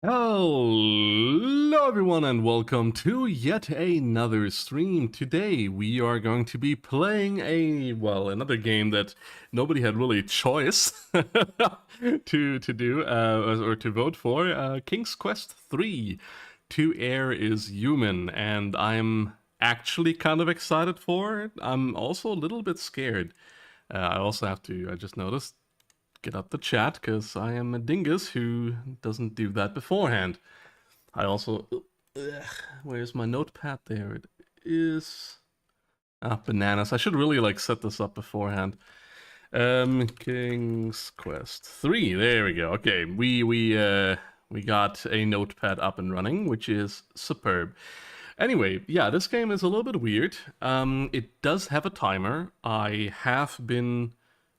Hello everyone and welcome to yet another stream. Today we are going to be playing another game that nobody had really choice to do or to vote for. King's Quest 3, To Heir is Human, and I'm actually kind of excited for it. I'm also a little bit scared. I also have to, I just noticed, get up the chat because I am a dingus who doesn't do that beforehand. I also, where's my notepad? There it is. Ah, bananas. I should really like set this up beforehand. King's Quest 3. There we go. Okay, we got a notepad up and running, which is superb. Anyway, yeah, this game is a little bit weird. It does have a timer. I have been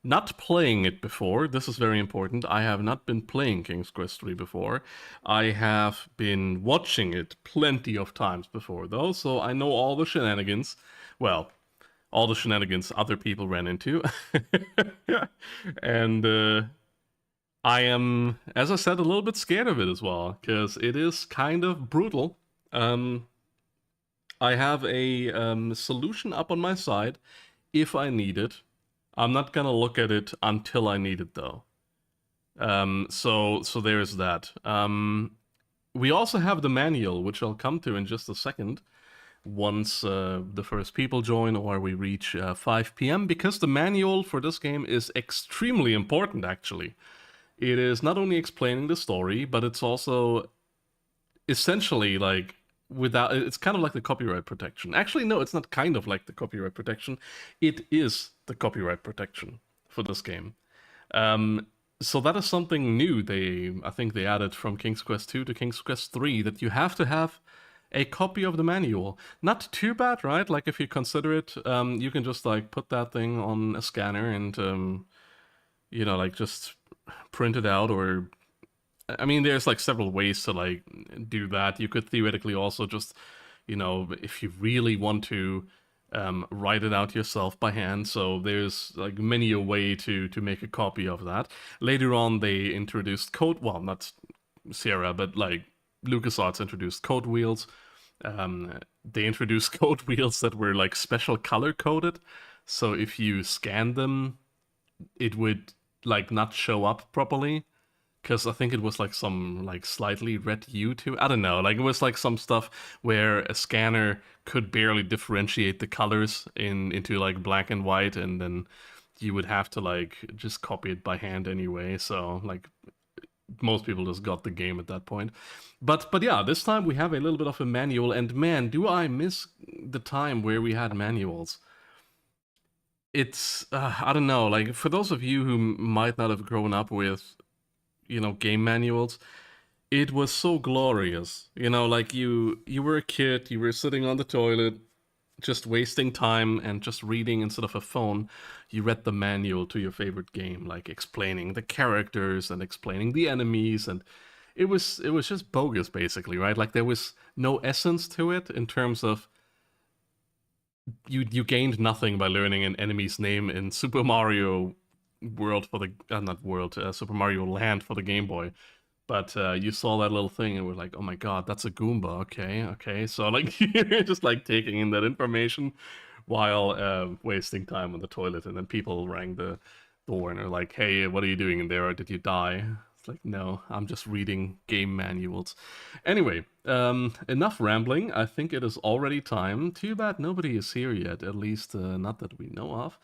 not playing it before. This is very important. I have not been playing King's Quest 3 before. I have been watching it plenty of times before, though, so I know all the shenanigans. Well, all the shenanigans other people ran into. And I am, as I said, a little bit scared of it as well, because it is kind of brutal. I have a solution up on my side if I need it. I'm not gonna look at it until I need it though. So there's that. We also have the manual, which I'll come to in just a second, once the first people join or we reach 5 p.m. because the manual for this game is extremely important. Actually, it is not only explaining the story, but it's also essentially like it's kind of like the copyright protection. Actually, no, it's not kind of like the copyright protection. It is the copyright protection for this game. So that is something new. I think they added from King's Quest 2 to King's Quest 3 that you have to have a copy of the manual. Not too bad, right? Like if you consider it, you can just like put that thing on a scanner and like just print it out, or I mean, there's like several ways to like do that. You could theoretically also just, if you really want to, write it out yourself by hand. So there's like many a way to make a copy of that. Later on, they introduced code. Well, not Sierra, but like LucasArts introduced code wheels. They introduced code wheels that were like special color coded. So if you scan them, it would like not show up properly because I think it was like some like slightly red hue to, I don't know, like it was like some stuff where a scanner could barely differentiate the colors into like black and white, and then you would have to like just copy it by hand anyway. So like most people just got the game at that point. But yeah, this time we have a little bit of a manual, and man, do I miss the time where we had manuals. It's I don't know, like for those of you who might not have grown up with game manuals, it was so glorious. Like you were a kid, you were sitting on the toilet just wasting time and just reading instead of a phone. You read the manual to your favorite game, like explaining the characters and explaining the enemies, and it was just bogus basically, right? Like there was no essence to it in terms of you gained nothing by learning an enemy's name in Super Mario World for the not World, Super Mario Land for the Game Boy. But you saw that little thing and were like, oh my god, that's a Goomba. Okay. So like you're just like taking in that information while wasting time on the toilet, and then people rang the door and are like, hey, what are you doing in there? Or did you die? It's like, no, I'm just reading game manuals. Anyway, enough rambling. I think it is already time. Too bad nobody is here yet, at least not that we know of.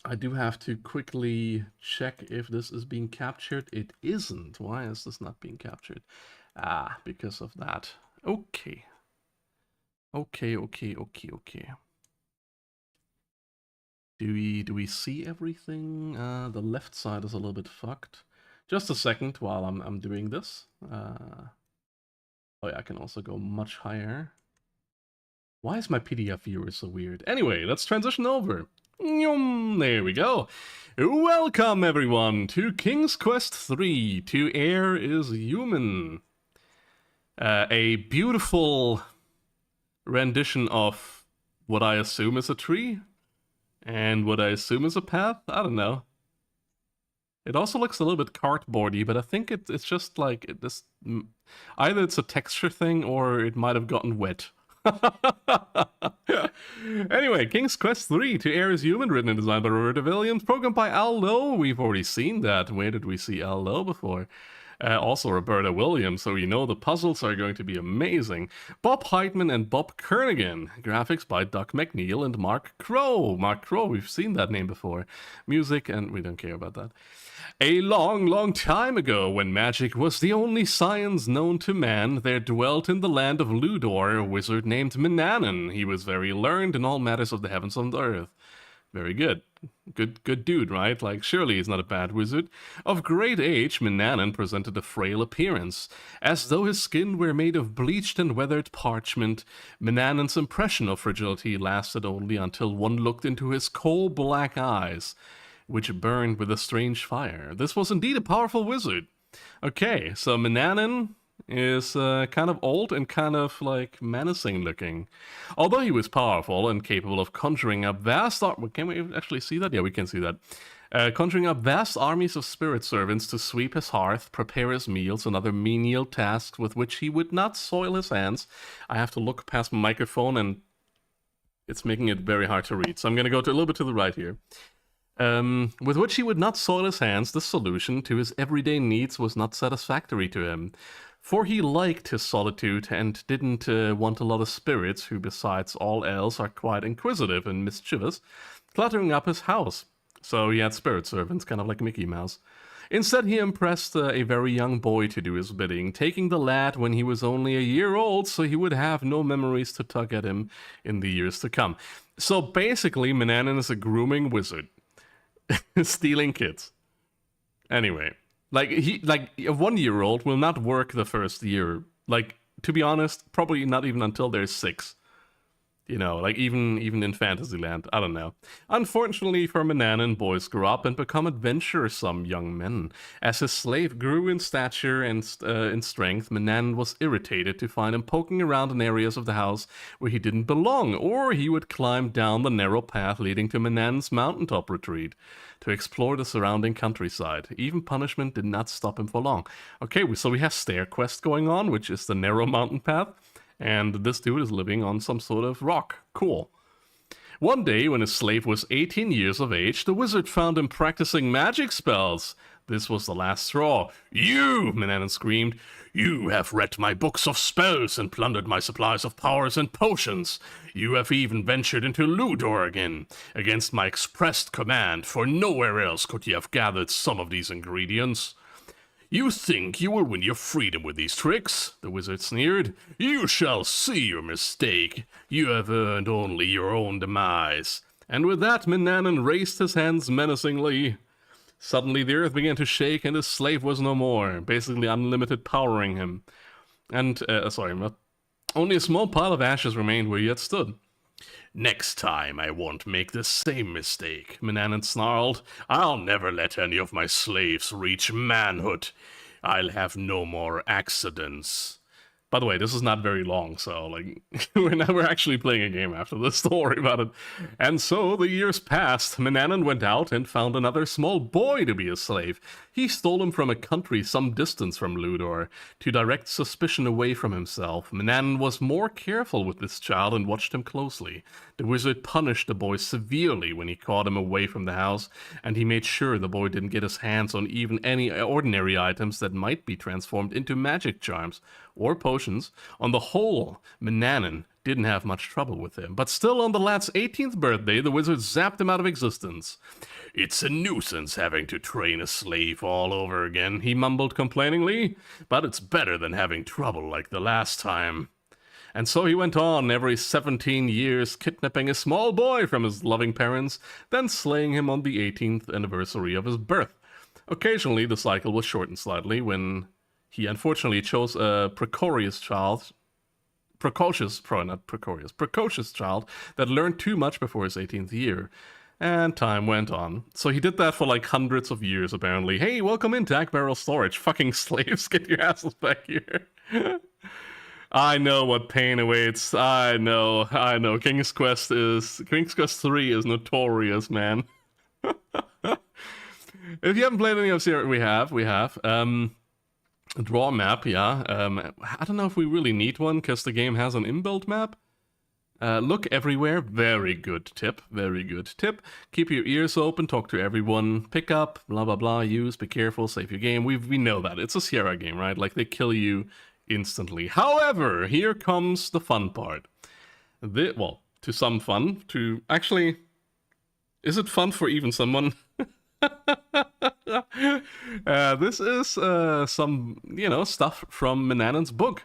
I do have to quickly check if this is being captured. It isn't. Why is this not being captured? Ah, because of that. Okay. Okay. Do we see everything? The left side is a little bit fucked. Just a second while I'm doing this. Oh yeah, I can also go much higher. Why is my PDF viewer so weird? Anyway, let's transition over. There we go. Welcome everyone to King's Quest 3, To Heir is Human. A beautiful rendition of what I assume is a tree and what I assume is a path. I don't know. It also looks a little bit cardboardy, but I think it's just like either it's a texture thing or it might have gotten wet. Anyway, King's Quest 3 to Heir is human, written and designed by Roberta Williams, programmed by Al Lowe. We've already seen that. Where did we see Al Lowe before? Also Roberta Williams, so you know the puzzles are going to be amazing. Bob Heitman and Bob Kernigan. Graphics by Doug McNeil and Mark Crow. Mark Crow, we've seen that name before. Music, and we don't care about that. A long, long time ago, when magic was the only science known to man, there dwelt in the land of Ludor a wizard named Minanan. He was very learned in all matters of the heavens and the earth. Very good. Good dude, right? Like, surely he's not a bad wizard. Of great age, Minanan presented a frail appearance. As though his skin were made of bleached and weathered parchment, Minanan's impression of fragility lasted only until one looked into his coal-black eyes, which burned with a strange fire. This was indeed a powerful wizard. Okay, so Minanan is kind of old and kind of like menacing looking. Although he was powerful and capable of conjuring up vast... Can we actually see that? Yeah, we can see that. Conjuring up vast armies of spirit servants to sweep his hearth, prepare his meals, and other menial tasks with which he would not soil his hands. I have to look past my microphone and it's making it very hard to read. So I'm going to go a little bit to the right here. With which he would not soil his hands, the solution to his everyday needs was not satisfactory to him. For he liked his solitude and didn't want a lot of spirits who, besides all else, are quite inquisitive and mischievous, cluttering up his house. So he had spirit servants, kind of like Mickey Mouse. Instead, he impressed a very young boy to do his bidding, taking the lad when he was only a year old, so he would have no memories to tug at him in the years to come. So basically, Minanan is a grooming wizard. Stealing kids. Anyway, like a 1-year-old will not work the first year. Like, to be honest, probably not even until they're 6. You know, like even in Fantasyland, I don't know. Unfortunately for Minanan, boys grow up and become adventuresome young men. As his slave grew in stature and in strength, Minanan was irritated to find him poking around in areas of the house where he didn't belong, or he would climb down the narrow path leading to Minanan's mountaintop retreat to explore the surrounding countryside. Even punishment did not stop him for long. Okay, so we have Stair Quest going on, which is the narrow mountain path. And this dude is living on some sort of rock. Cool. One day, when his slave was 18 years of age, the wizard found him practicing magic spells. This was the last straw. "You!" Minanan screamed. "You have read my books of spells and plundered my supplies of powers and potions. You have even ventured into Ludor again, against my expressed command, for nowhere else could you have gathered some of these ingredients. You think you will win your freedom with these tricks?" the wizard sneered. "You shall see your mistake. You have earned only your own demise." And with that, Minanan raised his hands menacingly. Suddenly the earth began to shake and his slave was no more, basically unlimited powering him. And, only a small pile of ashes remained where he had stood. "Next time I won't make the same mistake," Minanan snarled. "I'll never let any of my slaves reach manhood. I'll have no more accidents." By the way, this is not very long, so like we're actually playing a game after this. Don't worry about it. And so the years passed. Minanan went out and found another small boy to be a slave. He stole him from a country some distance from Ludor to direct suspicion away from himself. Minanan was more careful with this child and watched him closely. The wizard punished the boy severely when he caught him away from the house, and he made sure the boy didn't get his hands on even any ordinary items that might be transformed into magic charms or potions. On the whole, Minanan didn't have much trouble with him, but still on the lad's 18th birthday, the wizard zapped him out of existence. "It's a nuisance having to train a slave all over again," he mumbled complainingly, "but it's better than having trouble like the last time." And so he went on every 17 years, kidnapping a small boy from his loving parents, then slaying him on the 18th anniversary of his birth. Occasionally, the cycle was shortened slightly when he unfortunately chose a precocious child that learned too much before his 18th year. And time went on. So he did that for like hundreds of years, apparently. Hey, welcome in, Dak Barrel Storage. Fucking slaves, get your asses back here. I know what pain awaits. I know. King's Quest 3 is notorious, man. If you haven't played any of Sierra, we have. Draw a map, yeah. I don't know if we really need one, because the game has an inbuilt map. Look everywhere, very good tip, very good tip. Keep your ears open, talk to everyone, pick up, blah blah blah, use, be careful, save your game. We know that. It's a Sierra game, right? Like, they kill you instantly. However, here comes the fun part. Well, to some fun, to actually... Is it fun for even someone? This is some, stuff from Manannan's book.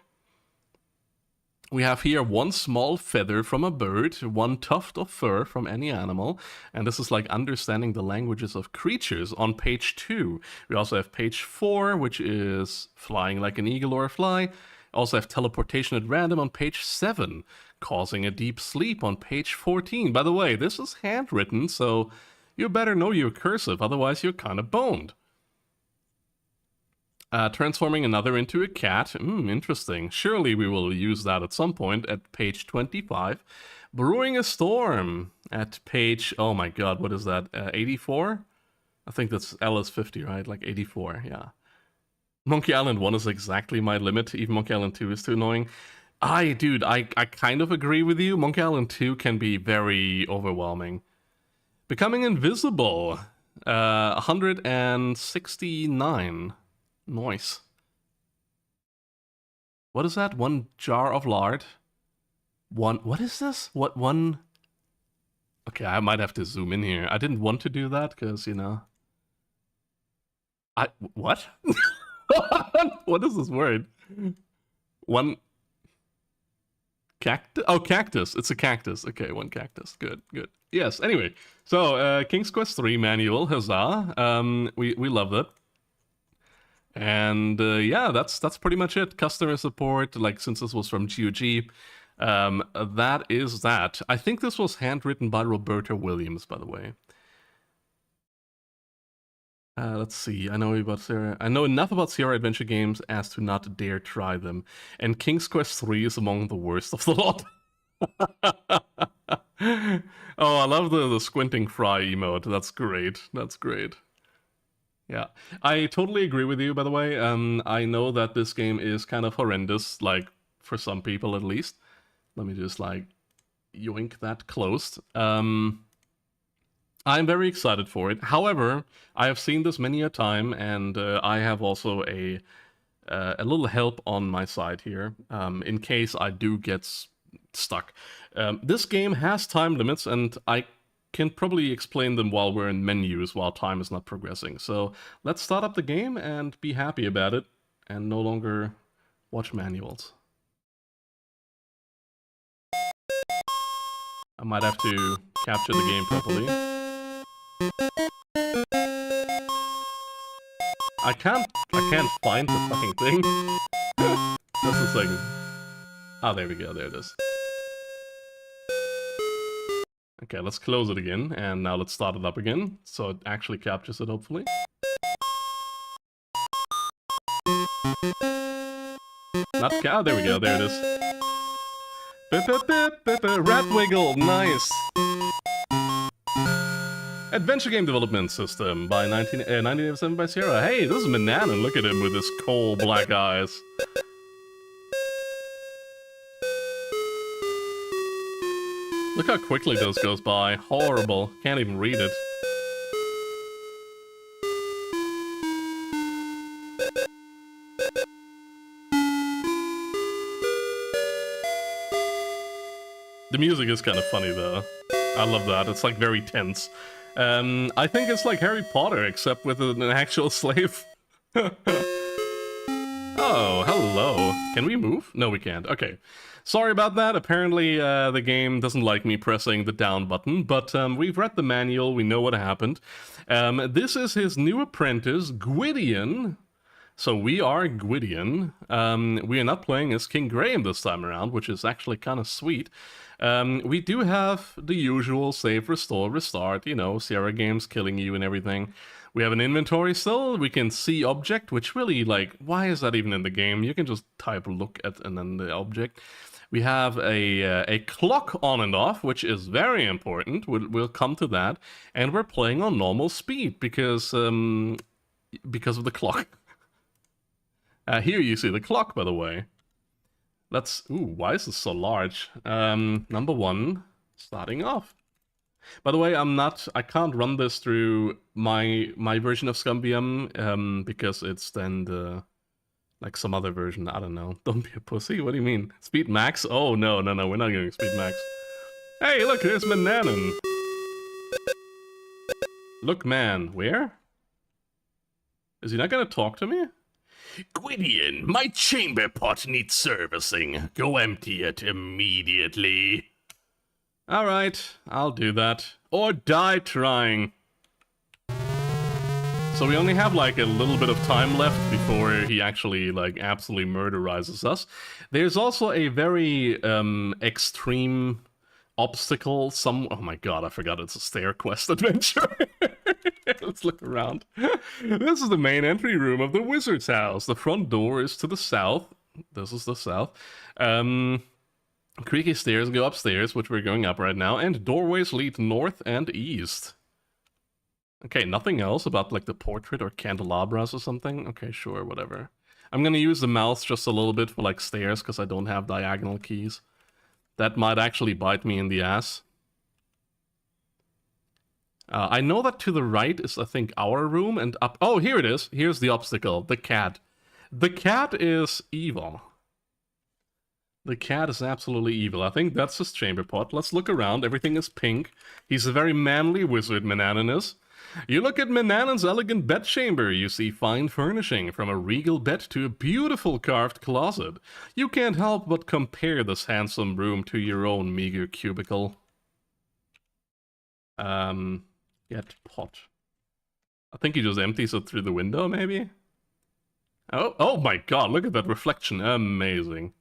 We have here one small feather from a bird, one tuft of fur from any animal, and this is like understanding the languages of creatures on page 2. We also have page 4, which is flying like an eagle or a fly. Also have teleportation at random on page 7, causing a deep sleep on page 14. By the way, this is handwritten, so you better know your cursive, otherwise you're kind of boned. Transforming another into a cat. Interesting. Surely we will use that at some point at page 25. Brewing a storm at page... Oh my god, what is that? 84? I think that's LS50, right? Like 84, yeah. Monkey Island 1 is exactly my limit. Even Monkey Island 2 is too annoying. Dude, I kind of agree with you. Monkey Island 2 can be very overwhelming. Becoming invisible. 169. Nice. What is that? 1 jar of lard. What is this? One... Okay, I might have to zoom in here. I didn't want to do that, because, What? What is this word? One... Cactus? Oh, cactus. It's a cactus. Okay, 1 cactus. Good, good. Yes, anyway. So, King's Quest 3 manual, huzzah. We love it. And yeah, that's pretty much it. Customer support, like, since this was from GOG, that is that. I think this was handwritten by Roberta Williams, by the way. Let's see. I know enough about Sierra adventure games as to not dare try them. And King's Quest 3 is among the worst of the lot. Oh, I love the squinting fry emote. That's great. That's great. Yeah, I totally agree with you, by the way. I know that this game is kind of horrendous, like, for some people at least. Let me just, like, yoink that closed. I'm very excited for it. However, I have seen this many a time, and I have also a little help on my side here, in case I do get stuck. This game has time limits, and I can probably explain them while we're in menus, while time is not progressing. So let's start up the game and be happy about it, and no longer watch manuals. I might have to capture the game properly. I can't find the fucking thing. Just a second. Ah, there we go, there it is. Okay, let's close it again, and now let's start it up again, so it actually captures it, hopefully. Oh, there we go, there it is. Rat Wiggle, nice! Adventure game development system by 1987 by Sierra. Hey, this is Manannan, look at him with his coal black eyes. Look how quickly this goes by. Horrible. Can't even read it. The music is kind of funny, though. I love that. It's, like, very tense. I think it's like Harry Potter, except with an actual slave. Oh, hello. Can we move? No, we can't. Okay. Sorry about that. Apparently, the game doesn't like me pressing the down button, but we've read the manual. We know what happened. This is his new apprentice, Gwydion. So we are Gwydion. We are not playing as King Graham this time around, which is actually kind of sweet. We do have the usual save, restore, restart, Sierra games killing you and everything. We have an inventory still. We can see object, which really, like, why is that even in the game? You can just type look at and then the object. We have a clock on and off, which is very important. We'll come to that. And we're playing on normal speed because of the clock. Here you see the clock, by the way. Ooh, why is this so large? Number one, starting off. By the way, I can't run this through my version of ScumVM, because it's then like some other version, I don't know. Don't be a pussy, what do you mean? Speed max? Oh, no, we're not getting speed max. Hey, look, here's Mananan. Look, man, where? Is he not gonna talk to me? Gwydion, my chamber pot needs servicing. Go empty it immediately. Alright, I'll do that. Or die trying. So we only have like a little bit of time left before he actually like absolutely murderizes us. There's also a very extreme obstacle. Oh my god, I forgot it's a stair quest adventure. Let's look around. This is the main entry room of the wizard's house. The front door is to the south. This is the south. Creaky stairs go upstairs, which we're going up right now, and doorways lead north and east. Okay, nothing else about like the portrait or candelabras or something? Okay, sure, whatever. I'm gonna use the mouse just a little bit for like stairs because I don't have diagonal keys. That might actually bite me in the ass. I know that to the right is, I think, our room, and up... Oh, here it is. Here's the obstacle. The cat. The cat is evil. The cat is absolutely evil. I think that's his chamber pot. Let's look around. Everything is pink. He's a very manly wizard, Mananan is. You look at Mananan's elegant bedchamber, you see fine furnishing, from a regal bed to a beautiful carved closet. You can't help but compare this handsome room to your own meager cubicle. Get pot. I think he just empties it through the window, maybe? Oh my god, look at that reflection. Amazing.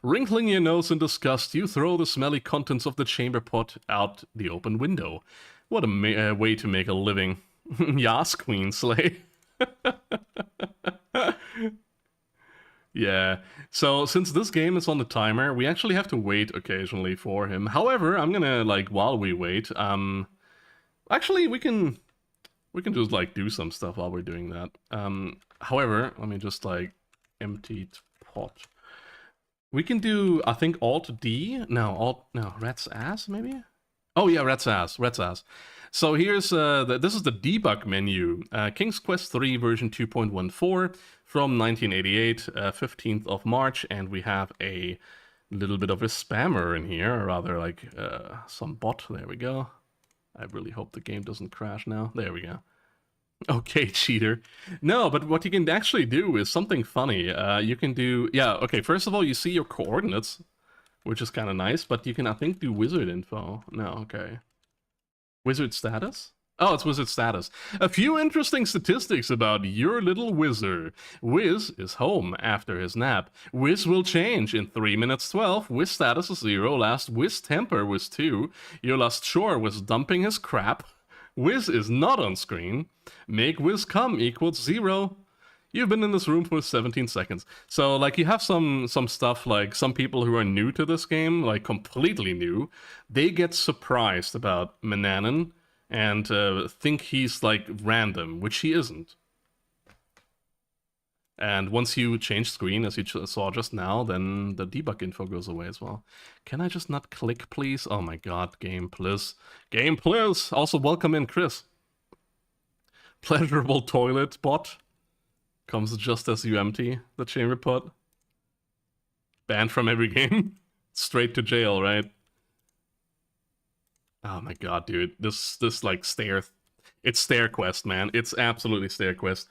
Wrinkling your nose in disgust, you throw the smelly contents of the chamber pot out the open window. What a way to make a living. Yas, Queen Slay. Yeah, so since this game is on the timer, we actually have to wait occasionally for him. However, I'm gonna, like, while we wait, actually, we can just, like, do some stuff while we're doing that. However, let me just, like, empty pot. We can do, I think, Alt-D? No, Rat's Ass, maybe? Oh, yeah, Rat's Ass. So here's, this is the debug menu. King's Quest 3 version 2.14 from 1988, 15th of March, and we have a little bit of a spammer in here, or rather, like, some bot. There we go. I really hope the game doesn't crash now. There we go. Okay, cheater. No, but what you can actually do is something funny. You can do... Yeah, okay, first of all, you see your coordinates, which is kind of nice, but you can, I think, do wizard info. No, okay. Wizard status? Oh, it's wizard status. A few interesting statistics about your little wizard. Wiz is home after his nap. Wiz will change in 3 minutes 12. Wiz status is 0. Last Wiz temper was 2. Your last chore was dumping his crap. Wiz is not on screen. Make Wiz come equals 0. You've been in this room for 17 seconds. So, like, you have some stuff, like, some people who are new to this game, like, completely new, they get surprised about Mananan and think he's, like, random, which he isn't. And once you change screen, as you saw just now, then the debug info goes away as well. Can I just not click, please? Oh my god, game please. Game please! Also, welcome in, Chris. Pleasurable toilet bot. Comes just as you empty the chamber pot. Banned from every game. Straight to jail, right? Oh my god, dude. This like it's stair quest, man. It's absolutely stair quest.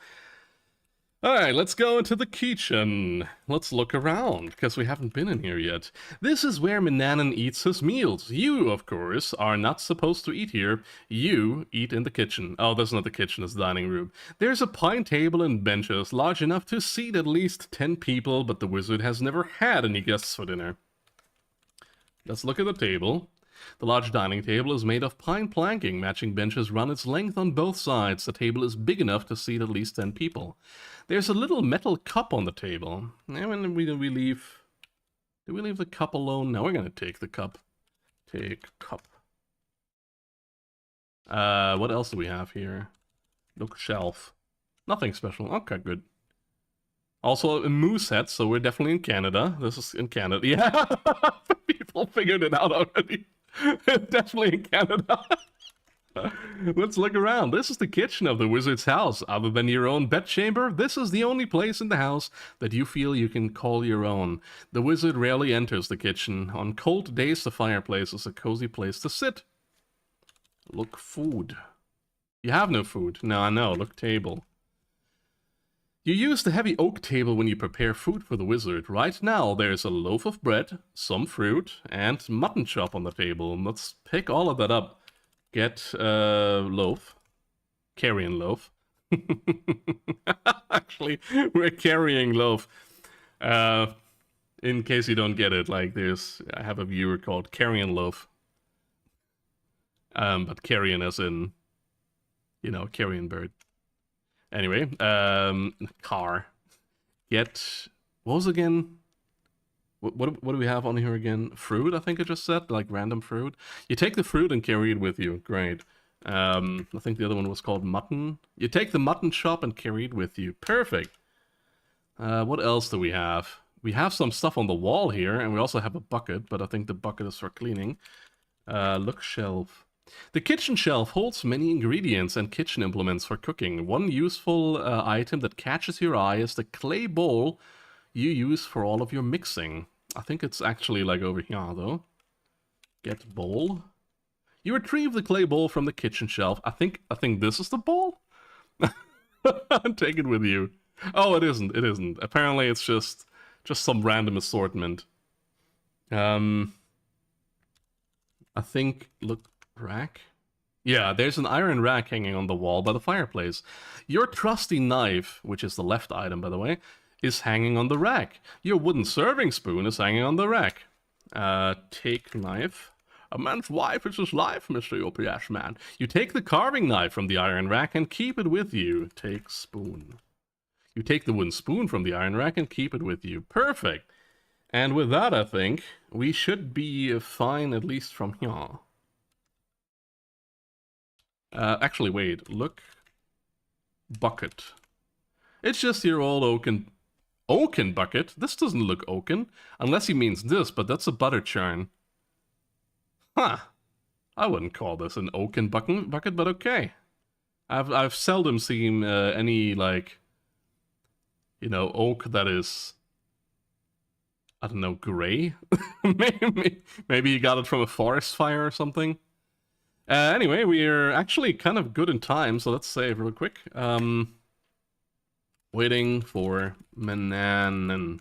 Alright, let's go into the kitchen. Let's look around, because we haven't been in here yet. This is where Mananan eats his meals. You, of course, are not supposed to eat here. You eat in the kitchen. Oh, that's not the kitchen, it's the dining room. There's a pine table and benches large enough to seat at least 10 people, but the wizard has never had any guests for dinner. Let's look at the table. The large dining table is made of pine planking. Matching benches run its length on both sides. The table is big enough to seat at least 10 people. There's a little metal cup on the table. And when we leave Do we leave the cup alone? No, we're gonna take the cup. Take cup. What else do we have here? Look, shelf. Nothing special. Okay, good. Also a moose head, so we're definitely in Canada. This is in Canada. Yeah, people figured it out already. Definitely in Canada. Let's look around. This is the kitchen of the wizard's house. Other than your own bedchamber, this is the only place in the house that you feel you can call your own. The wizard rarely enters the kitchen. On cold days, the fireplace is a cozy place to sit. Look, food. You have no food. No, I know. Look, table. You use the heavy oak table when you prepare food for the wizard. Right now, there's a loaf of bread, some fruit, and mutton chop on the table. Let's pick all of that up. Get loaf. Carrying loaf. Actually, we're carrying loaf. In case you don't get it, like I have a viewer called Carrion Loaf. But carrion as in, carrion bird. Anyway, car. Get, what was again? What do we have on here again? Fruit, I think I just said, like random fruit. You take the fruit and carry it with you. Great. I think the other one was called mutton. You take the mutton chop and carry it with you. Perfect. What else do we have? We have some stuff on the wall here, and we also have a bucket, but I think the bucket is for cleaning. Look, shelf. The kitchen shelf holds many ingredients and kitchen implements for cooking. One useful item that catches your eye is the clay bowl you use for all of your mixing. I think it's actually like over here, though. Get bowl. You retrieve the clay bowl from the kitchen shelf. I think this is the bowl? Take it with you. Oh, it isn't. It isn't. Apparently, it's just some random assortment. I think, look, rack? Yeah, there's an iron rack hanging on the wall by the fireplace. Your trusty knife, which is the left item, by the way, is hanging on the rack. Your wooden serving spoon is hanging on the rack. Take knife. A man's wife is his life, Mr. UPS man. You take the carving knife from the iron rack and keep it with you. Take spoon. You take the wooden spoon from the iron rack and keep it with you. Perfect. And with that, I think, we should be fine, at least from here. Actually, wait. Look. Bucket. It's just your old oaken bucket. This doesn't look oaken. Unless he means this, but that's a butter churn. Huh. I wouldn't call this an oaken bucket, but okay. I've seldom seen any, like, oak that is, I don't know, gray? maybe you got it from a forest fire or something. Anyway, we're actually kind of good in time, so let's save real quick. Waiting for Menanan.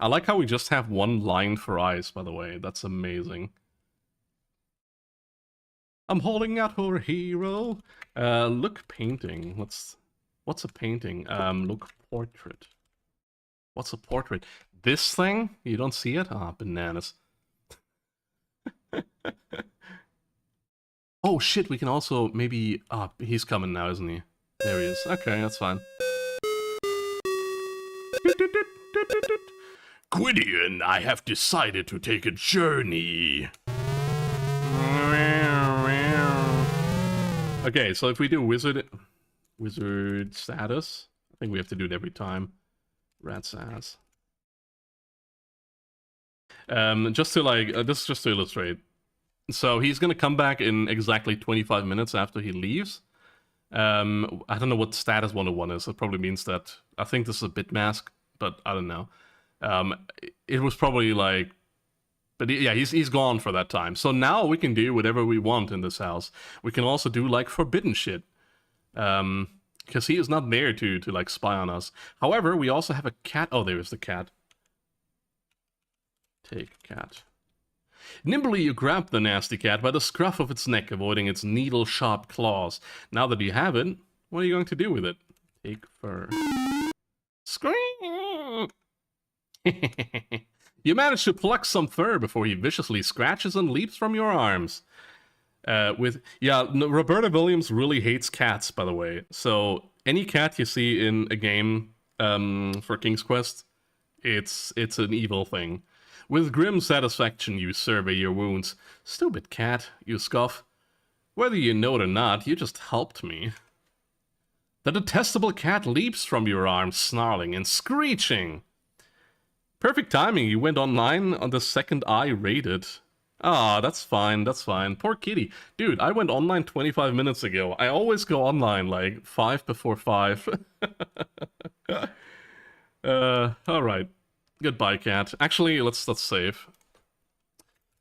I like how we just have one line for eyes, by the way. That's amazing. I'm holding out for a hero. Look, painting. What's a painting? Look, portrait. What's a portrait? This thing? You don't see it? Ah, bananas. Oh shit, we can also maybe... Ah, he's coming now, isn't he? There he is. Okay, that's fine. Gwydion, I have decided to take a journey. Okay, so if we do wizard status, I think we have to do it every time. Rat's ass. Just to this is just to illustrate. So he's gonna come back in exactly 25 minutes after he leaves. I don't know what status 101 is. It probably means that I think this is a bit mask, but I don't know. It was probably like, but yeah, he's gone for that time. So now we can do whatever we want in this house. We can also do like forbidden shit, because he is not there to like spy on us. However, we also have a cat. Oh, there is the cat. Take cat. Nimbly you grab the nasty cat by the scruff of its neck, avoiding its needle-sharp claws. Now that you have it, what are you going to do with it? Take fur. Scream! You manage to pluck some fur before he viciously scratches and leaps from your arms. Roberta Williams really hates cats, by the way. So any cat you see in a game for King's Quest It's an evil thing. With grim satisfaction you survey your wounds. Stupid cat, you scoff. Whether you know it or not, you just helped me. The detestable cat leaps from your arms, snarling and screeching. Perfect timing, you went online on the second I raided. Ah, that's fine, that's fine. Poor kitty. Dude, I went online 25 minutes ago. I always go online like 5 before 5. Alright. Goodbye, cat. Actually, let's save.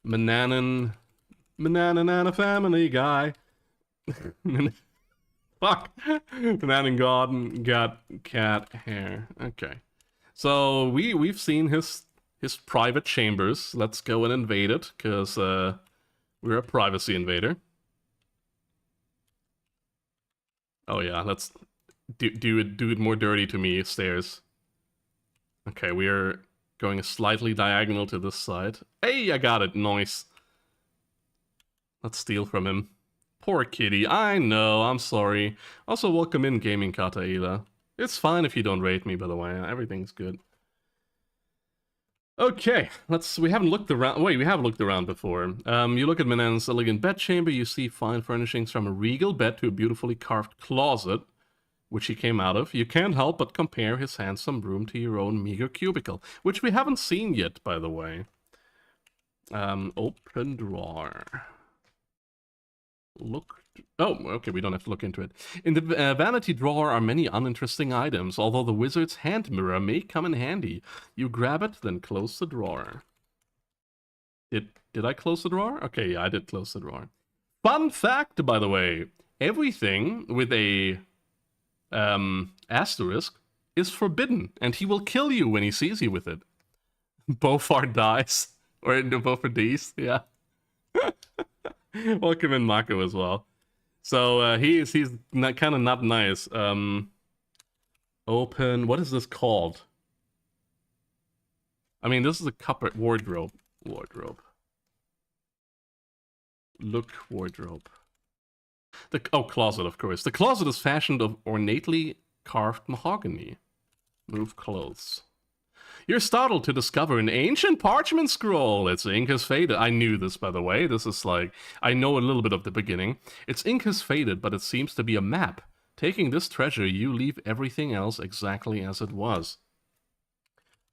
Mananan and a family guy. Fuck. Mananan got cat hair. Okay. So we've seen his private chambers. Let's go and invade it, because we're a privacy invader. Oh yeah, let's do it more dirty to me, stairs. Okay, we're going slightly diagonal to this side. Hey, I got it, nice. Let's steal from him. Poor kitty, I know, I'm sorry. Also, welcome in, Gaming Kataila. It's fine if you don't rate me, by the way, everything's good. Okay, we haven't looked around. Wait, we have looked around before. You look at Manan's elegant bedchamber, you see fine furnishings from a regal bed to a beautifully carved closet, which he came out of. You can't help but compare his handsome room to your own meager cubicle, which we haven't seen yet, by the way. Open drawer. Look. Oh, okay, we don't have to look into it. In the vanity drawer are many uninteresting items, although the wizard's hand mirror may come in handy. You grab it, then close the drawer. Did I close the drawer? Okay, yeah, I did close the drawer. Fun fact, by the way, everything with a asterisk is forbidden, and he will kill you when he sees you with it. Bofar dies. Or no, Bofar dies, yeah. Welcome in Mako as well. So he's kind of not nice. Open. What is this called? I mean, this is a cupboard wardrobe. Look, wardrobe. Closet, of course. The closet is fashioned of ornately carved mahogany. Move clothes. You're startled to discover an ancient parchment scroll. Its ink has faded. I knew this, by the way. This is like, I know a little bit of the beginning. Its ink has faded, but it seems to be a map. Taking this treasure, you leave everything else exactly as it was.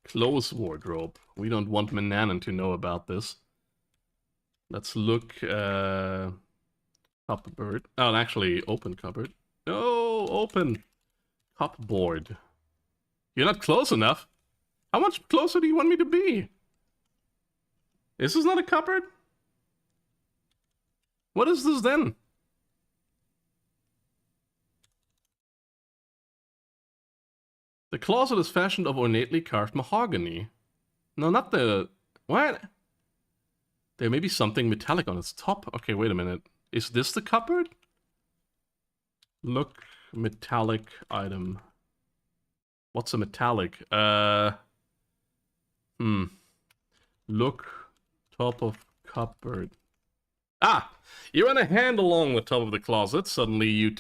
Clothes wardrobe. We don't want Mananan to know about this. Let's look, cupboard. Oh, actually, open cupboard. No, open. Cupboard. You're not close enough. How much closer do you want me to be? This is not a cupboard? What is this then? The closet is fashioned of ornately carved mahogany. No, not the... What? There may be something metallic on its top. Okay, wait a minute. Is this the cupboard? Look, metallic item. What's a metallic? Look, top of cupboard. Ah! You run a hand along the top of the closet. Suddenly you...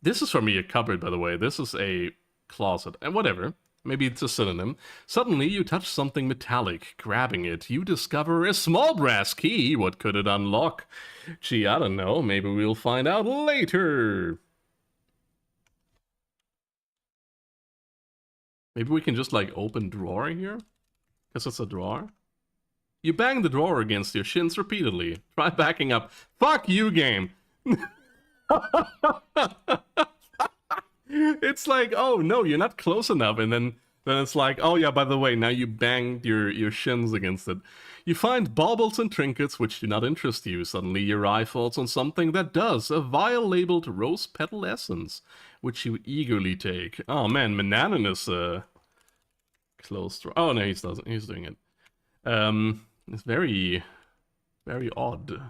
This is for me a cupboard, by the way. This is a closet. And whatever. Maybe it's a synonym. Suddenly you touch something metallic. Grabbing it, you discover a small brass key. What could it unlock? Gee, I don't know. Maybe we'll find out later. Maybe we can just, like, open drawer here? Because it's a drawer. You bang the drawer against your shins repeatedly. Try backing up. Fuck you, game! It's like, oh no, you're not close enough, and then it's like, oh yeah, by the way, now you banged your shins against it. You find baubles and trinkets which do not interest you. Suddenly your eye falls on something that does. A vial labeled rose petal essence, which you eagerly take. Oh man, Mananan is close. Oh no, he doesn't. He's doing it. It's very, very odd.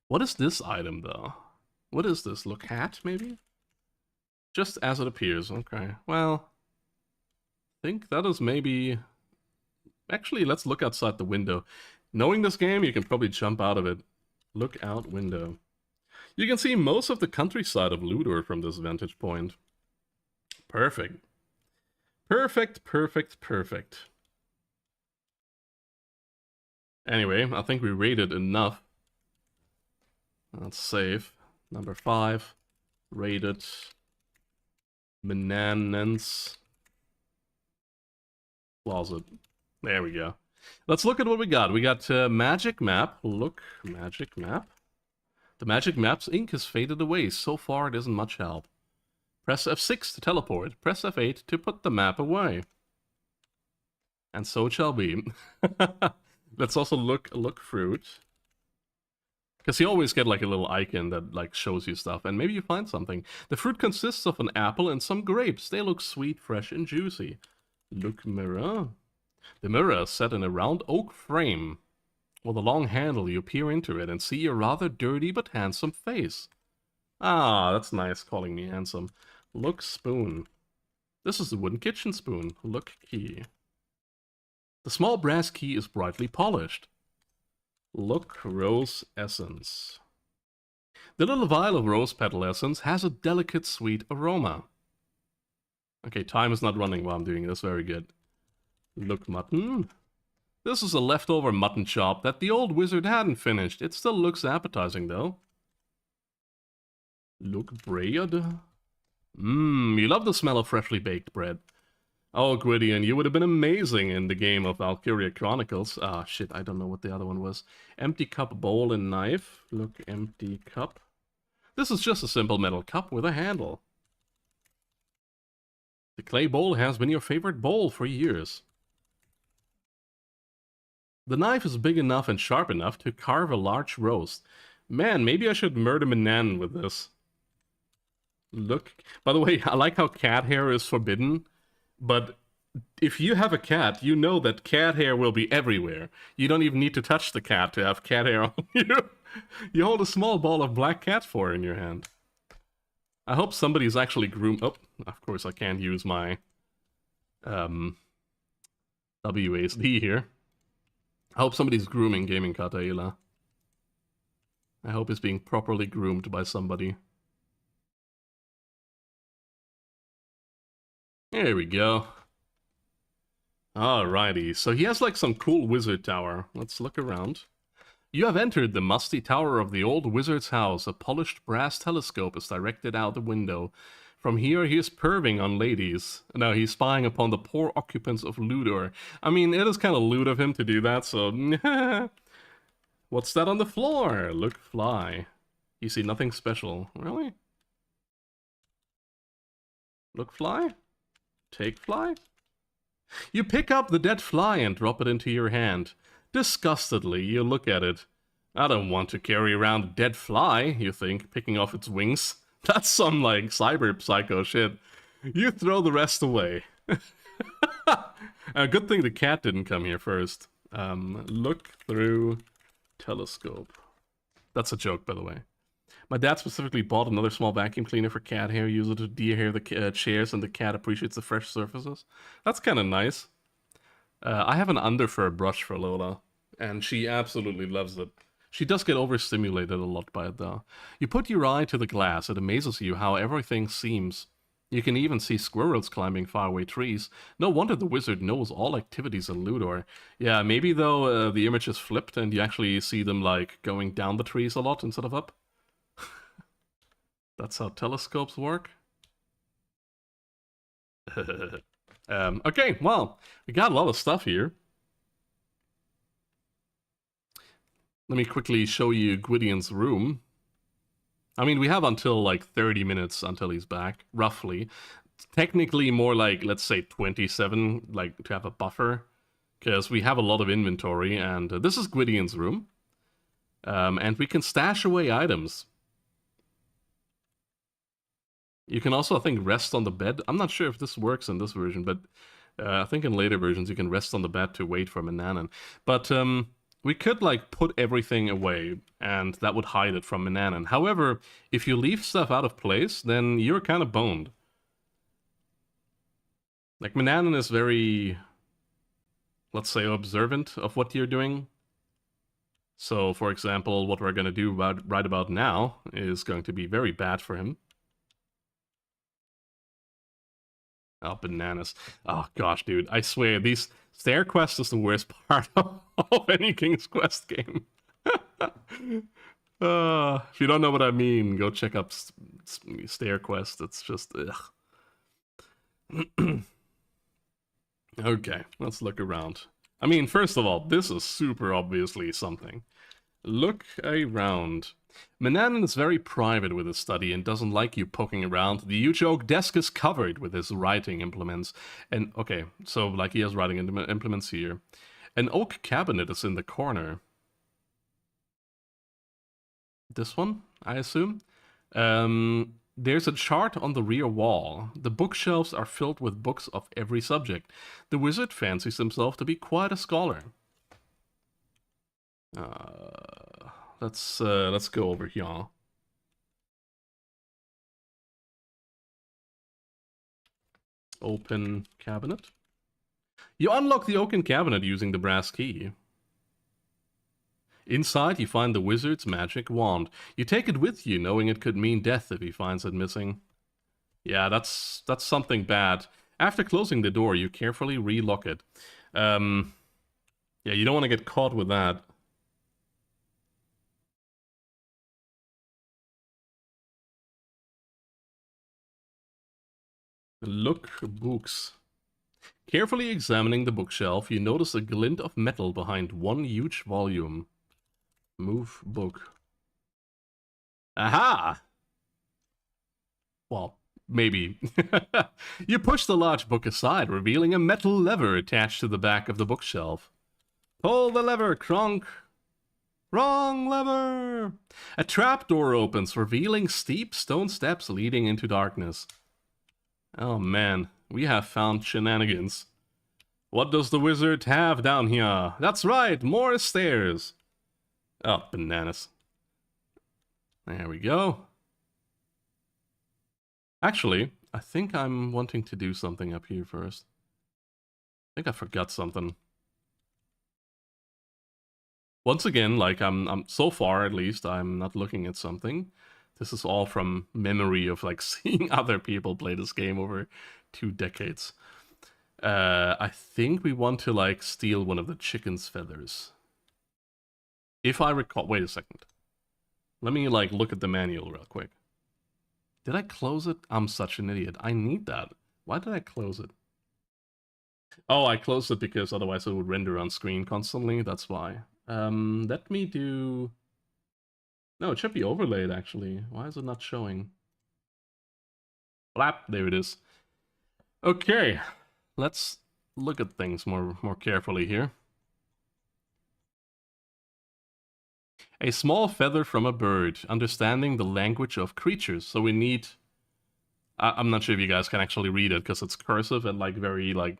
What is this item though? What is this? Look, hat maybe? Just as it appears. Okay. Well, I think that is maybe... Actually, let's look outside the window. Knowing this game, you can probably jump out of it. Look out window. You can see most of the countryside of Ludor from this vantage point. Perfect. Perfect, perfect, perfect. Anyway, I think we rated enough. Let's save. Number 5. Rated. Menanence. Closet. There we go. Let's look at what we got. We got Magic Map. Look, Magic Map. The Magic Map's ink has faded away. So far, it isn't much help. Press F6 to teleport. Press F8 to put the map away. And so it shall be. Let's also look fruit. Because you always get like a little icon that like shows you stuff, and maybe you find something. The fruit consists of an apple and some grapes. They look sweet, fresh, and juicy. Look mirror. The mirror is set in a round oak frame. With a long handle, you peer into it and see your rather dirty but handsome face. Ah, that's nice calling me handsome. Look spoon. This is the wooden kitchen spoon. Look key. The small brass key is brightly polished. Look rose essence. The little vial of rose petal essence has a delicate sweet aroma. Okay, time is not running while I'm doing this. Very good. Look mutton. This is a leftover mutton chop that the old wizard hadn't finished. It still looks appetizing though. Look bread. You love the smell of freshly baked bread. Oh, Gwydion, you would have been amazing in the game of Valkyria Chronicles. Ah, shit, I don't know what the other one was. Empty cup, bowl, and knife. Look, empty cup. This is just a simple metal cup with a handle. The clay bowl has been your favorite bowl for years. The knife is big enough and sharp enough to carve a large roast. Man, maybe I should murder Manan with this. Look, by the way, I like how cat hair is forbidden. But if you have a cat, you know that cat hair will be everywhere. You don't even need to touch the cat to have cat hair on you. You hold a small ball of black cat fur in your hand. I hope somebody's actually groomed... Oh, of course I can't use my WASD here. I hope somebody's grooming Gaming Kataila. I hope it's being properly groomed by somebody. There we go. Alrighty, so he has like some cool wizard tower. Let's look around. You have entered the musty tower of the old wizard's house. A polished brass telescope is directed out the window. From here, he is perving on ladies. Now, he's spying upon the poor occupants of Ludor. I mean, it is kind of lewd of him to do that, so... What's that on the floor? Look fly. You see nothing special. Really? Look fly? Take fly? You pick up the dead fly and drop it into your hand. Disgustedly, you look at it. I don't want to carry around a dead fly, you think, picking off its wings. That's some, like, cyber psycho shit. You throw the rest away. Good thing the cat didn't come here first. Look through telescope. That's a joke, by the way. My dad specifically bought another small vacuum cleaner for cat hair. Use it to de-hair the chairs, and the cat appreciates the fresh surfaces. That's kind of nice. I have an underfur brush for Lola, and she absolutely loves it. She does get overstimulated a lot by it, though. You put your eye to the glass. It amazes you how everything seems. You can even see squirrels climbing faraway trees. No wonder the wizard knows all activities in Ludor. Yeah, maybe, though, the image is flipped, and you actually see them, like, going down the trees a lot instead of up. That's how telescopes work. Okay, well, we got a lot of stuff here. Let me quickly show you Gwydion's room. I mean, we have until like 30 minutes until he's back, roughly. Technically more like, let's say 27, like to have a buffer. Because we have a lot of inventory, and this is Gwydion's room. And we can stash away items. You can also, I think, rest on the bed. I'm not sure if this works in this version, but I think in later versions you can rest on the bed to wait for Mananan. But we could, like, put everything away, and that would hide it from Mananan. However, if you leave stuff out of place, then you're kind of boned. Like, Mananan is very, let's say, observant of what you're doing. So, for example, what we're going to do right about now is going to be very bad for him. Oh, bananas. Oh, gosh, dude. I swear, these stair quests is the worst part of any King's Quest game. If you don't know what I mean, go check up stair quest. It's just, ugh. Okay, let's look around. I mean, first of all, this is super obviously something. Look around. Mananan is very private with his study and doesn't like you poking around. The huge oak desk is covered with his writing implements. And, okay, so, like, he has writing implements here. An oak cabinet is in the corner. This one, I assume? There's a chart on the rear wall. The bookshelves are filled with books of every subject. The wizard fancies himself to be quite a scholar. Let's go over here. Open cabinet. You unlock the oaken cabinet using the brass key. Inside, you find the wizard's magic wand. You take it with you, knowing it could mean death if he finds it missing. Yeah, that's something bad. After closing the door, you carefully relock it. Yeah, you don't want to get caught with that. Look books. Carefully examining the bookshelf, you notice a glint of metal behind one huge volume. Move book. Aha! Well, maybe. You push the large book aside, revealing a metal lever attached to the back of the bookshelf. Pull the lever, Kronk! Wrong lever! A trapdoor opens, revealing steep stone steps leading into darkness. Oh man, we have found shenanigans. What does the wizard have down here? That's right, more stairs. Oh, bananas. There we go. Actually, I think I'm wanting to do something up here first. I think I forgot something. Once again, like I'm so far at least, I'm not looking at something. This is all from memory of like seeing other people play this game over 2 decades. I think we want to like steal one of the chicken's feathers. If I recall, wait a second. Let me like look at the manual real quick. Did I close it? I'm such an idiot. I need that. Why did I close it? Oh, I closed it because otherwise it would render on screen constantly. That's why. Let me do... No, it should be overlaid actually. Why is it not showing? Blap, there it is. Okay, let's look at things more carefully here. A small feather from a bird, understanding the language of creatures. So we need... I'm not sure if you guys can actually read it, because it's cursive and like very like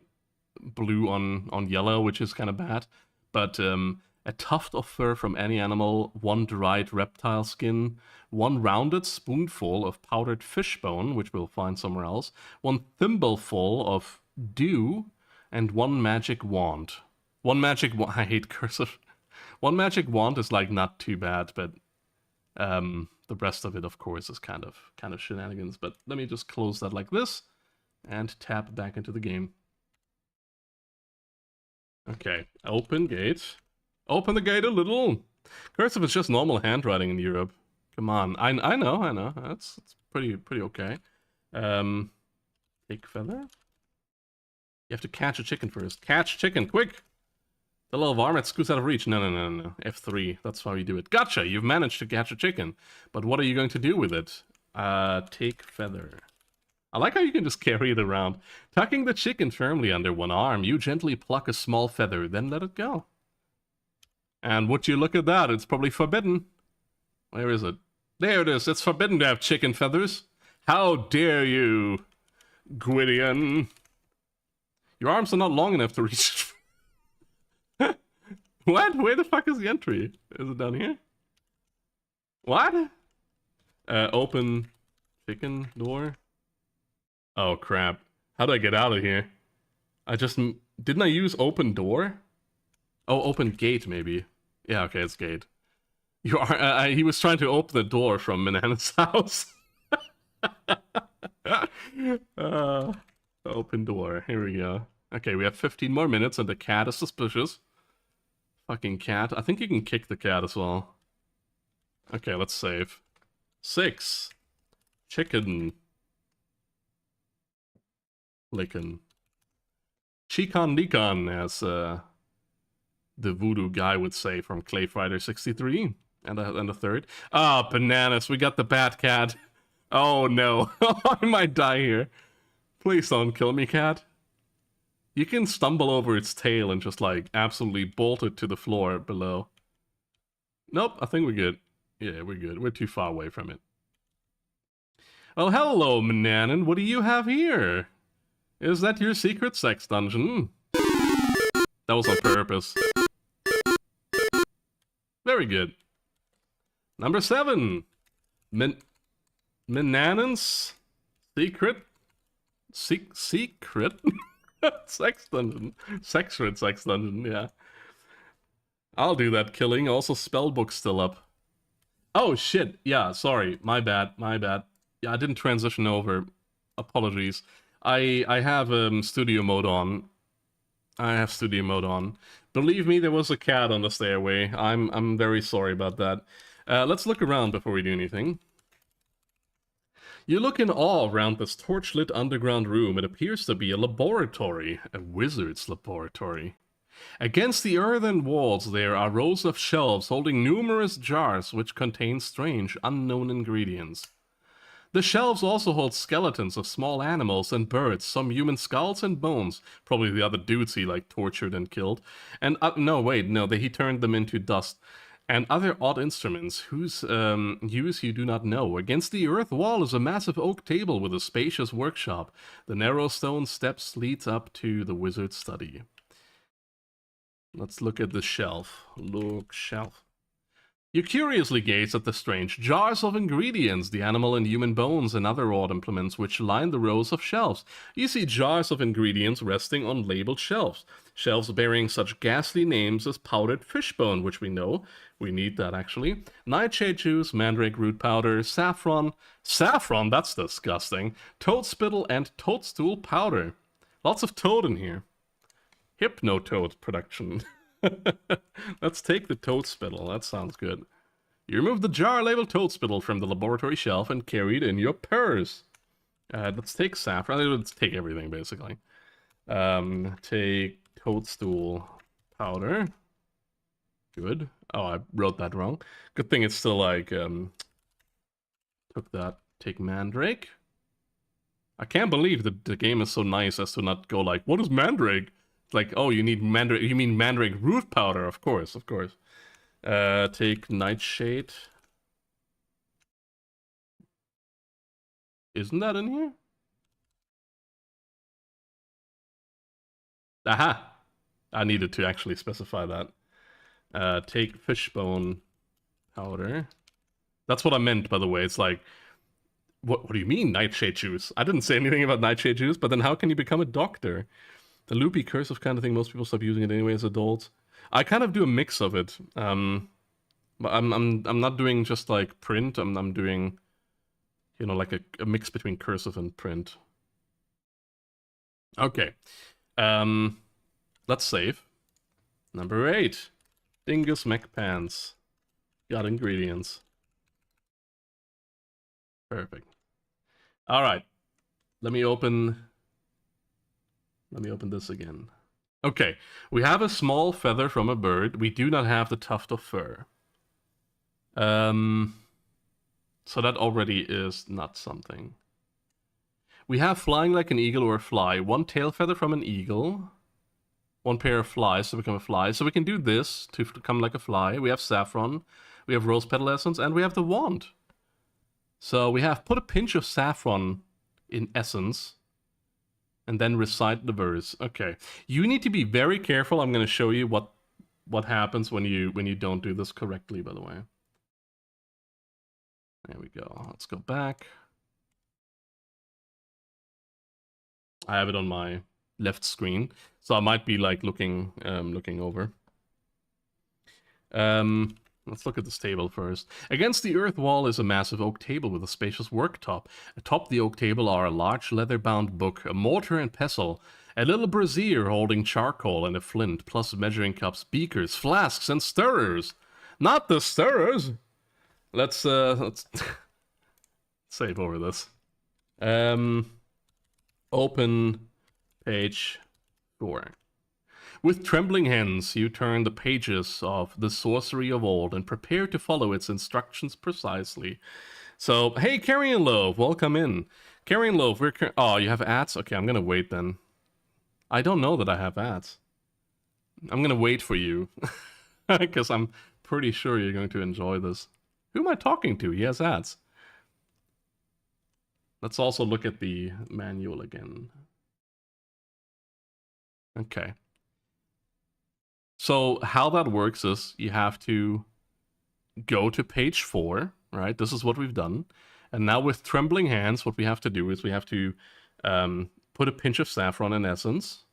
blue on yellow, which is kind of bad. But a tuft of fur from any animal, 1 dried reptile skin, 1 rounded spoonful of powdered fish bone, which we'll find somewhere else, 1 thimbleful of dew, and 1 magic wand. 1 magic wand... I hate cursive. 1 magic wand is like not too bad, but the rest of it, of course, is kind of shenanigans. But let me just close that like this and tap back into the game. Okay, open gate. Open the gate a little. Cursive is just normal handwriting in Europe. Come on, I know. It's pretty okay. Take feather. You have to catch a chicken first. Catch chicken, quick! The little varmint scoots out of reach. No. F3, that's how you do it. Gotcha, you've managed to catch a chicken. But what are you going to do with it? Take feather. I like how you can just carry it around. Tucking the chicken firmly under one arm, you gently pluck a small feather, then let it go. And would you look at that, it's probably forbidden. Where is it? There it is, it's forbidden to have chicken feathers. How dare you, Gwydion? Your arms are not long enough to reach... What? Where the fuck is the entry? Is it down here? What? Open chicken door. Oh crap. How do I get out of here? Didn't I use open door? Oh, open gate maybe. Yeah, okay, it's gate. You are, he was trying to open the door from Manana's house. Open door. Here we go. Okay, we have 15 more minutes and the cat is suspicious. Fucking cat. I think you can kick the cat as well. Okay, let's save. 6. Chicken. Lickin'. Chikon Nikon, as the voodoo guy would say from Clay Fighter 63. And a third. Ah, bananas. We got the bat cat. Oh no. I might die here. Please don't kill me, cat. You can stumble over its tail and just like absolutely bolt it to the floor below. Nope, I think we're good. Yeah, we're good. We're too far away from it. Oh, hello, Mananan. What do you have here? Is that your secret sex dungeon? That was on purpose. Very good. Number 7. Mananan's secret sex dungeon. Secret sex dungeon, yeah. I'll do that killing. Also, spellbook's still up. Oh shit, yeah, sorry. My bad. Yeah, I didn't transition over. Apologies. I have studio mode on. Believe me, there was a cat on the stairway. I'm very sorry about that. Let's look around before we do anything. You look in awe around this torchlit underground room. It appears to be a laboratory, a wizard's laboratory. Against the earthen walls there are rows of shelves holding numerous jars which contain strange, unknown ingredients. The shelves also hold skeletons of small animals and birds, some human skulls and bones, probably the other dudes he like tortured and killed, and he turned them into dust, and other odd instruments whose use you do not know. Against the earth wall is a massive oak table with a spacious workshop. The narrow stone steps leads up to the wizard's study. Let's look at the shelf. Shelf. You curiously gaze at the strange jars of ingredients, the animal and human bones, and other odd implements which line the rows of shelves. You see jars of ingredients resting on labeled shelves. Shelves bearing such ghastly names as powdered fishbone, which we know. We need that, actually. Nightshade juice, mandrake root powder, saffron. Saffron? That's disgusting. Toad spittle and toadstool powder. Lots of toad in here. Hypnotoad production. Let's take the toad spittle. That sounds good. You remove the jar labeled toad spittle from the laboratory shelf and carry it in your purse. Let's take saffron. Let's take everything, basically. Take toadstool powder. Good. Oh, I wrote that wrong. Good thing it's still like, took that. Take mandrake. I can't believe that the game is so nice as to not go like, what is mandrake? Like, oh, you need mandrake. You mean mandrake root powder? Of course. Take nightshade. Isn't that in here? Aha! I needed to actually specify that. Take fishbone powder. That's what I meant, by the way. It's like, what do you mean nightshade juice? I didn't say anything about nightshade juice, but then how can you become a doctor? The loopy cursive kind of thing, most people stop using it anyway as adults. I kind of do a mix of it. But I'm not doing just like print. I'm doing, you know, like a mix between cursive and print. Okay. Let's save. Number 8. Dingus Mech Pants. Got ingredients. Perfect. Alright. Let me open this again. Okay, we have a small feather from a bird. We do not have the tuft of fur. So that already is not something. We have flying like an eagle or a fly. 1 tail feather from an eagle. 1 pair of flies to become a fly. So we can do this to become like a fly. We have saffron. We have rose petal essence. And we have the wand. So we have put a pinch of saffron in essence. And then recite the verse. Okay. You need to be very careful. I'm going to show you what happens when you don't do this correctly, by the way. There we go. Let's go back. I have it on my left screen, so I might be like looking over. Let's look at this table first. Against the earth wall is a massive oak table with a spacious worktop. Atop the oak table are a large leather-bound book, a mortar and pestle, a little brazier holding charcoal and a flint, plus measuring cups, beakers, flasks, and stirrers. Not the stirrers! Let's save over this. Open page 4. With trembling hands, you turn the pages of The Sorcery of Old and prepare to follow its instructions precisely. So, hey, Carrion Loaf, welcome in. Carrion Loaf, oh, you have ads? Okay, I'm gonna wait then. I don't know that I have ads. I'm gonna wait for you. Because I'm pretty sure you're going to enjoy this. Who am I talking to? He has ads. Let's also look at the manual again. Okay. So how that works is you have to go to page 4, right? This is what we've done. And now with trembling hands, what we have to do is we have to put a pinch of saffron in essence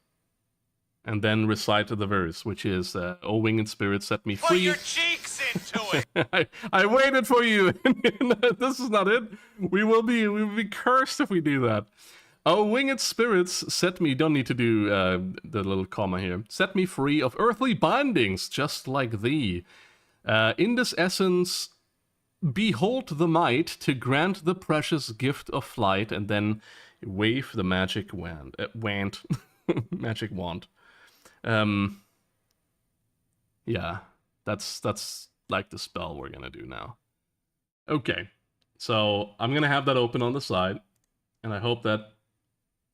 and then recite the verse, which is, "O winged spirit, set me free." Put your cheeks into it! I waited for you. This is not it. We will be cursed if we do that. "O winged spirits, set me..." Don't need to do the little comma here. "Set me free of earthly bindings, just like thee. In this essence, behold the might to grant the precious gift of flight," and then wave the magic wand. Magic wand. Yeah, that's like the spell we're gonna do now. Okay, so I'm gonna have that open on the side, and I hope that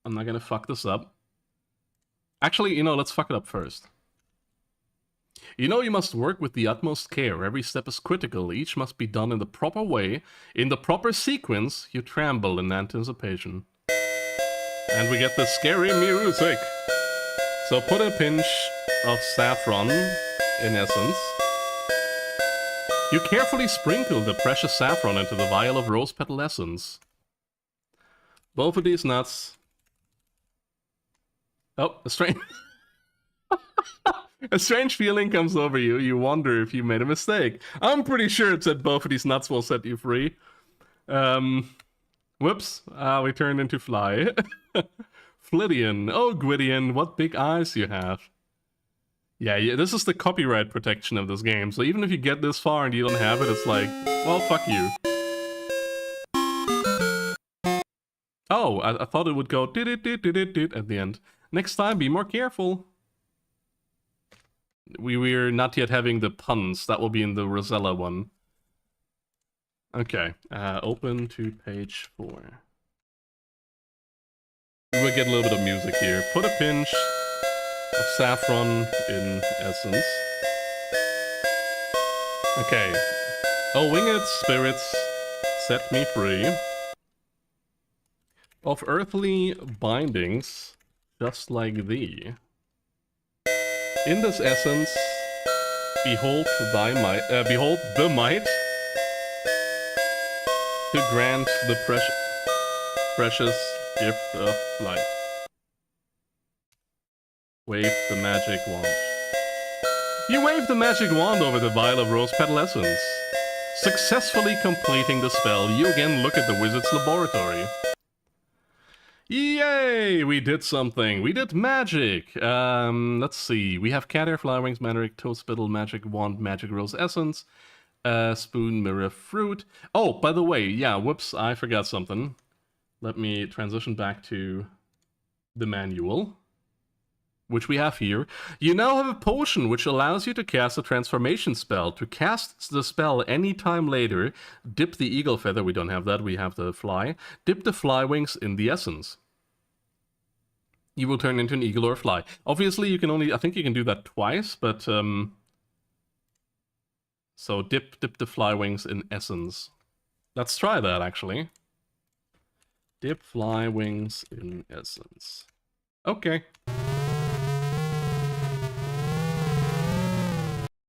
I'm not gonna fuck this up. Actually, you know, let's fuck it up first. "You know you must work with the utmost care. Every step is critical. Each must be done in the proper way. In the proper sequence, you tremble in anticipation." And we get the scary music. So put a pinch of saffron, in essence. You carefully sprinkle the precious saffron into the vial of rose petal essence. Both of these nuts... Oh, a strange... A strange feeling comes over you. You wonder if you made a mistake. I'm pretty sure it said both of these nuts will set you free. Whoops. We turned into fly. Flidian. Oh, Gwydion, what big eyes you have. Yeah, this is the copyright protection of this game. So even if you get this far and you don't have it, it's like, well, fuck you. Oh, I thought it would go dit-dit-dit-dit-dit at the end. Next time, be more careful. We're not yet having the puns. That will be in the Rosella one. Okay, open to page 4. We'll get a little bit of music here. Put a pinch of saffron in essence. Okay. "O winged spirits, set me free of earthly bindings, just like thee. In this essence, behold thy might, behold the might to grant the precious gift of life. Wave the magic wand." You wave the magic wand over the vial of rose petal essence. Successfully completing the spell, you again look at the wizard's laboratory. Yay! We did something. We did magic. Let's see. We have cat hair, flower wings, mandrake, toad spittle, magic wand, magic rose essence, spoon, mirror, fruit. Oh, by the way, yeah, whoops, I forgot something. Let me transition back to the manual, which we have here. You now have a potion which allows you to cast a transformation spell. To cast the spell anytime later, dip the eagle feather, we don't have that, we have the fly. Dip the fly wings in the essence. You will turn into an eagle or a fly. Obviously, you can only, I think you can do that twice, but, so dip the fly wings in essence. Let's try that, actually. Dip fly wings in essence. Okay.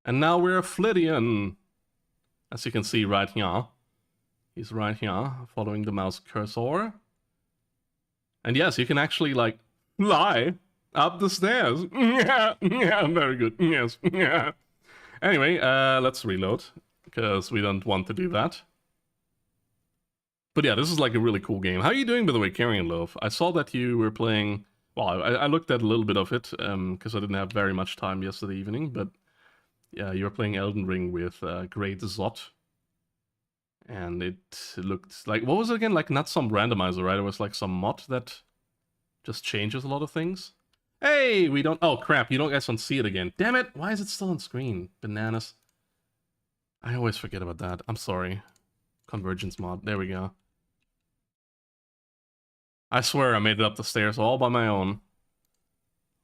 And now we're a Flidian. As you can see right here. He's right here, following the mouse cursor. And yes, you can actually, like, fly up the stairs. Yeah, very good. Yes. Yeah. Anyway, let's reload, because we don't want to do that. But yeah, this is like a really cool game. How are you doing, by the way, Carrion Loaf? I saw that you were playing... Well, I looked at a little bit of it, because I didn't have very much time yesterday evening, but yeah, you were playing Elden Ring with Great Zot. And it looked like... What was it again? Like, not some randomizer, right? It was like some mod that just changes a lot of things. Hey, we don't... Oh, crap, you guys don't see it again. Damn it, why is it still on screen? Bananas. I always forget about that. I'm sorry. Convergence mod. There we go. I swear I made it up the stairs all by my own.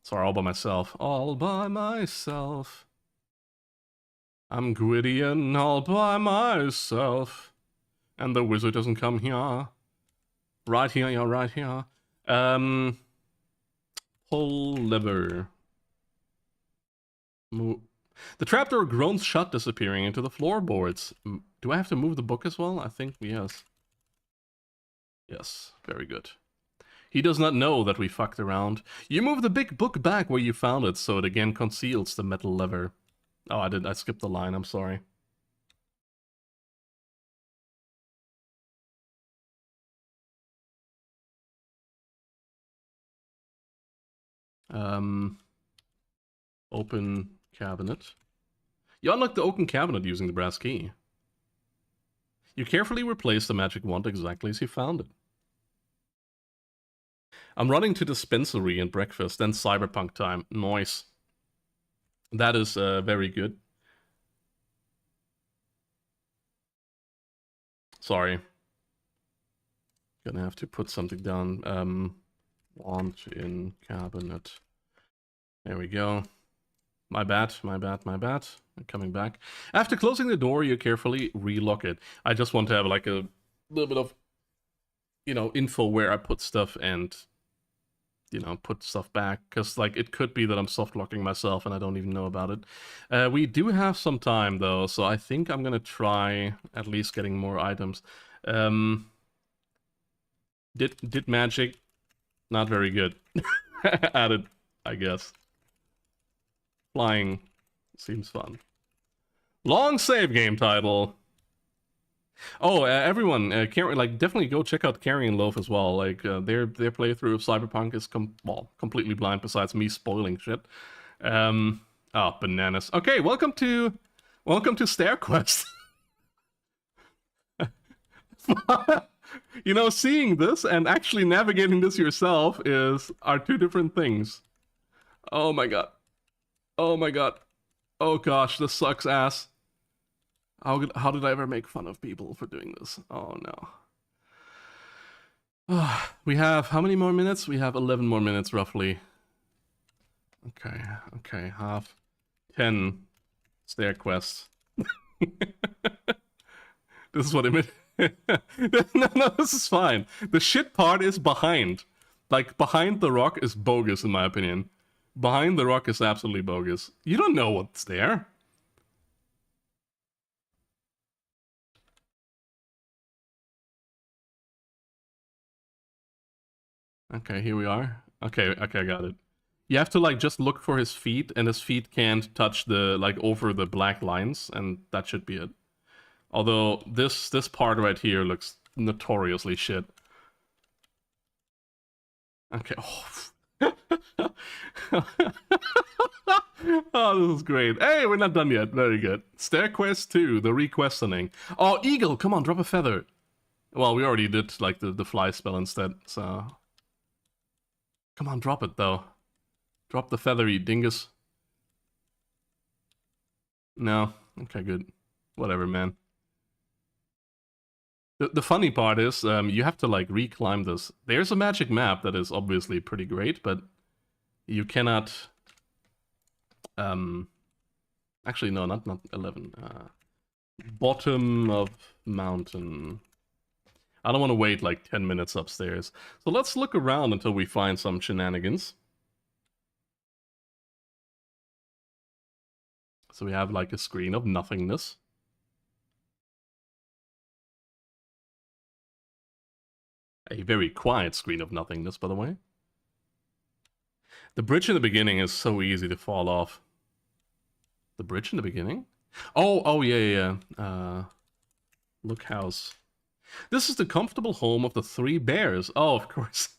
Sorry, all by myself. All by myself. I'm Gwydion all by myself. And the wizard doesn't come here. Right here, yeah, right here. Pull lever. The trapdoor groans shut, disappearing into the floorboards. Do I have to move the book as well? I think yes. Yes, very good. He does not know that we fucked around. You move the big book back where you found it, so it again conceals the metal lever. Oh, I skipped the line, I'm sorry. Open cabinet. You unlock the open cabinet using the brass key. You carefully replace the magic wand exactly as you found it. I'm running to dispensary and breakfast, then cyberpunk time. Nice. That is very good. Sorry. Gonna have to put something down. Wand in cabinet. There we go. My bad. I'm coming back. After closing the door, you carefully relock it. I just want to have like a little bit of, info where I put stuff and, put stuff back. Because, like, it could be that I'm soft locking myself and I don't even know about it. We do have some time, though, so I think I'm gonna try at least getting more items. Did magic... Not very good. Added, I guess. Flying seems fun. Long save game title. Oh, everyone, definitely go check out Carrion Loaf as well. Like, their playthrough of Cyberpunk is completely blind. Besides me spoiling shit. Oh, bananas. Okay, welcome to StairQuest. Seeing this and actually navigating this yourself are two different things. Oh my god. Oh my god. Oh gosh, this sucks ass. How did I ever make fun of people for doing this? Oh no. We have how many more minutes? We have 11 more minutes roughly. Okay, half 10 stair quests. This is what it meant. No, this is fine. The shit part is behind. Like, behind the rock is bogus, in my opinion. Behind the rock is absolutely bogus. You don't know what's there. Okay, here we are. Okay, I got it. You have to, like, just look for his feet, and his feet can't touch the, like, over the black lines, and that should be it. Although, this part right here looks notoriously shit. Okay. Oh, this is great. Hey, we're not done yet. Very good. Stair quest 2, the requestioning. Oh, eagle, come on, drop a feather. Well, we already did, like, the fly spell instead, so... Come on, drop it, though. Drop the feather, you dingus. No? Okay, good. Whatever, man. The funny part is, you have to, like, re-climb this. There's a magic map that is obviously pretty great, but you cannot... Actually, no, not 11. Bottom of mountain. I don't want to wait, like, 10 minutes upstairs. So let's look around until we find some shenanigans. So we have, like, a screen of nothingness. A very quiet screen of nothingness, by the way. The bridge in the beginning is so easy to fall off. The bridge in the beginning? Oh, yeah. Look house. This is the comfortable home of the 3 bears. Oh, of course.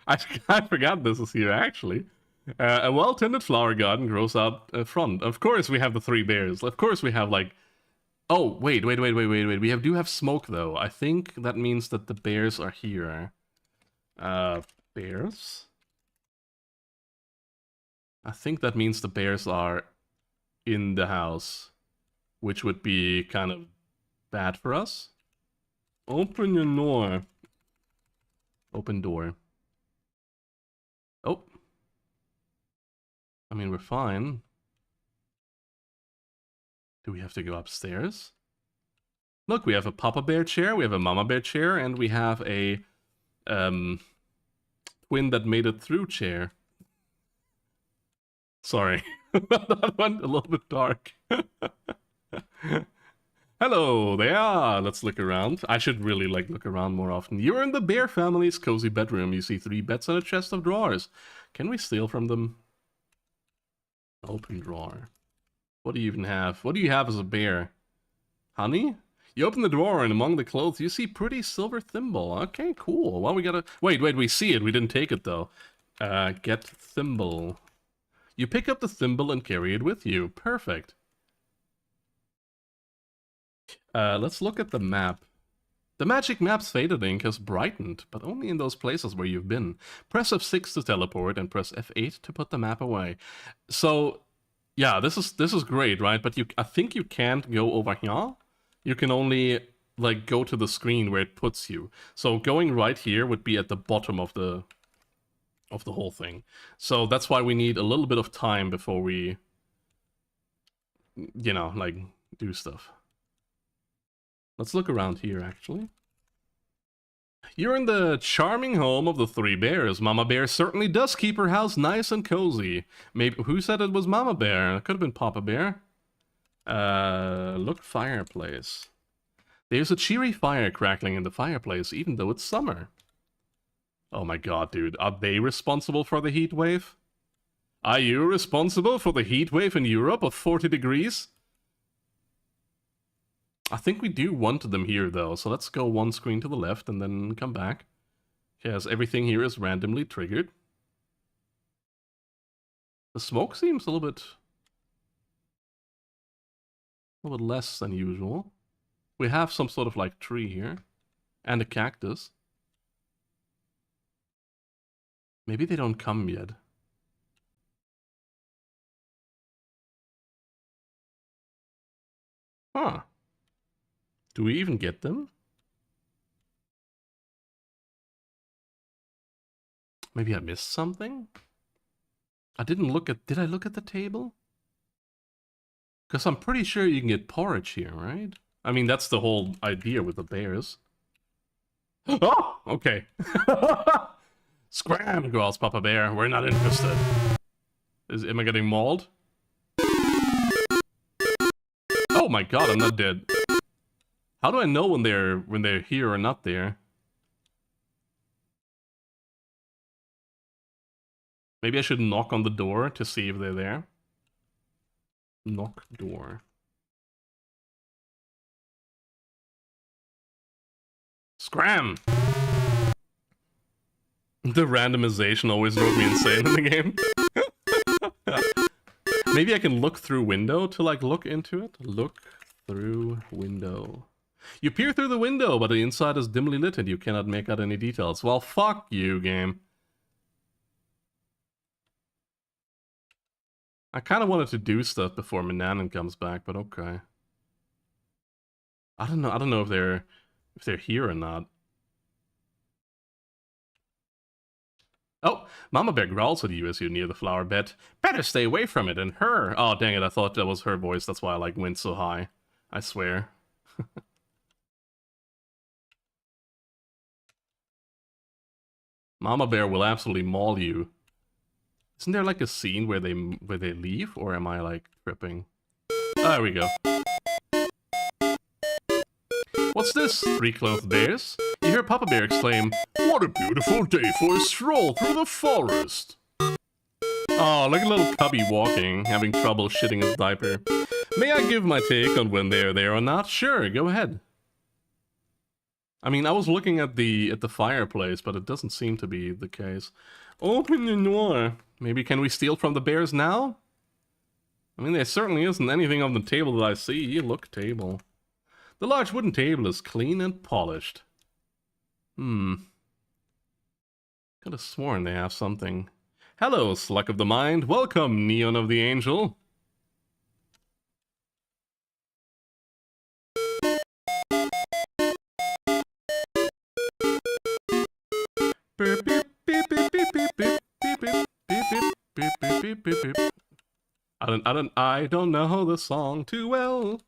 I forgot this is here, actually. A well-tended flower garden grows out front. Of course we have the 3 bears. Of course we have, like... Oh, wait. We do have smoke, though. I think that means that the bears are here. Bears? I think that means the bears are in the house, which would be kind of bad for us. Open your door. Open door. Oh. I mean, we're fine. Do we have to go upstairs? Look, we have a Papa Bear chair, we have a Mama Bear chair, and we have a twin that made it through chair. Sorry, that went a little bit dark. Hello there, let's look around. I should really look around more often. You're in the bear family's cozy bedroom. You see 3 beds and a chest of drawers. Can we steal from them? Open drawer. What do you even have? What do you have as a bear? Honey? You open the drawer and among the clothes you see pretty silver thimble. Okay, cool. Well, we gotta... Wait, we see it. We didn't take it, though. Get thimble. You pick up the thimble and carry it with you. Perfect. Let's look at the map. The magic map's faded ink has brightened, but only in those places where you've been. Press F6 to teleport and press F8 to put the map away. So, yeah, this is great, right? But I think you can't go over here. You can only go to the screen where it puts you. So going right here would be at the bottom of the whole thing. So that's why we need a little bit of time before we, you know, do stuff. Let's look around here, actually. You're in the charming home of the 3 bears. Mama Bear certainly does keep her house nice and cozy. Maybe, who said it was Mama Bear? It could have been Papa Bear. Look, fireplace. There's a cheery fire crackling in the fireplace, even though it's summer. Oh my god, dude. Are they responsible for the heat wave? Are you responsible for the heat wave in Europe of 40 degrees? I think we do want them here, though, so let's go 1 screen to the left and then come back. Yes, everything here is randomly triggered. The smoke seems a little bit less than usual. We have some sort of tree here. And a cactus. Maybe they don't come yet. Huh. Do we even get them? Maybe I missed something? I didn't look at... Did I look at the table? Because I'm pretty sure you can get porridge here, right? I mean, that's the whole idea with the bears. Oh! Okay. Scram, growls Papa Bear. We're not interested. Am I getting mauled? Oh my god, I'm not dead. How do I know when they're here or not there? Maybe I should knock on the door to see if they're there. Knock door. Scram! The randomization always drove me insane in the game. Maybe I can look through window to look into it? Look through window. You peer through the window, but the inside is dimly lit and you cannot make out any details. Well, fuck you, game. I kind of wanted to do stuff before Mananan comes back, but okay. I don't know if they're here or not. Oh, Mama Bear growls at you as you near the flower bed. Better stay away from it and her. Oh, dang it, I thought that was her voice. That's why I went so high. I swear. Mama Bear will absolutely maul you. Isn't there a scene where they leave, or am I tripping? There we go. What's this, 3 clothed bears? You hear Papa Bear exclaim, "What a beautiful day for a stroll through the forest!" Oh, look at little cubby walking, having trouble shitting his diaper. May I give my take on when they're there or not? Sure, go ahead. I mean, I was looking at the fireplace, but it doesn't seem to be the case. Open the door. Maybe can we steal from the bears now? I mean, there certainly isn't anything on the table that I see. Look, table. The large wooden table is clean and polished. Could have sworn they have something. Hello, Slug of the Mind. Welcome, Neon of the Angel. I don't know the song too well.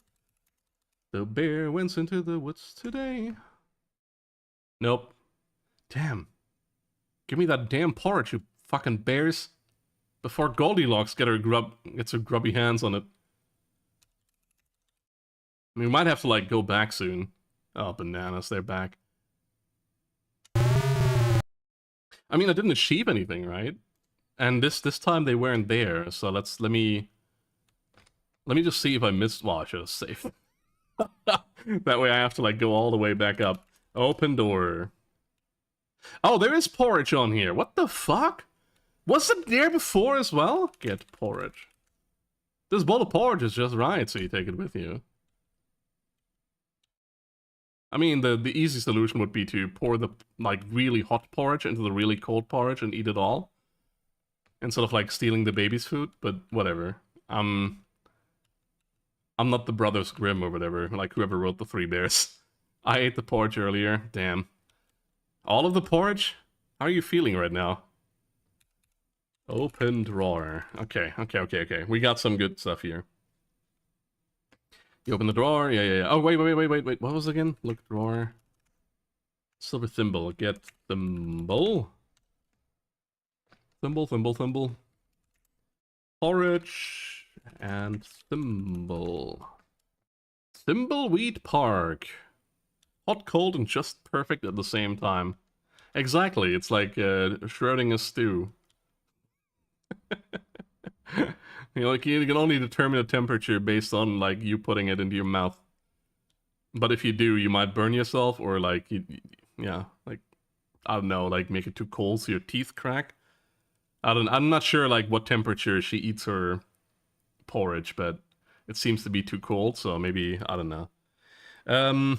The bear went into the woods today. Nope. Damn. Give me that damn porridge, you fucking bears. Before Goldilocks gets her grubby hands on it. I mean, we might have to, like, go back soon. Oh, bananas, they're back. I mean, I didn't achieve anything, right? And this time they weren't there, so let me just see if I missed. Well, I should have saved. That way I have to, like, go all the way back up. Open door. Oh, there is porridge on here. What the fuck? Was it there before as well? Get porridge. This bowl of porridge is just right, so you take it with you. I mean, the easy solution would be to pour the, like, really hot porridge into the really cold porridge and eat it all. Instead of, like, stealing the baby's food, but whatever. I'm not the Brothers Grimm or whatever, like whoever wrote the Three Bears. I ate the porridge earlier, damn. All of the porridge? How are you feeling right now? Open drawer. Okay. We got some good stuff here. You open the drawer, yeah. Oh, wait. What was it again? Look, drawer. Silver thimble. Get thimble. Thimble. Porridge and thimble. Thimbleweed Park. Hot, cold, and just perfect at the same time. Exactly, it's like Schrodinger's stew. You know, like, you can only determine the temperature based on, like, you putting it into your mouth. But if you do, you might burn yourself, or, like, yeah, like, I don't know, like, make it too cold so your teeth crack. I'm not sure, like, what temperature she eats her porridge, but it seems to be too cold, so maybe, I don't know. I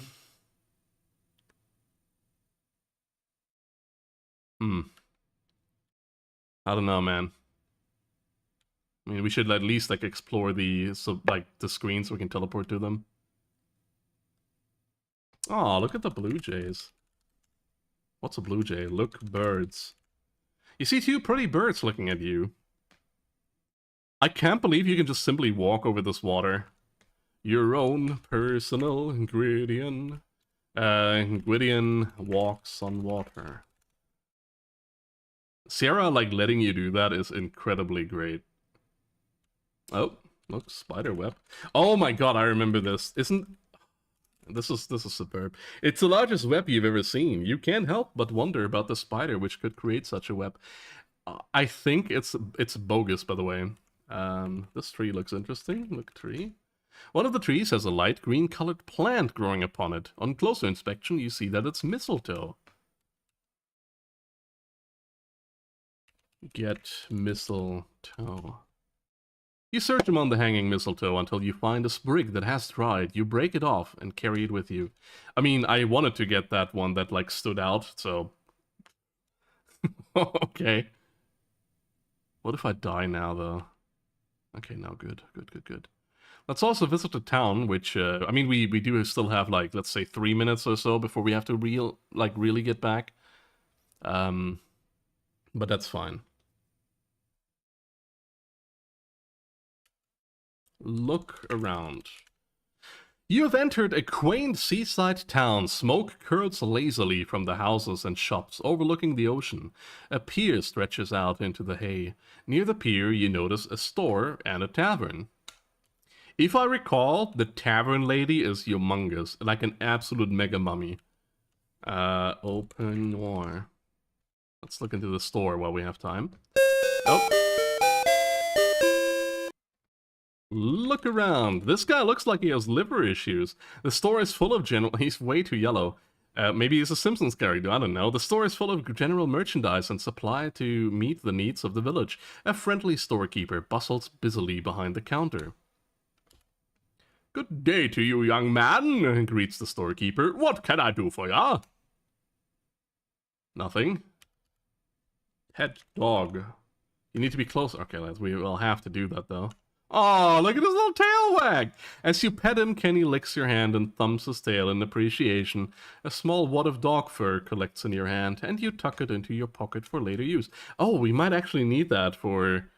don't know, man. I mean, we should at least, like, explore the screen so we can teleport to them. Oh, look at the blue jays. What's a blue jay? Look, birds. You see two pretty birds looking at you. I can't believe you can just simply walk over this water. Your own personal Gwydion. Gwydion walks on water. Sierra, like, letting you do that is incredibly great. Oh, look, spider web. Oh my god, I remember this. This is superb. It's the largest web you've ever seen. You can't help but wonder about the spider which could create such a web. I think it's bogus, by the way. This tree looks interesting. Look, tree. One of the trees has a light green colored plant growing upon it. On closer inspection, you see that it's mistletoe. Get mistletoe. You search among the hanging mistletoe until you find a sprig that has dried. You break it off and carry it with you. I mean, I wanted to get that one that, like, stood out, so... Okay. What if I die now, though? Okay, now good. Let's also visit the town, which, I mean, we do still have, like, let's say 3 minutes or so before we have to really get back. But that's fine. Look around. You have entered a quaint seaside town. Smoke curls lazily from the houses and shops overlooking the ocean. A pier stretches out into the hay. Near the pier, you notice a store and a tavern. If I recall, the tavern lady is humongous, like an absolute mega mummy. Open door. Let's look into the store while we have time. Oh. Look around. This guy looks like he has liver issues. The store is full of general... He's way too yellow. Maybe he's a Simpsons character, I don't know. The store is full of general merchandise and supply to meet the needs of the village. A friendly storekeeper bustles busily behind the counter. Good day to you, young man, greets the storekeeper. What can I do for ya? Nothing. Pet dog. You need to be closer. Okay, lads, we will have to do that, though. Oh, look at his little tail wag! As you pet him, Kenny licks your hand and thumps his tail in appreciation. A small wad of dog fur collects in your hand, and you tuck it into your pocket for later use. Oh, we might actually need that for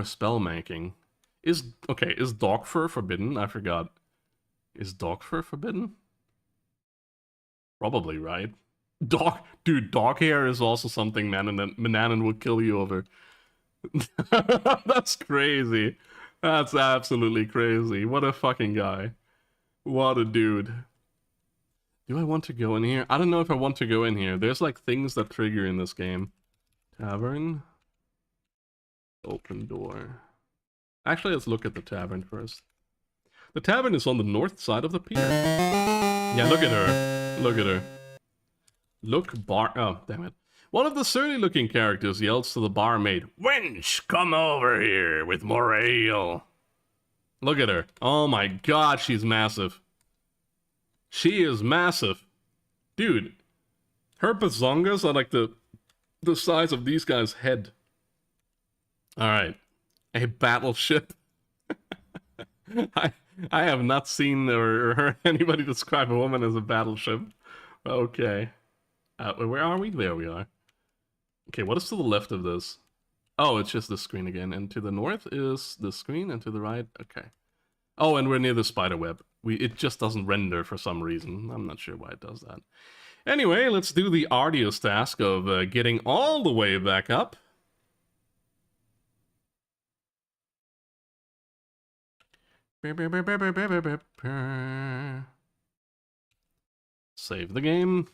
spell making. Is dog fur forbidden? I forgot. Is dog fur forbidden? Probably, right? Dog hair is also something Mananan would kill you over. That's crazy. That's absolutely crazy. What a fucking guy. What a dude. Do I want to go in here? I don't know if I want to go in here. There's like things that trigger in this game. Tavern. Open door. Actually, let's look at the tavern first. The tavern is on the north side of the pier. Yeah, look at her. Look at her. Oh, damn it. One of the surly-looking characters yells to the barmaid, "Wench, come over here with more ale." Look at her. Oh my god, she's massive. She is massive. Dude, her bazongas are like the size of these guys' head. Alright. A battleship. I have not seen or heard anybody describe a woman as a battleship. Okay. Where are we? There we are. Okay, what is to the left of this? Oh, it's just this screen again. And to the north is this screen, and to the right... Okay. Oh, and we're near the spider web. It just doesn't render for some reason. I'm not sure why it does that. Anyway, let's do the arduous task of getting all the way back up. Save the game.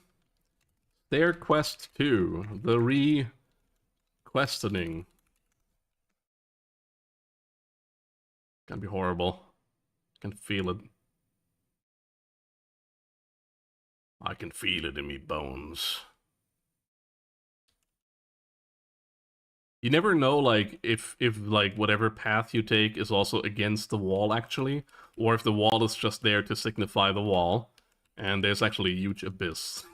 Stair Quest 2, the re-questioning. Gonna be horrible. I can feel it. I can feel it in me bones. You never know, like, if like, whatever path you take is also against the wall, actually, or if the wall is just there to signify the wall, and there's actually a huge abyss.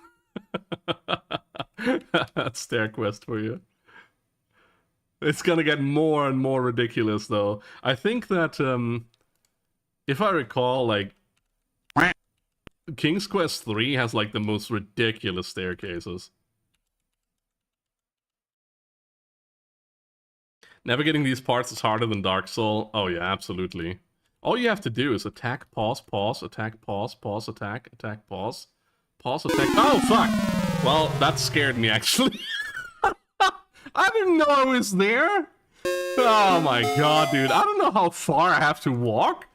That's Stair Quest for you. It's gonna get more and more ridiculous, though. I think that, if I recall, like, King's Quest 3 has, like, the most ridiculous staircases. Navigating these parts is harder than Dark Soul. Oh yeah, absolutely. All you have to do is attack, pause, pause, attack, pause, pause, attack, attack, pause. Pause, attack. Oh, fuck! Well, that scared me, actually. I didn't know I was there! Oh my god, dude. I don't know how far I have to walk.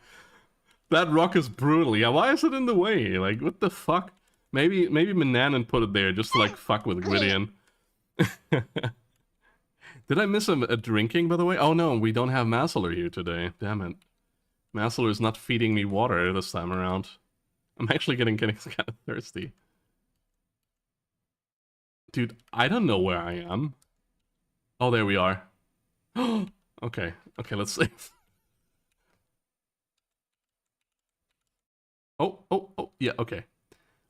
That rock is brutal. Yeah, why is it in the way? Like, what the fuck? Maybe Mananan put it there just to, like, fuck with Gwydion. Did I miss a drinking, by the way? Oh no, we don't have Massler here today. Damn it. Massler is not feeding me water this time around. I'm actually getting kind of thirsty. Dude, I don't know where I am. Oh, there we are. Okay, let's save. Oh, yeah, okay.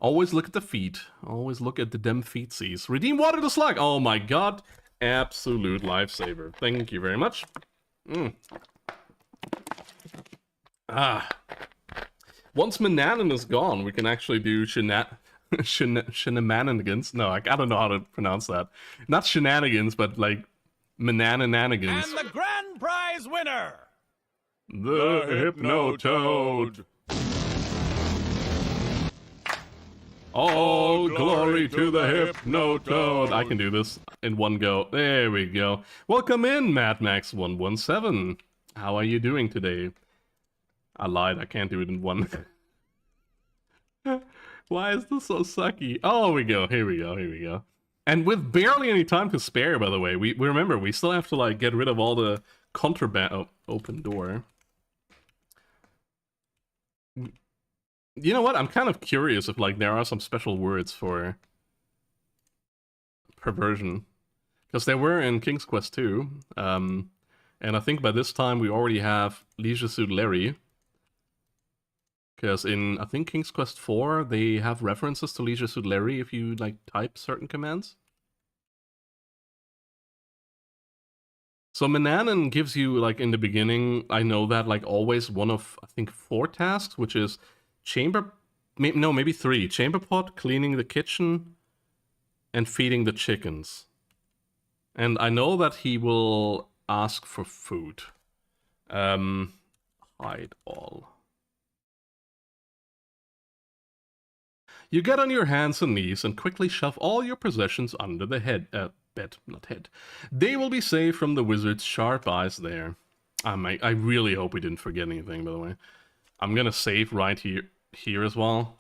Always look at the feet. Always look at the dem feetsies. Redeem water to slug! Oh my god. Absolute lifesaver. Thank you very much. Once Mananan is gone, we can actually do shenanigans. No, I don't know how to pronounce that. Not shenanigans, but like Manananigans. And the grand prize winner, The Hypnotoad. All glory to the Hypnotoad. I can do this in one go. There we go. Welcome in, MadMax117. How are you doing today? I lied, I can't do it in one. Why is this so sucky? Oh, here we go. And with barely any time to spare, by the way, we remember, we still have to, like, get rid of all the contraband. Oh, open door. You know what? I'm kind of curious if like there are some special words for perversion. Because there were in King's Quest 2. And I think by this time we already have Leisure Suit Larry. Because in, I think, King's Quest 4, they have references to Leisure Suit Larry if you, like, type certain commands. So Manannan gives you, like, in the beginning, I know that, like, always one of, I think, 4 tasks, which is chamber... No, maybe 3. Chamber pot, cleaning the kitchen, and feeding the chickens. And I know that he will ask for food. Hide all. You get on your hands and knees and quickly shove all your possessions under the bed, not head. They will be safe from the wizard's sharp eyes there. I really hope we didn't forget anything, by the way. I'm gonna save right here as well.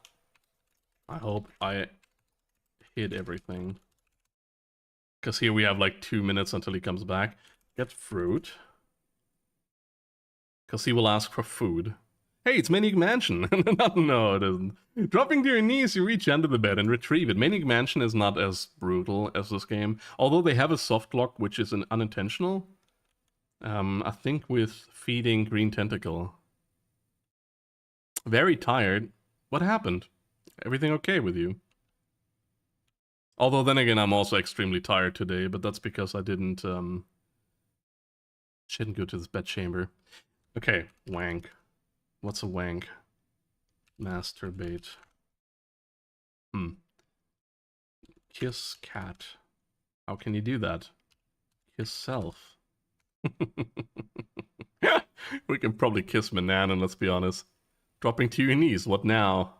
I hope I hit everything. Because here we have like 2 minutes until he comes back. Get fruit. Because he will ask for food. Hey, it's Maniac Mansion. No, it isn't. Dropping to your knees, you reach under the bed and retrieve it. Maniac Mansion is not as brutal as this game. Although they have a soft lock, which is an unintentional. I think with feeding Green Tentacle. Very tired. What happened? Everything okay with you? Although then again, I'm also extremely tired today, but that's because I didn't go to this bed chamber. Okay, wank. What's a wank? Masturbate. Kiss cat. How can you do that? Kiss self. We can probably kiss Manannan, let's be honest. Dropping to your knees, what now?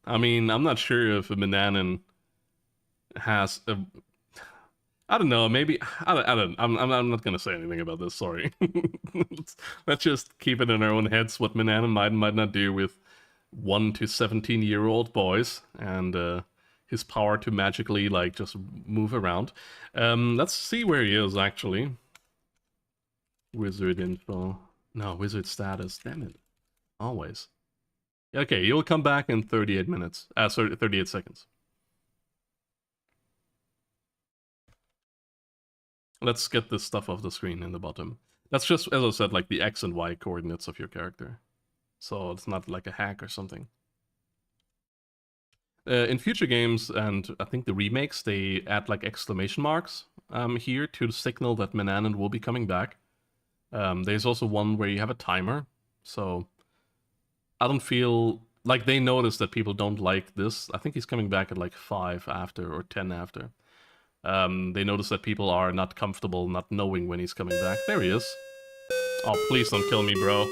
I mean, I'm not sure if Manannan has a... I don't know, maybe... I'm not gonna say anything about this, sorry. Let's just keep it in our own heads what Manannan might not do with 1 to 17-year-old boys, and his power to magically, like, just move around. Let's see where he is, actually. Wizard info. No, wizard status, damn it. Always. Okay, you'll come back in 38 minutes. Sorry, 38 seconds. Let's get this stuff off the screen in the bottom. That's just, as I said, like the X and Y coordinates of your character. So it's not like a hack or something. In future games, and I think the remakes, they add like exclamation marks here to signal that Manannan will be coming back. There's also one where you have a timer, so I don't feel like they notice that people don't like this. I think he's coming back at like 5 after or 10 after. They notice that people are not comfortable not knowing when he's coming back. There he is. Oh, please don't kill me, bro.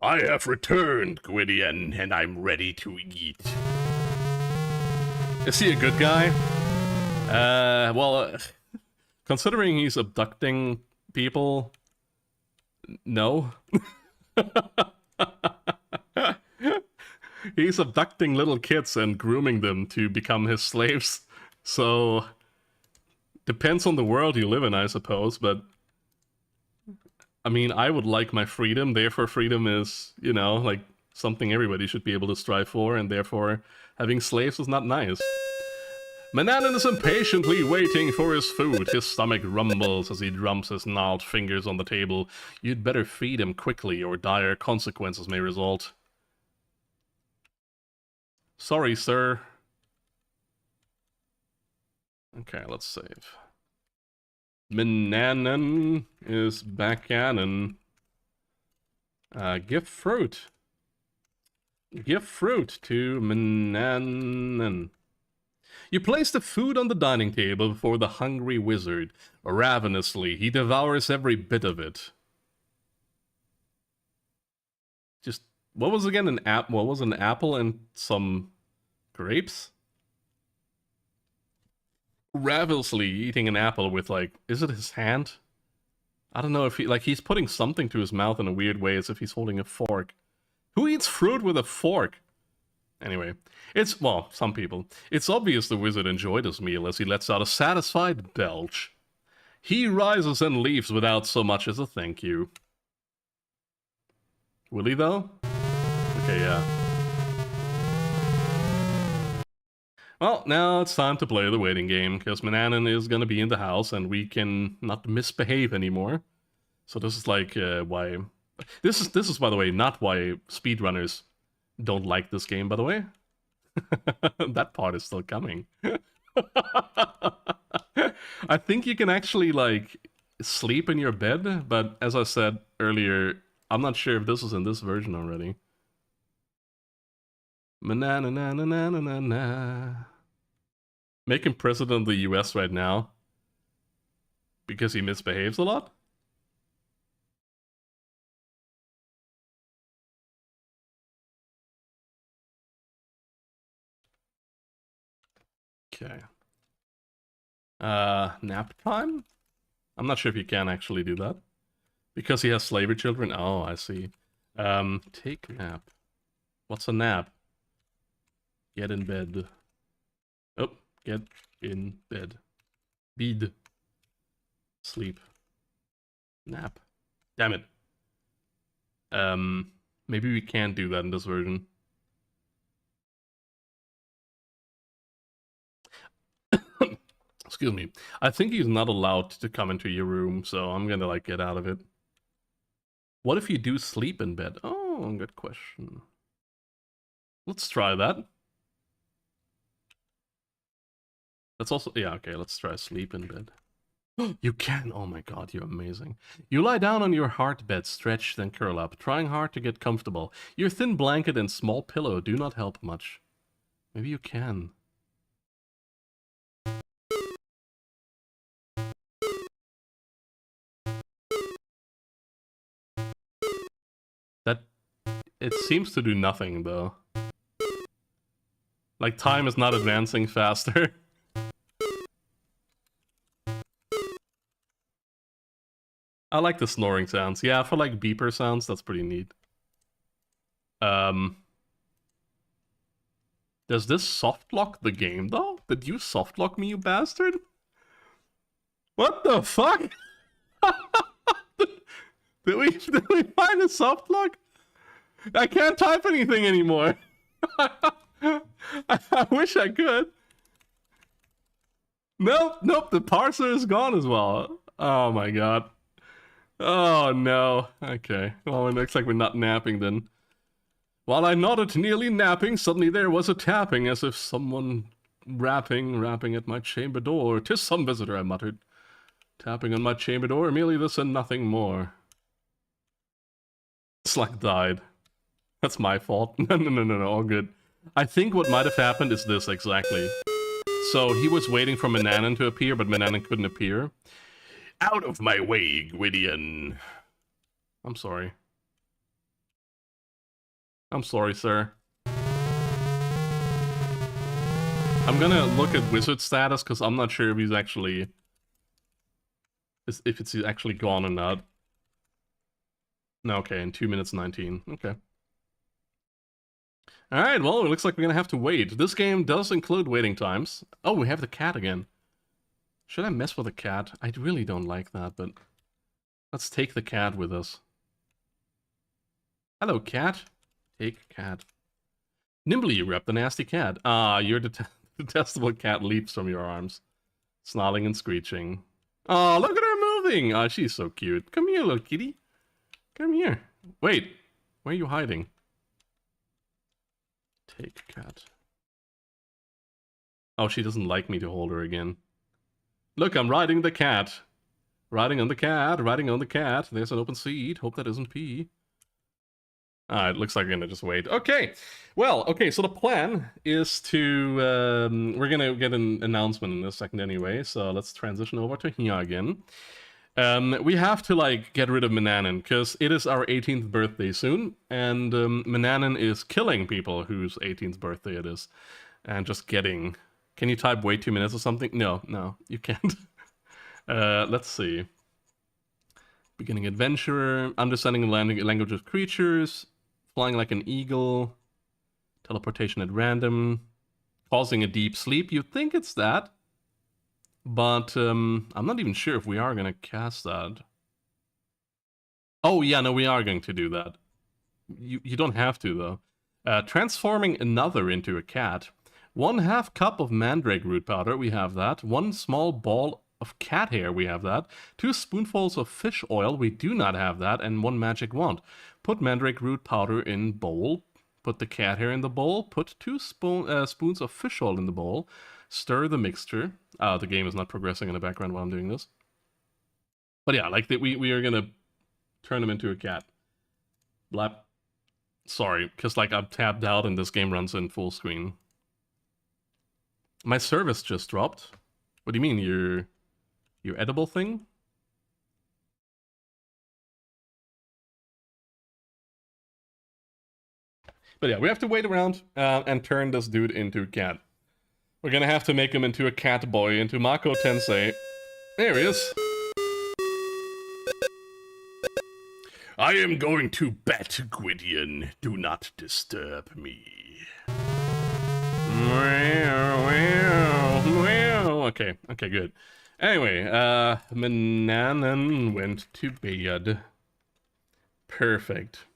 I have returned, Gwydion, and I'm ready to eat. Is he a good guy? Well, considering he's abducting people, no. He's abducting little kids and grooming them to become his slaves. So, depends on the world you live in, I suppose, but... I mean, I would like my freedom, therefore freedom is, you know, like, something everybody should be able to strive for, and therefore having slaves is not nice. Manannan is impatiently waiting for his food. His stomach rumbles as he drums his gnarled fingers on the table. You'd better feed him quickly, or dire consequences may result. Sorry, sir. Okay, let's save. Manannan is backgammon. Give fruit. Give fruit to Manannan. You place the food on the dining table before the hungry wizard. Ravenously, he devours every bit of it. Just, what was again an app? What was an apple and some grapes? Ravenously eating an apple with, like, is it his hand? I don't know if he, like, he's putting something to his mouth in a weird way as if he's holding a fork. Who eats fruit with a fork? Anyway, it's, well, some people. It's obvious the wizard enjoyed his meal as he lets out a satisfied belch. He rises and leaves without so much as a thank you. Will he though? Okay, yeah. Well, now it's time to play the waiting game, because Mananan is gonna be in the house and we can not misbehave anymore. So this is like why... This is, by the way, not why speedrunners don't like this game, by the way. That part is still coming. I think you can actually, like, sleep in your bed, but as I said earlier, I'm not sure if this is in this version already. Manana-na-na-na-na-na. Make him president of the US right now. Because he misbehaves a lot? Okay. Nap time? I'm not sure if you can actually do that. Because he has slavery children? Oh, I see. Take nap. What's a nap? Get in bed. Oh, get in bed. Bed. Sleep. Nap. Damn it. Maybe we can't do that in this version. Excuse me. I think he's not allowed to come into your room, so I'm gonna, like, get out of it. What if you do sleep in bed? Oh, good question. Let's try that. Let's also... Yeah, okay, let's try sleep in bed. You can! Oh my god, you're amazing. You lie down on your hard bed, stretch, then curl up, trying hard to get comfortable. Your thin blanket and small pillow do not help much. Maybe you can. That... It seems to do nothing, though. Like, time is not advancing faster. I like the snoring sounds. Yeah, for, like, beeper sounds, that's pretty neat. Does this soft lock the game, though? Did you soft lock me, you bastard? What the fuck? Did we find a soft lock? I can't type anything anymore. I wish I could. Nope, the parser is gone as well. Oh my god. Oh no. Okay. Well, it looks like we're not napping then. While I nodded, nearly napping, suddenly there was a tapping, as if someone rapping at my chamber door. "'Tis some visitor," I muttered. Tapping on my chamber door, merely this and nothing more. Slug died. That's my fault. No, all good. I think what might have happened is this, exactly. So he was waiting for Mananan to appear, but Mananan couldn't appear. Out of my way, Gwydion. I'm sorry. I'm sorry, sir. I'm gonna look at wizard status, because I'm not sure if he's actually... if it's actually gone or not. No, okay, in 2 minutes 19. Okay. Alright, well, it looks like we're gonna have to wait. This game does include waiting times. Oh, we have the cat again. Should I mess with the cat? I really don't like that, but... Let's take the cat with us. Hello, cat. Take cat. Nimbly you rep the nasty cat. Ah, your detestable cat leaps from your arms. Snarling and screeching. Oh, look at her moving! Ah, she's so cute. Come here, little kitty. Come here. Wait, where are you hiding? Take cat. Oh, she doesn't like me to hold her again. Look, I'm riding the cat. Riding on the cat, riding on the cat. There's an open seat. Hope that isn't pee. It looks like we're gonna just wait. Okay, well, okay, so the plan is to... we're gonna get an announcement in a second anyway, so let's transition over to here again. We have to, like, get rid of Mananan, because it is our 18th birthday soon, and Mananan is killing people whose 18th birthday it is. And just getting... Can you type wait 2 minutes or something? No, you can't. Let's see. Beginning adventurer, understanding the language of creatures, flying like an eagle, teleportation at random, causing a deep sleep. You'd think it's that. But I'm not even sure if we are going to cast that. Oh, yeah, no, we are going to do that. You don't have to, though. Transforming another into a cat. 1/2 cup of mandrake root powder, we have that. 1 small ball of cat hair, we have that. 2 spoonfuls of fish oil, we do not have that. And 1 magic wand. Put mandrake root powder in bowl. Put the cat hair in the bowl. Put 2 spoons of fish oil in the bowl. Stir the mixture. The game is not progressing in the background while I'm doing this. But yeah, like we are gonna turn him into a cat. Blap. Sorry, because like I'm tapped out and this game runs in full screen. My service just dropped. What do you mean, your edible thing? But yeah, we have to wait around and turn this dude into a cat. We're gonna have to make him into a cat boy, into Mako Tensei. There he is. I am going to bed, Gwydion. Do not disturb me. Okay, good. Anyway, Mananan went to bed. Perfect.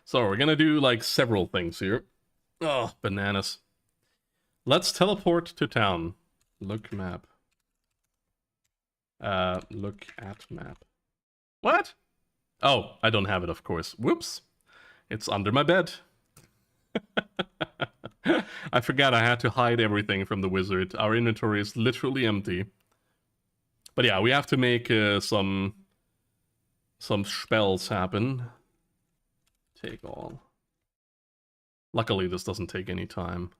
So we're gonna do like several things here. Oh, bananas. Let's teleport to town. Look map. Look at map. What? Oh, I don't have it, of course. Whoops. It's under my bed. I forgot I had to hide everything from the wizard. Our inventory is literally empty. But yeah, we have to make some spells happen. Take all. Luckily, this doesn't take any time.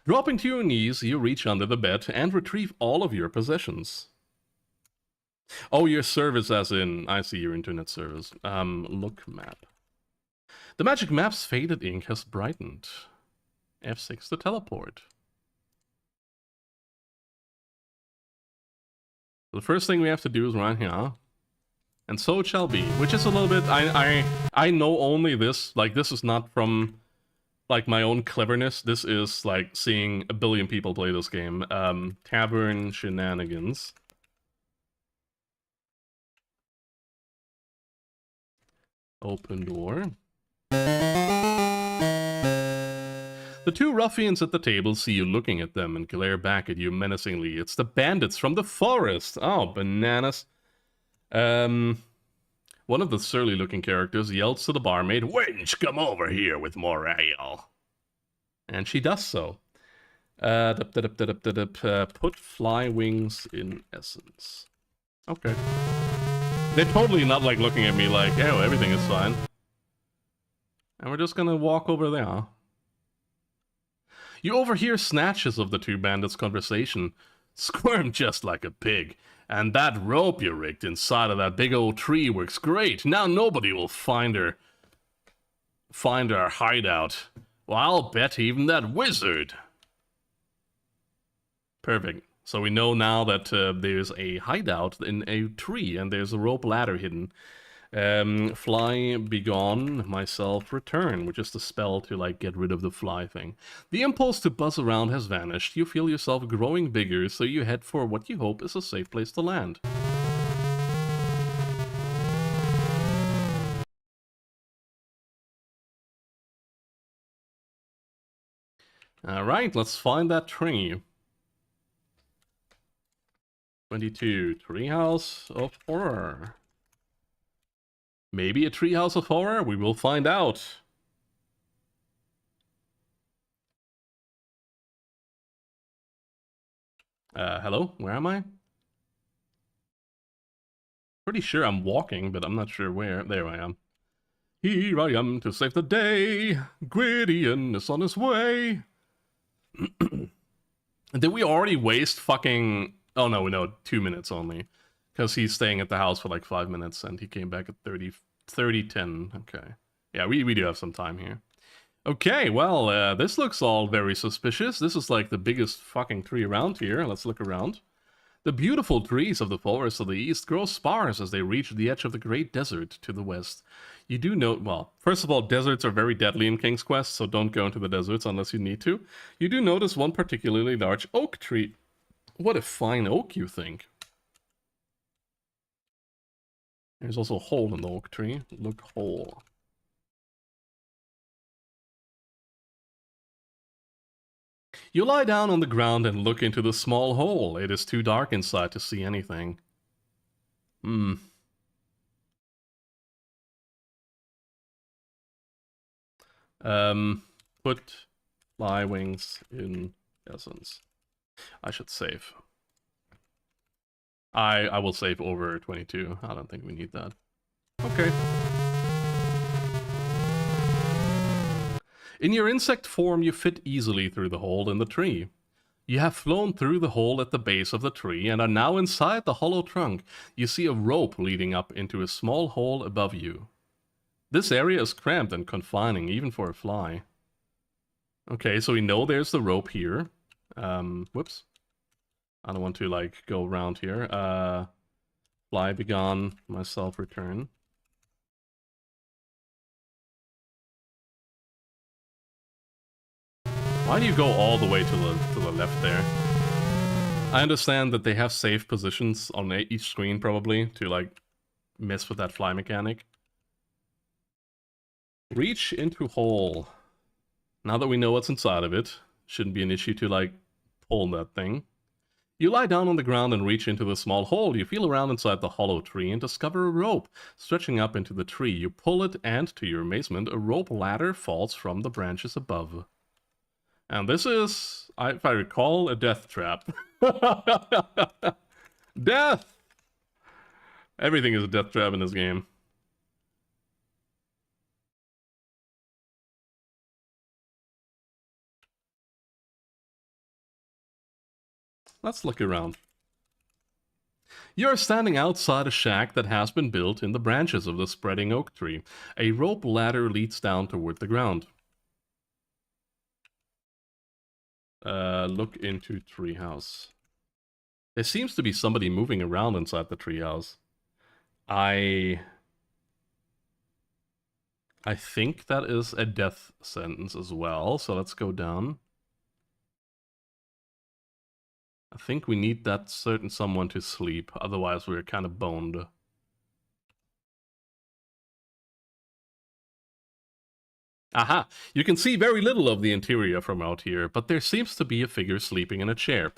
Dropping to your knees, you reach under the bed and retrieve all of your possessions. Oh, your service as in, I see your internet service. Look map. The magic map's faded ink has brightened. F6 to teleport. The first thing we have to do is run here. And so it shall be. Which is a little bit, I know only this. Like, this is not from, like, my own cleverness. This is, like, seeing a billion people play this game. Tavern Shenanigans. Open door. The 2 ruffians at the table see you looking at them and glare back at you menacingly. It's the bandits from the forest. Oh, bananas. One of the surly-looking characters yells to the barmaid, "Wench, come over here with more ale." And she does so. Put fly wings in essence. Okay. They're totally not, like, looking at me like, oh, everything is fine. And we're just gonna walk over there. You overhear snatches of the 2 bandits' conversation. Squirm just like a pig. And that rope you rigged inside of that big old tree works great. Now nobody will find our hideout. Well, I'll bet even that wizard. Perfect. So we know now that there's a hideout in a tree, and there's a rope ladder hidden. Fly begone, myself return, which is the spell to, like, get rid of the fly thing. The impulse to buzz around has vanished. You feel yourself growing bigger, so you head for what you hope is a safe place to land. Alright, let's find that tree. 22, Treehouse of Horror. Maybe a Treehouse of Horror? We will find out. Hello? Where am I? Pretty sure I'm walking, but I'm not sure where. There I am. Here I am to save the day. Gwydion is on his way. Did we already waste fucking... Oh no, 2 minutes only. Because he's staying at the house for like 5 minutes and he came back at 30:10. Okay. Yeah, we do have some time here. Okay, well, this looks all very suspicious. This is like the biggest fucking tree around here. Let's look around. The beautiful trees of the forest of the east grow sparse as they reach the edge of the great desert to the west. You do note, well, first of all, deserts are very deadly in King's Quest, so don't go into the deserts unless you need to. You do notice one particularly large oak tree. What a fine oak, you think. There's also a hole in the oak tree. Look hole. You lie down on the ground and look into the small hole. It is too dark inside to see anything. Hmm. Put fly wings in essence. I should save. I will save over 22. I don't think we need that. Okay. In your insect form, you fit easily through the hole in the tree. You have flown through the hole at the base of the tree and are now inside the hollow trunk. You see a rope leading up into a small hole above you. This area is cramped and confining, even for a fly. Okay, so we know there's the rope here. Whoops. I don't want to, like, go around here. Fly be gone, myself return. Why do you go all the way to the left there? I understand that they have safe positions on each screen, probably, to, like, mess with that fly mechanic. Reach into hole. Now that we know what's inside of it, shouldn't be an issue to, like, pull that thing. You lie down on the ground and reach into the small hole. You feel around inside the hollow tree and discover a rope stretching up into the tree. You pull it, and to your amazement, a rope ladder falls from the branches above. And this is, if I recall, a death trap. Death! Everything is a death trap in this game. Let's look around. You're standing outside a shack that has been built in the branches of the spreading oak tree. A rope ladder leads down toward the ground. Look into treehouse. There seems to be somebody moving around inside the treehouse. I think that is a death sentence as well, so let's go down. I think we need that certain someone to sleep, otherwise we're kind of boned. Aha! You can see very little of the interior from out here, but there seems to be a figure sleeping in a chair.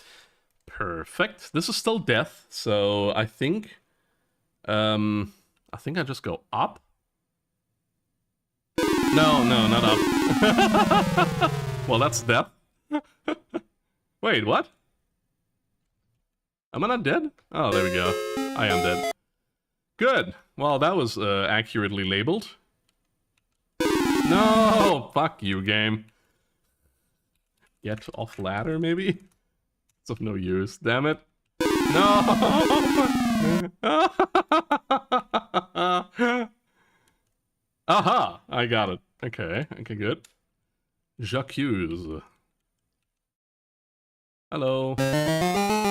Perfect. This is still death, so I think I just go up. No, not up. Well, that's death. Wait, what? Am I not dead? Oh, there we go. I am dead. Good. Well, that was accurately labeled. No! Fuck you, game. Get off ladder, maybe? It's of no use. Damn it. No! Aha! I got it. Okay, good. J'accuse. Hello.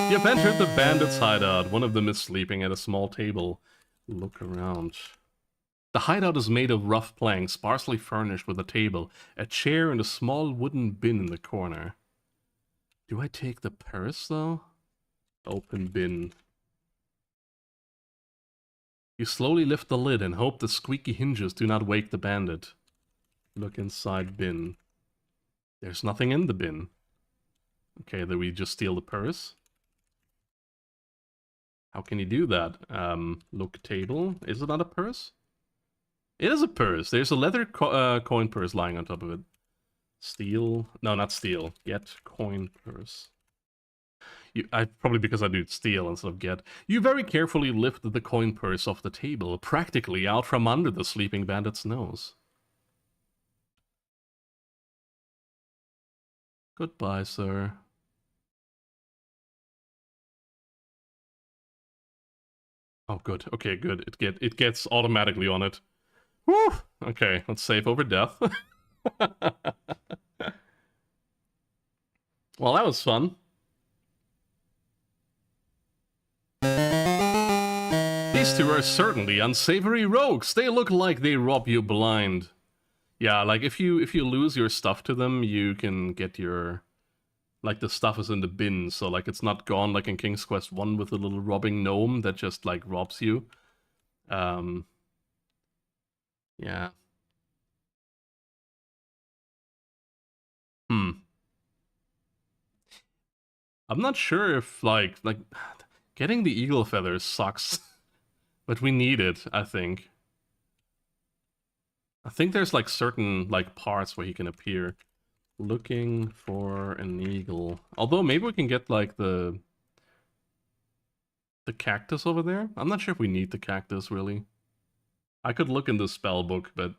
You've entered the bandits' hideout. One of them is sleeping at a small table. Look around. The hideout is made of rough planks, sparsely furnished with a table, a chair, and a small wooden bin in the corner. Do I take the purse, though? Open bin. You slowly lift the lid and hope the squeaky hinges do not wake the bandit. Look inside bin. There's nothing in the bin. Okay, then we just steal the purse. How can you do that? Look table. Is it not a purse? It is a purse. There's a leather coin purse lying on top of it. Steal. No, not steal. Get coin purse. Probably because I do steal instead of get. You very carefully lift the coin purse off the table, practically out from under the sleeping bandit's nose. Goodbye, sir. Oh, good. Okay, good. It gets automatically on it. Whew! Okay, let's save over death. Well, that was fun. These two are certainly unsavory rogues. They look like they rob you blind. Yeah, like if you lose your stuff to them, you can get your... Like, the stuff is in the bin, so, like, it's not gone like in King's Quest 1 with the little robbing gnome that just, like, robs you. Yeah. Hmm. I'm not sure if like getting the eagle feathers sucks, but we need it, I think. I think there's like certain like parts where he can appear. Looking for an eagle. Although maybe we can get like the cactus over there. I'm not sure if we need the cactus really. I could look in the spell book, but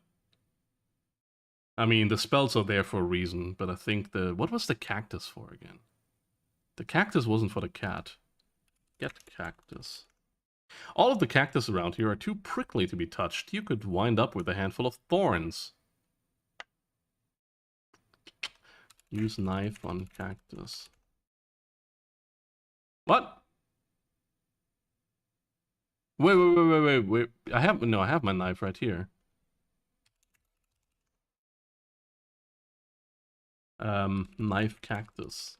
I mean the spells are there for a reason, but I think what was the cactus for again? The cactus wasn't for the cat. Get cactus. All of the cactus around here are too prickly to be touched. You could wind up with a handful of thorns. Use knife on cactus. What? Wait. I have my knife right here. Knife cactus.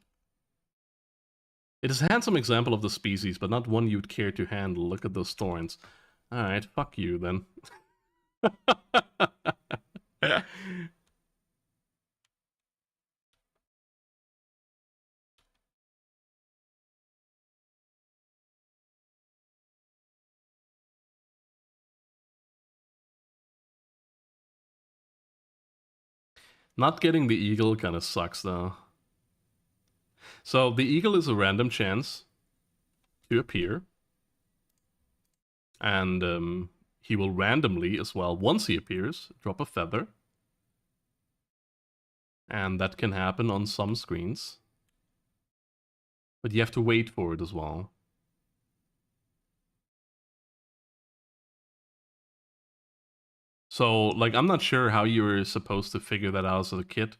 It is a handsome example of the species, but not one you'd care to handle. Look at those thorns. Alright, fuck you then. Not getting the eagle kind of sucks though. So the eagle is a random chance to appear. And he will randomly as well, once he appears, drop a feather. And that can happen on some screens. But you have to wait for it as well. So, like, I'm not sure how you were supposed to figure that out as a kid.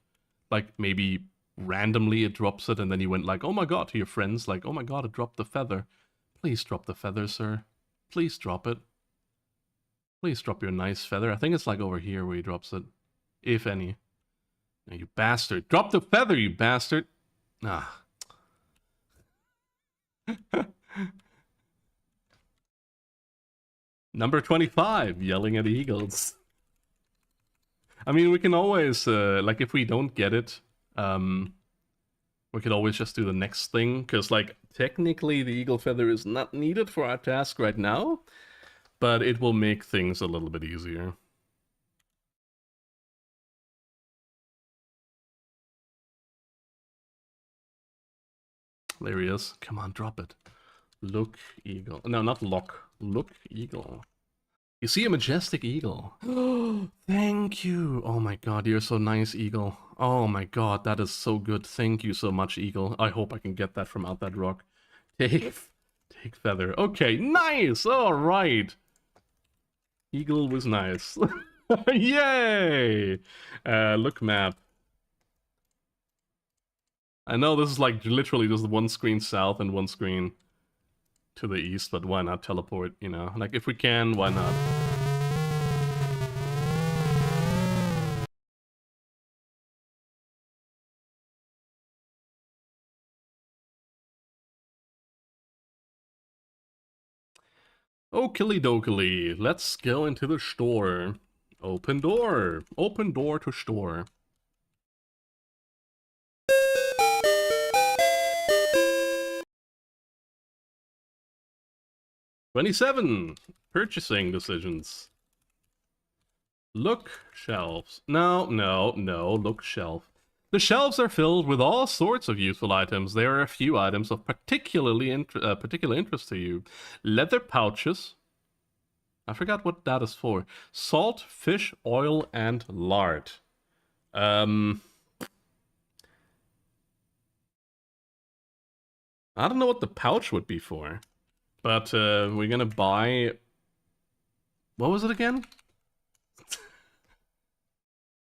Like, maybe randomly it drops it, and then you went like, oh my god, to your friends, like, oh my god, it dropped the feather. Please drop the feather, sir. Please drop it. Please drop your nice feather. I think it's like over here where he drops it. If any. Now, you bastard. Drop the feather, you bastard! Ah. Number 25, yelling at eagles. I mean, we can always, like, if we don't get it, we could always just do the next thing, because, like, technically the eagle feather is not needed for our task right now, but it will make things a little bit easier. There he is. Come on, drop it. Look, eagle. No, not lock. Look, eagle. You see a majestic eagle. Thank you. Oh my god, you're so nice, eagle. Oh my god, that is so good. Thank you so much, eagle. I hope I can get that from out that rock. Take feather. Okay, nice. All right. Eagle was nice. Yay! Look map. I know this is like literally just one screen south and one screen to the east, but why not teleport, you know? Like, if we can, why not? Oakley dokily, let's go into the store. Open door. Open door to store. $27. Purchasing decisions. Look shelves. No, look shelf. The shelves are filled with all sorts of useful items. There are a few items of particular interest to you. Leather pouches. I forgot what that is for. Salt, fish, oil, and lard. I don't know what the pouch would be for. But we're gonna buy... What was it again?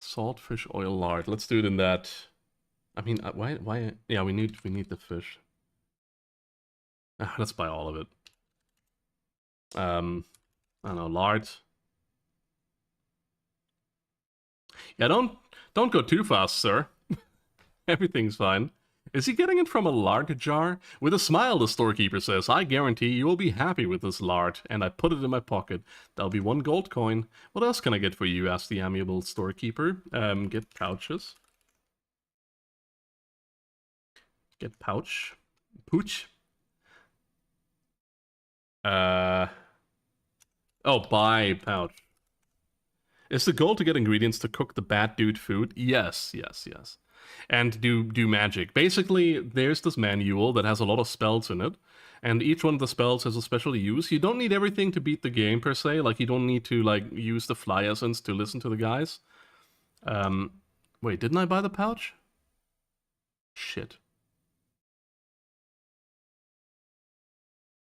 Salt, fish, oil, lard. Let's do it in that. I mean, why? Yeah, we need the fish. Let's buy all of it. I don't know, lard. Yeah, don't go too fast, sir. Everything's fine. Is he getting it from a lard jar? With a smile, the storekeeper says, I guarantee you will be happy with this lard, and I put it in my pocket. That'll be 1 gold coin. What else can I get for you? Asked the amiable storekeeper. Get pouches. Get pouch. Pooch. Oh, buy pouch. Is the goal to get ingredients to cook the bad dude food? Yes. And do magic. Basically, there's this manual that has a lot of spells in it, and each one of the spells has a special use. You don't need everything to beat the game, per se. Like, you don't need to, like, use the fly essence to listen to the guys. Wait, didn't I buy the pouch? Shit.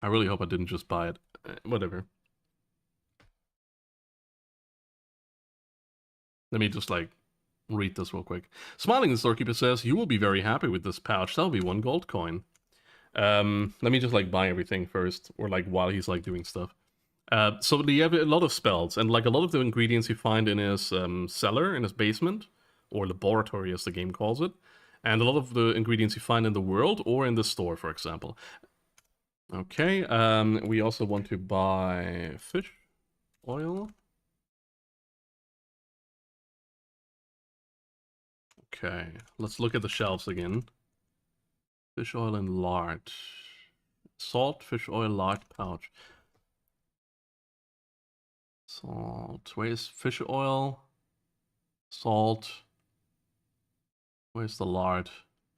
I really hope I didn't just buy it. Whatever. Let me just, like, read this real quick. Smiling, the storekeeper says, you will be very happy with this pouch. That'll be 1 gold coin. Let me just, like, buy everything first, or, like, while he's, like, doing stuff. So you have a lot of spells, and, like, a lot of the ingredients you find in his cellar, in his basement, or laboratory, as the game calls it, and a lot of the ingredients you find in the world, or in the store, for example. Okay, we also want to buy fish oil. Okay, let's look at the shelves again. Fish oil and lard. Salt, fish oil, lard pouch. Salt. Where's fish oil? Salt. Where's the lard?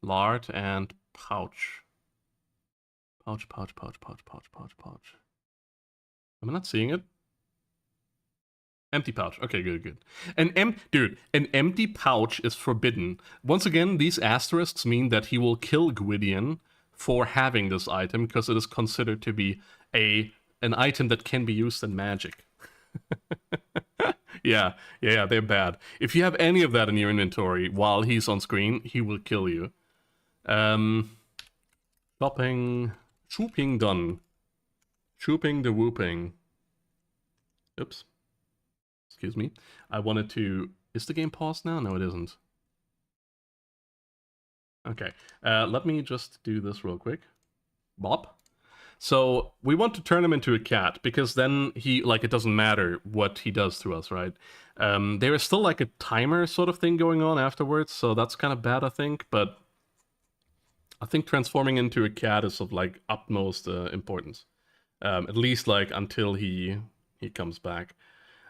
Lard and pouch. Pouch. Am I not seeing it? Empty pouch. Okay, good. Dude, an empty pouch is forbidden. Once again, these asterisks mean that he will kill Gwydion for having this item, because it is considered to be an item that can be used in magic. Yeah, they're bad. If you have any of that in your inventory while he's on screen, he will kill you. Shopping done. Shooping the whooping. Oops. Excuse me. I wanted to... Is the game paused now? No, it isn't. Okay. Let me just do this real quick. Bop. So, we want to turn him into a cat, because then he... Like, it doesn't matter what he does to us, right? There is still, like, a timer sort of thing going on afterwards, so that's kind of bad, I think, but... I think transforming into a cat is of, like, utmost importance. At least, like, until he comes back.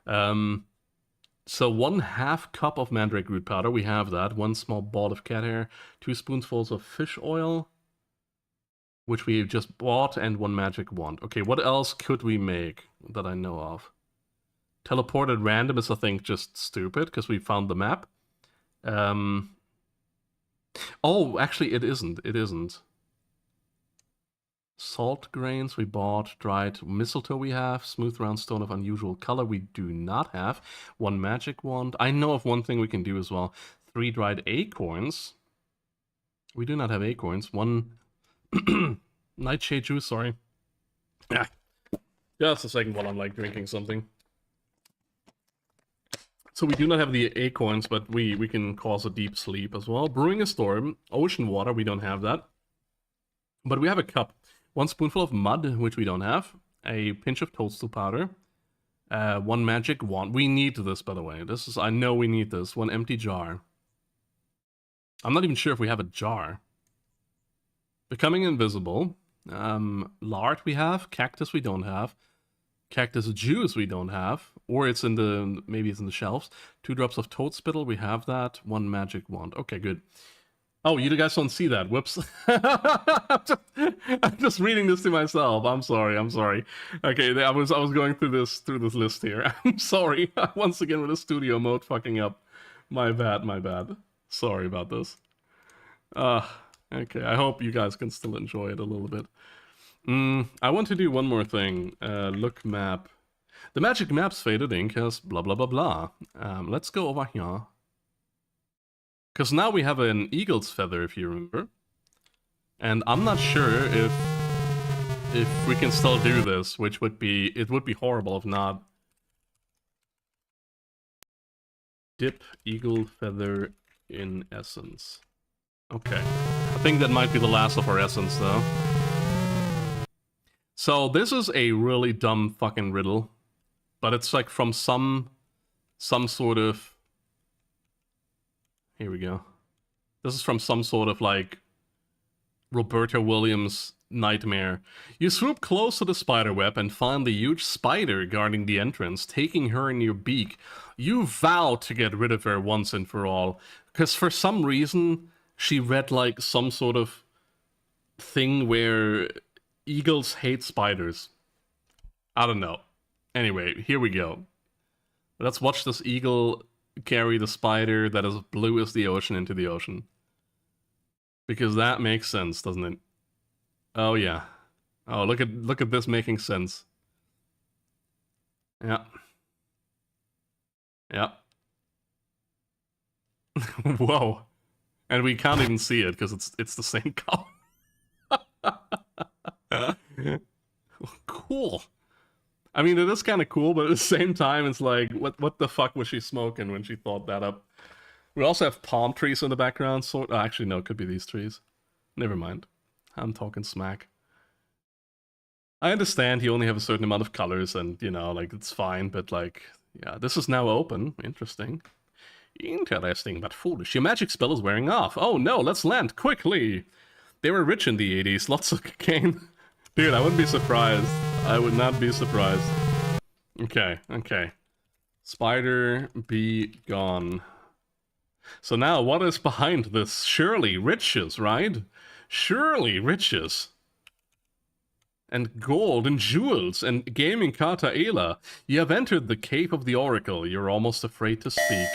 So 1/2 cup of mandrake root powder, we have that. 1 small ball of cat hair, 2 spoonfuls of fish oil, which we just bought, and 1 magic wand. Okay, what else could we make that I know of? Teleport at random is, I think, just stupid, because we found the map. Oh, actually, it isn't. Salt grains we bought, dried mistletoe we have, smooth round stone of unusual color we do not have, 1 magic wand. I know of one thing we can do as well. 3 dried acorns. We do not have acorns. 1 nightshade juice, sorry. Yeah. Just a second while I'm like drinking something. So we do not have the acorns, but we can cause a deep sleep as well. Brewing a storm, ocean water, we don't have that. But we have a cup. 1 spoonful of mud, which we don't have. A pinch of toadstool powder. 1 magic wand. We need this, by the way. I know we need this. 1 empty jar. I'm not even sure if we have a jar. Becoming invisible. Lard we have. Cactus we don't have. Cactus juice we don't have. Or it's in the... Maybe it's in the shelves. 2 drops of toad spittle. We have that. 1 magic wand. Okay, good. Oh, you guys don't see that. Whoops. I'm just reading this to myself. I'm sorry. Okay, I was going through this list here. I'm sorry. Once again with the studio mode fucking up. My bad. Sorry about this. Okay, I hope you guys can still enjoy it a little bit. I want to do one more thing. Look map. The magic map's faded ink has blah blah blah blah. Let's go over here. Because now we have an eagle's feather, if you remember. And I'm not sure if we can still do this, which would be... It would be horrible if not. Dip eagle feather in essence. Okay. think that might be the last of our essence, though. So this is a really dumb fucking riddle, but it's like from some sort of... Here we go. This is from some sort of like Roberta Williams nightmare. You swoop close to the spiderweb and find the huge spider guarding the entrance, taking her in your beak. You vow to get rid of her once and for all, because for some reason she read like some sort of thing where eagles hate spiders. I don't know. Anyway, here we go. Let's watch this eagle carry the spider that is blue as the ocean into the ocean. Because that makes sense, doesn't it? Oh yeah. Oh, look at this making sense. Yeah. Yeah. Whoa. And we can't even see it because it's the same color. Cool. I mean, it is kind of cool, but at the same time, it's like, what the fuck was she smoking when she thought that up? We also have palm trees in the background, so... Oh, actually, no, it could be these trees. Never mind. I'm talking smack. I understand you only have a certain amount of colors, and, you know, like, it's fine, but, like... Yeah, this is now open. Interesting. Interesting, but foolish. Your magic spell is wearing off. Oh no, let's land, quickly! They were rich in the 80s, lots of cocaine. Dude, I wouldn't be surprised. I would not be surprised. Okay, okay. Spider, be gone. So now, what is behind this? Surely riches, right? Surely riches. And gold and jewels and gaming Kata Ela. You have entered the Cave of the Oracle. You're almost afraid to speak.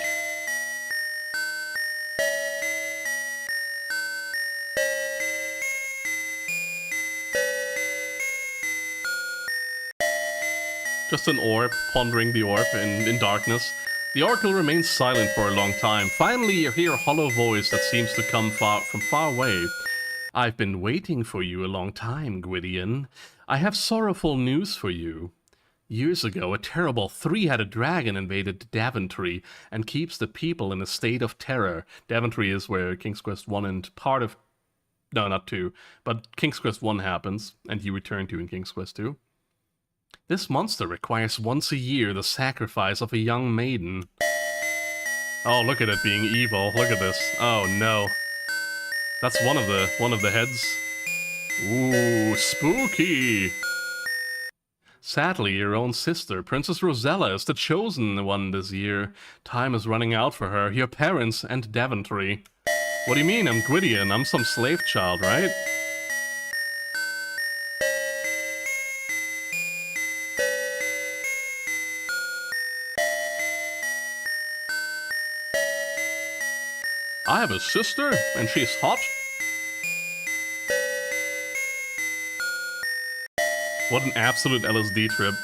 Just an orb, pondering the orb in darkness. The Oracle remains silent for a long time. Finally, you hear a hollow voice that seems to come from far away. I've been waiting for you a long time, Gwydion. I have sorrowful news for you. Years ago, a terrible three-headed dragon invaded Daventry and keeps the people in a state of terror. Daventry is where King's Quest 1 and part of... No, not 2. But King's Quest 1 happens, and you return to in King's Quest 2. This monster requires once a year the sacrifice of a young maiden. Oh, look at it being evil. Look at this. Oh no. That's one of the heads. Ooh, spooky. Sadly, your own sister, Princess Rosella, is the chosen one this year. Time is running out for her, your parents, and Daventry. What do you mean I'm Gwydion? I'm some slave child, right? I have a sister, and she's hot. What an absolute LSD trip.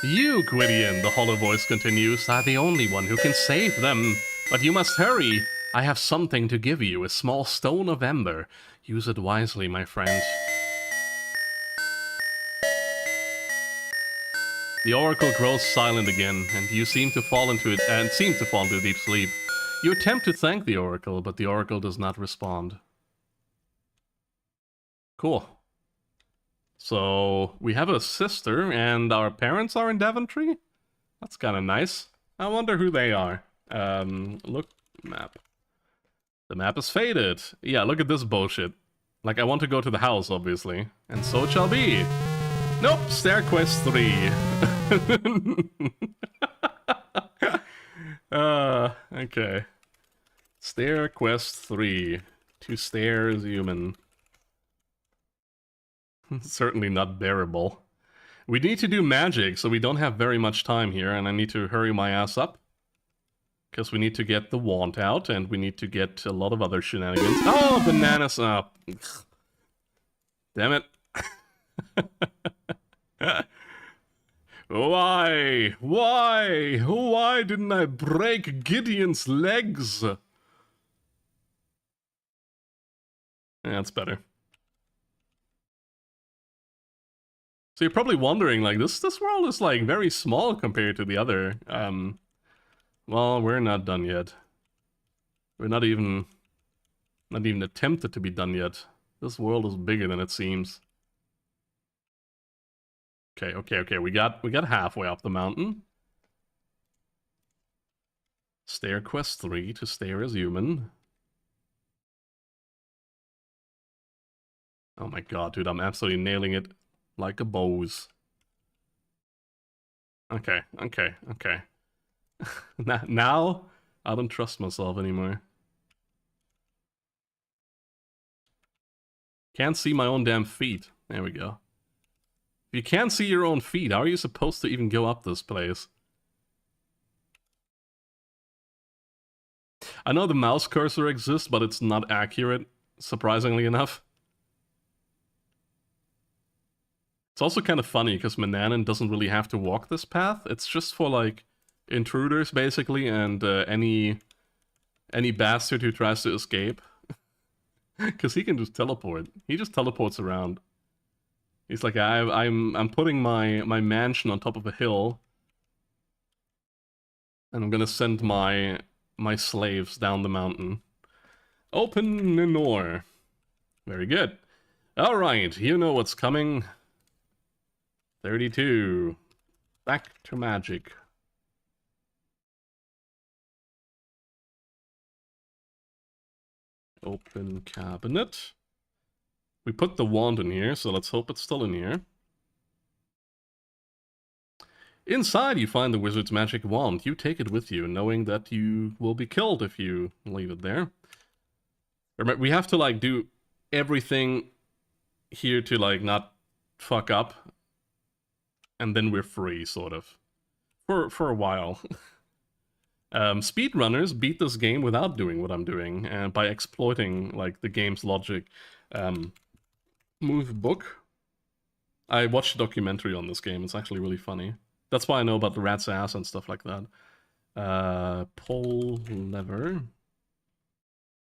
You, Gwydion, the hollow voice continues, are the only one who can save them. But you must hurry. I have something to give you, a small stone of ember. Use it wisely, my friend. The oracle grows silent again, and you seem to fall into a deep sleep. You attempt to thank the oracle, but the oracle does not respond. Cool. So, we have a sister, and our parents are in Daventry? That's kind of nice. I wonder who they are. Look, map. The map is faded. Yeah, look at this bullshit. Like, I want to go to the house, obviously. And so it shall be. Nope, Stair Quest 3. Okay. Stair Quest 3. To stairs human. Certainly not bearable. We need to do magic, so we don't have very much time here, and I need to hurry my ass up. Because we need to get the wand out, and we need to get a lot of other shenanigans. Oh, bananas! Oh. Damn it. Why? Why? Why didn't I break Gideon's legs? Yeah, that's better. So you're probably wondering, like, this world is, like, very small compared to the other. Well, we're not done yet. We're not even Not even attempted to be done yet. This world is bigger than it seems. Okay. We got halfway up the mountain. Stair quest 3 to stare as human. Oh my god, dude, I'm absolutely nailing it like a bows. Okay. Now, I don't trust myself anymore. Can't see my own damn feet. There we go. If you can't see your own feet, how are you supposed to even go up this place? I know the mouse cursor exists, but it's not accurate, surprisingly enough. It's also kind of funny, because Mananan doesn't really have to walk this path. It's just for, like, intruders, basically, and any bastard who tries to escape. Because he can just teleport. He just teleports around. He's like, I'm putting my mansion on top of a hill, and I'm gonna send my slaves down the mountain. Open Ninor. Very good. Alright, you know what's coming. 32. Back to magic. Open cabinet. We put the wand in here, so let's hope it's still in here. Inside you find the wizard's magic wand. You take it with you, knowing that you will be killed if you leave it there. Remember, we have to, like, do everything here to, like, not fuck up. And then we're free, sort of. For a while. Speedrunners beat this game without doing what I'm doing, and by exploiting, like, the game's logic. Move book. I watched a documentary on this game. It's actually really funny. That's why I know about the rat's ass and stuff like that. Pull lever.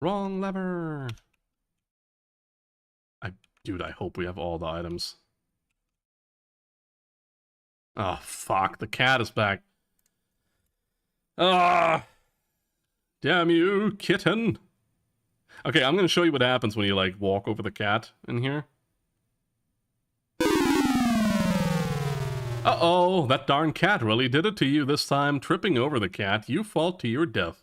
Wrong lever. Dude, I hope we have all the items. Oh, fuck. The cat is back. Ah! Damn you, kitten. Okay, I'm gonna show you what happens when you, like, walk over the cat in here. Uh-oh, that darn cat really did it to you this time. Tripping over the cat, you fall to your death.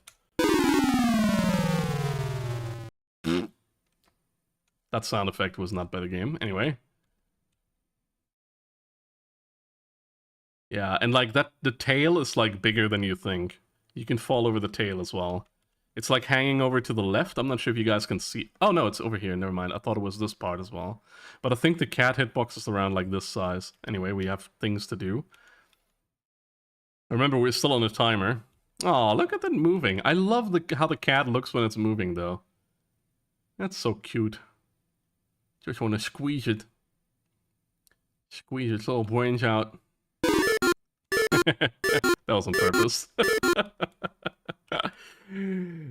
That sound effect was not by the game. Anyway. Yeah, and like that, the tail is like bigger than you think. You can fall over the tail as well. It's like hanging over to the left. I'm not sure if you guys can see. Oh no, it's over here. Never mind. I thought it was this part as well. But I think the cat hitbox is around like this size. Anyway, we have things to do. Remember, we're still on a timer. Oh, look at that moving. I love how the cat looks when it's moving, though. That's so cute. Just want to squeeze it. Squeeze its little brains out. That was on purpose.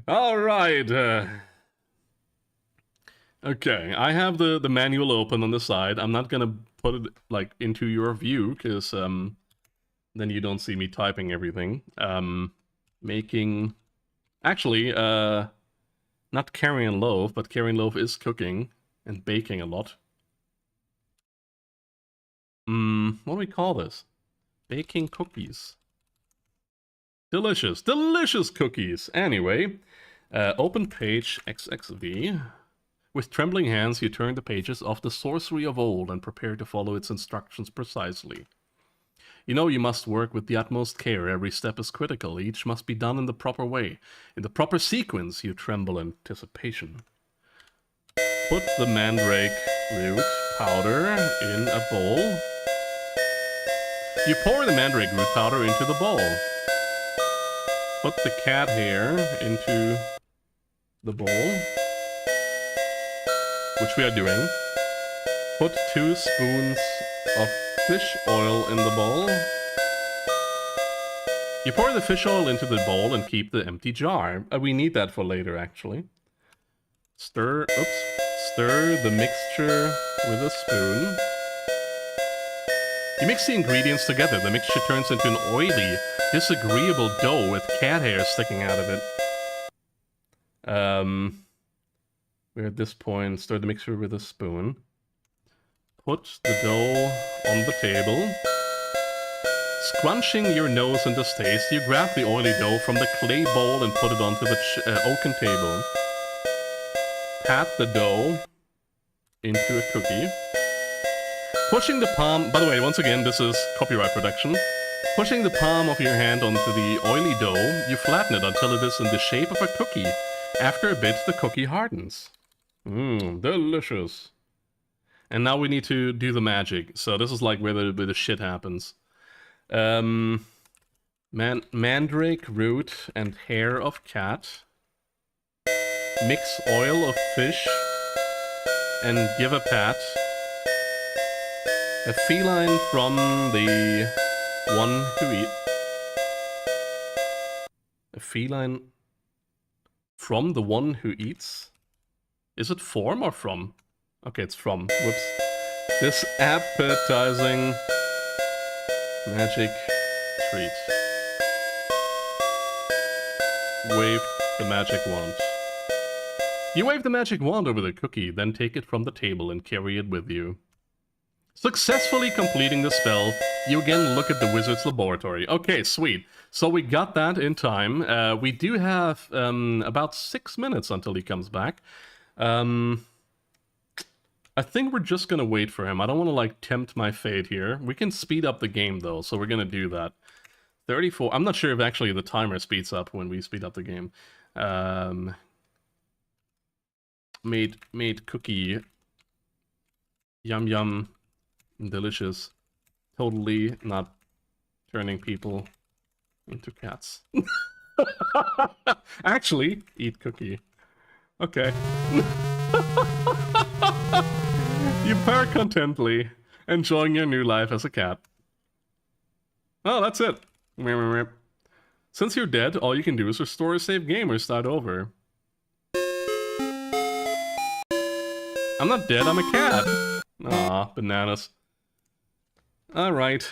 Alright. Okay, I have the manual open on the side. I'm not gonna put it, like, into your view, because, then you don't see me typing everything. Making... Actually, not carrying loaf, but carrying loaf is cooking and baking a lot. What do we call this? Baking cookies. Delicious, delicious cookies. Anyway, open page XXV. With trembling hands, you turn the pages of the sorcery of old and prepare to follow its instructions precisely. You know you must work with the utmost care. Every step is critical. Each must be done in the proper way. In the proper sequence, you tremble in anticipation. Put the mandrake root powder in a bowl. You pour the mandrake root powder into the bowl. Put the cat hair into the bowl, which we are doing. Put 2 spoons of fish oil in the bowl. You pour the fish oil into the bowl and keep the empty jar. We need that for later, actually. Stir the mixture with a spoon. You mix the ingredients together. The mixture turns into an oily, disagreeable dough with cat hair sticking out of it. We're at this point, stir the mixture with a spoon. Put the dough on the table. Scrunching your nose in this taste, you grab the oily dough from the clay bowl and put it onto the oaken table. Pat the dough into a cookie. Pushing the palm... By the way, once again, this is copyright protection. Pushing the palm of your hand onto the oily dough, you flatten it until it is in the shape of a cookie. After a bit, the cookie hardens. Mmm, delicious. And now we need to do the magic. So this is like where the shit happens. Mandrake root and hair of cat. Mix oil of fish and give a pat. A feline from the one who eats. A feline from the one who eats? Is it form or from? Okay, it's from. Whoops. This appetizing magic treat. Wave the magic wand. You wave the magic wand over the cookie, then take it from the table and carry it with you. Successfully completing the spell, you again look at the wizard's laboratory. Okay, sweet. So we got that in time. We do have about 6 minutes until he comes back. I think we're just gonna wait for him. I don't want to, like, tempt my fate here. We can speed up the game, though, so we're gonna do that. 34... I'm not sure if actually the timer speeds up when we speed up the game. Made cookie. Yum yum. Delicious. Totally not turning people into cats. Actually, eat cookie. Okay. You purr contently, enjoying your new life as a cat. Oh, that's it. Since you're dead, all you can do is restore a save game or start over. I'm not dead, I'm a cat. Aw, bananas. Alright.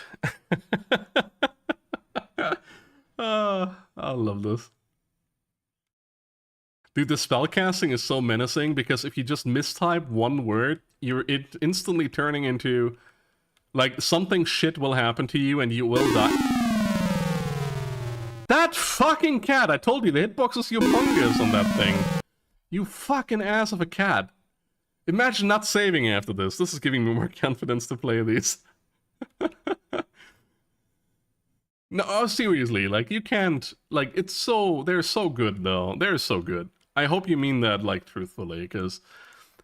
I love this. Dude, the spellcasting is so menacing because if you just mistype one word, you're instantly turning into... Like, something shit will happen to you and you will die. That fucking cat! I told you, the hitbox is humongous on that thing. You fucking ass of a cat. Imagine not saving after this. This is giving me more confidence to play these. No, seriously, like, you can't... Like, it's so... They're so good, though. They're so good. I hope you mean that, like, truthfully, because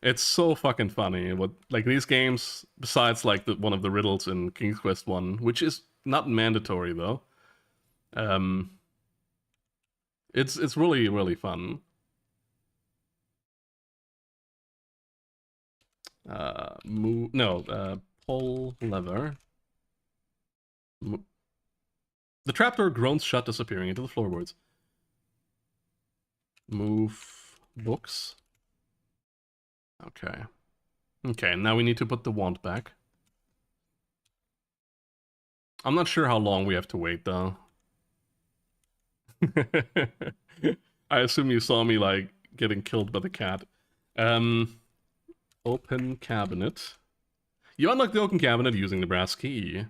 it's so fucking funny. What, like, these games, besides, like, one of the riddles in King's Quest 1, which is not mandatory, though. It's really, really fun. Pull lever. The trapdoor groans shut, disappearing into the floorboards. Move books. Okay. Okay, now we need to put the wand back. I'm not sure how long we have to wait, though. I assume you saw me, like, getting killed by the cat. Open cabinet. You unlock the open cabinet using the brass key.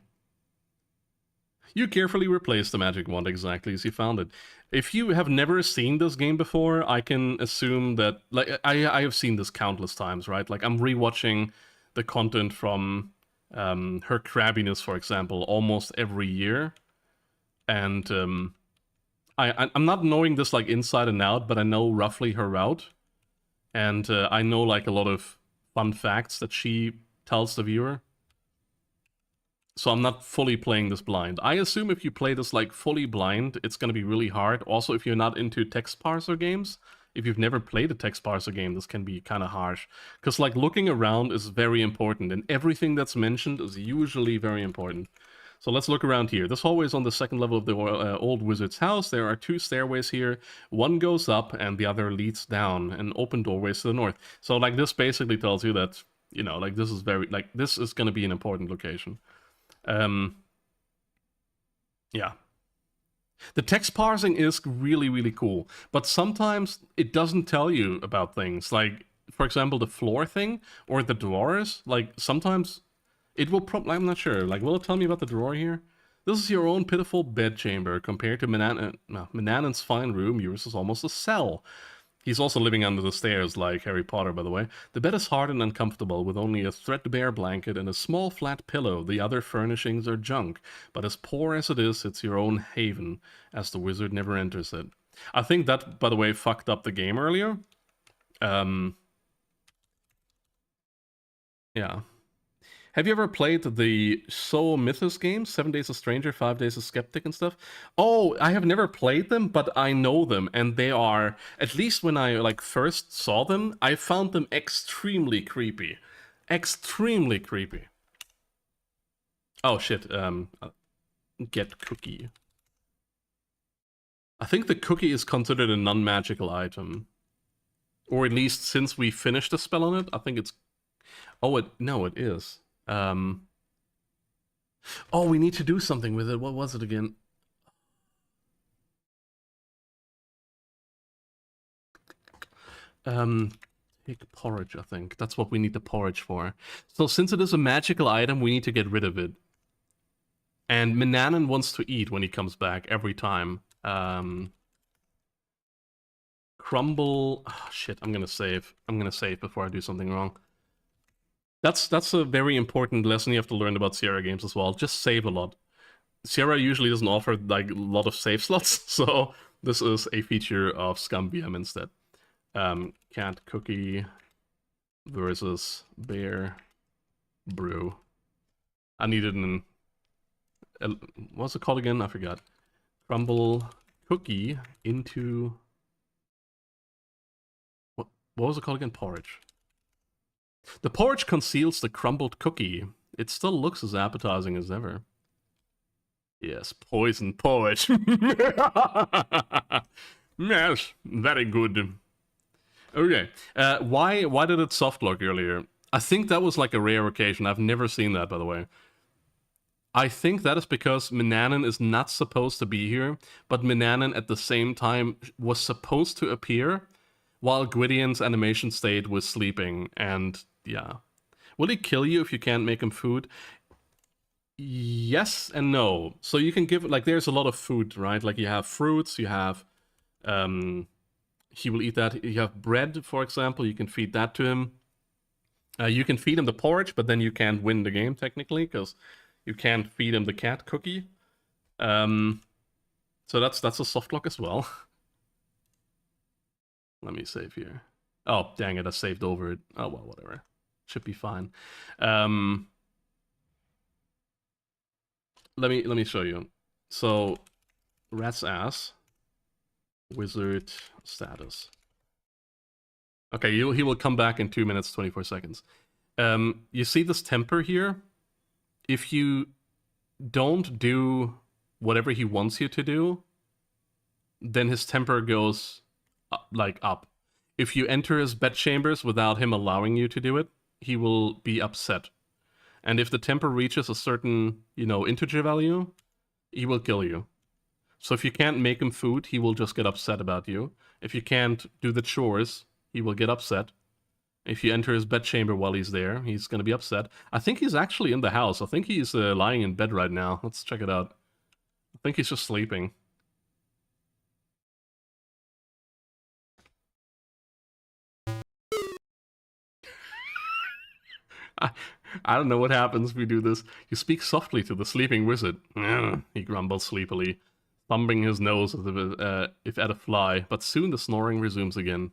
You carefully replace the magic wand exactly as you found it. If you have never seen this game before, I can assume that... Like, I have seen this countless times, right? Like, I'm rewatching the content from her crabbiness, for example, almost every year. And I'm not knowing this, like, inside and out, but I know roughly her route. And I know, like, a lot of fun facts that she tells the viewer. So I'm not fully playing this blind. I assume if you play this, like, fully blind, it's going to be really hard. Also, if you're not into text parser games, if you've never played a text parser game, this can be kind of harsh. Because, like, looking around is very important, and everything that's mentioned is usually very important. So let's look around here. This hallway is on the second level of the old wizard's house. There are 2 stairways here. One goes up, and the other leads down, and open doorways to the north. So, like, this basically tells you that, you know, like, this is very... Like, this is going to be an important location. Yeah. The text parsing is really, really cool, but sometimes it doesn't tell you about things. Like, for example, the floor thing or the drawers, like sometimes it will I'm not sure. Like, will it tell me about the drawer here? This is your own pitiful bedchamber. Compared to Manannan's fine room, yours is almost a cell. He's also living under the stairs like Harry Potter, by the way. The bed is hard and uncomfortable, with only a threadbare blanket and a small flat pillow. The other furnishings are junk, but as poor as it is, it's your own haven, as the wizard never enters it. I think that, by the way, fucked up the game earlier. Yeah. Have you ever played the So Mythos games? 7 Days a Stranger, 5 Days a Skeptic and stuff? Oh, I have never played them, but I know them, and they are, at least when I like first saw them, I found them extremely creepy. Extremely creepy. Oh shit, get cookie. I think the cookie is considered a non-magical item. Or at least since we finished the spell on it, I think it's... Oh, no, it is. Oh, we need to do something with it. What was it again? Take porridge, I think. That's what we need the porridge for. So since it is a magical item, we need to get rid of it. And Manannan wants to eat when he comes back every time. Crumble... Oh, shit, I'm gonna save. I'm gonna save before I do something wrong. That's a very important lesson you have to learn about Sierra games as well. Just save a lot. Sierra usually doesn't offer like a lot of save slots, so this is a feature of Scum VM instead. Cat cookie versus bear brew. I needed an... What's it called again? I forgot. Crumble cookie into... What was it called again? Porridge. The porridge conceals the crumbled cookie. It still looks as appetizing as ever. Yes, poison porridge. Yes, very good. Okay, why did it softlock earlier? I think that was like a rare occasion. I've never seen that, by the way. I think that is because Manannan is not supposed to be here, but Manannan at the same time was supposed to appear while Gwydion's animation state was sleeping, and yeah. Will he kill you if you can't make him food? Yes and no. So you can give, like, there's a lot of food, right? Like, you have fruits, you have, he will eat that. You have bread, for example, you can feed that to him. You can feed him the porridge, but then you can't win the game, technically, because you can't feed him the cat cookie. So that's a soft lock as well. Let me save here. Oh, dang it, I saved over it. Oh, well, whatever. Should be fine. Let me show you. So, rat's ass, wizard status. Okay, he will come back in 2 minutes, 24 seconds. You see this temper here? If you don't do whatever he wants you to do, then his temper goes up. If you enter his bedchambers without him allowing you to do it, he will be upset. And if the temper reaches a certain, integer value, he will kill you. So if you can't make him food, he will just get upset about you. If you can't do the chores, he will get upset. If you enter his bedchamber while he's there, he's going to be upset. I think he's actually in the house. I think he's lying in bed right now. Let's check it out. I think he's just sleeping. I don't know what happens if we do this. You speak softly to the sleeping wizard. He grumbles sleepily, thumbing his nose if at a fly, but soon the snoring resumes again.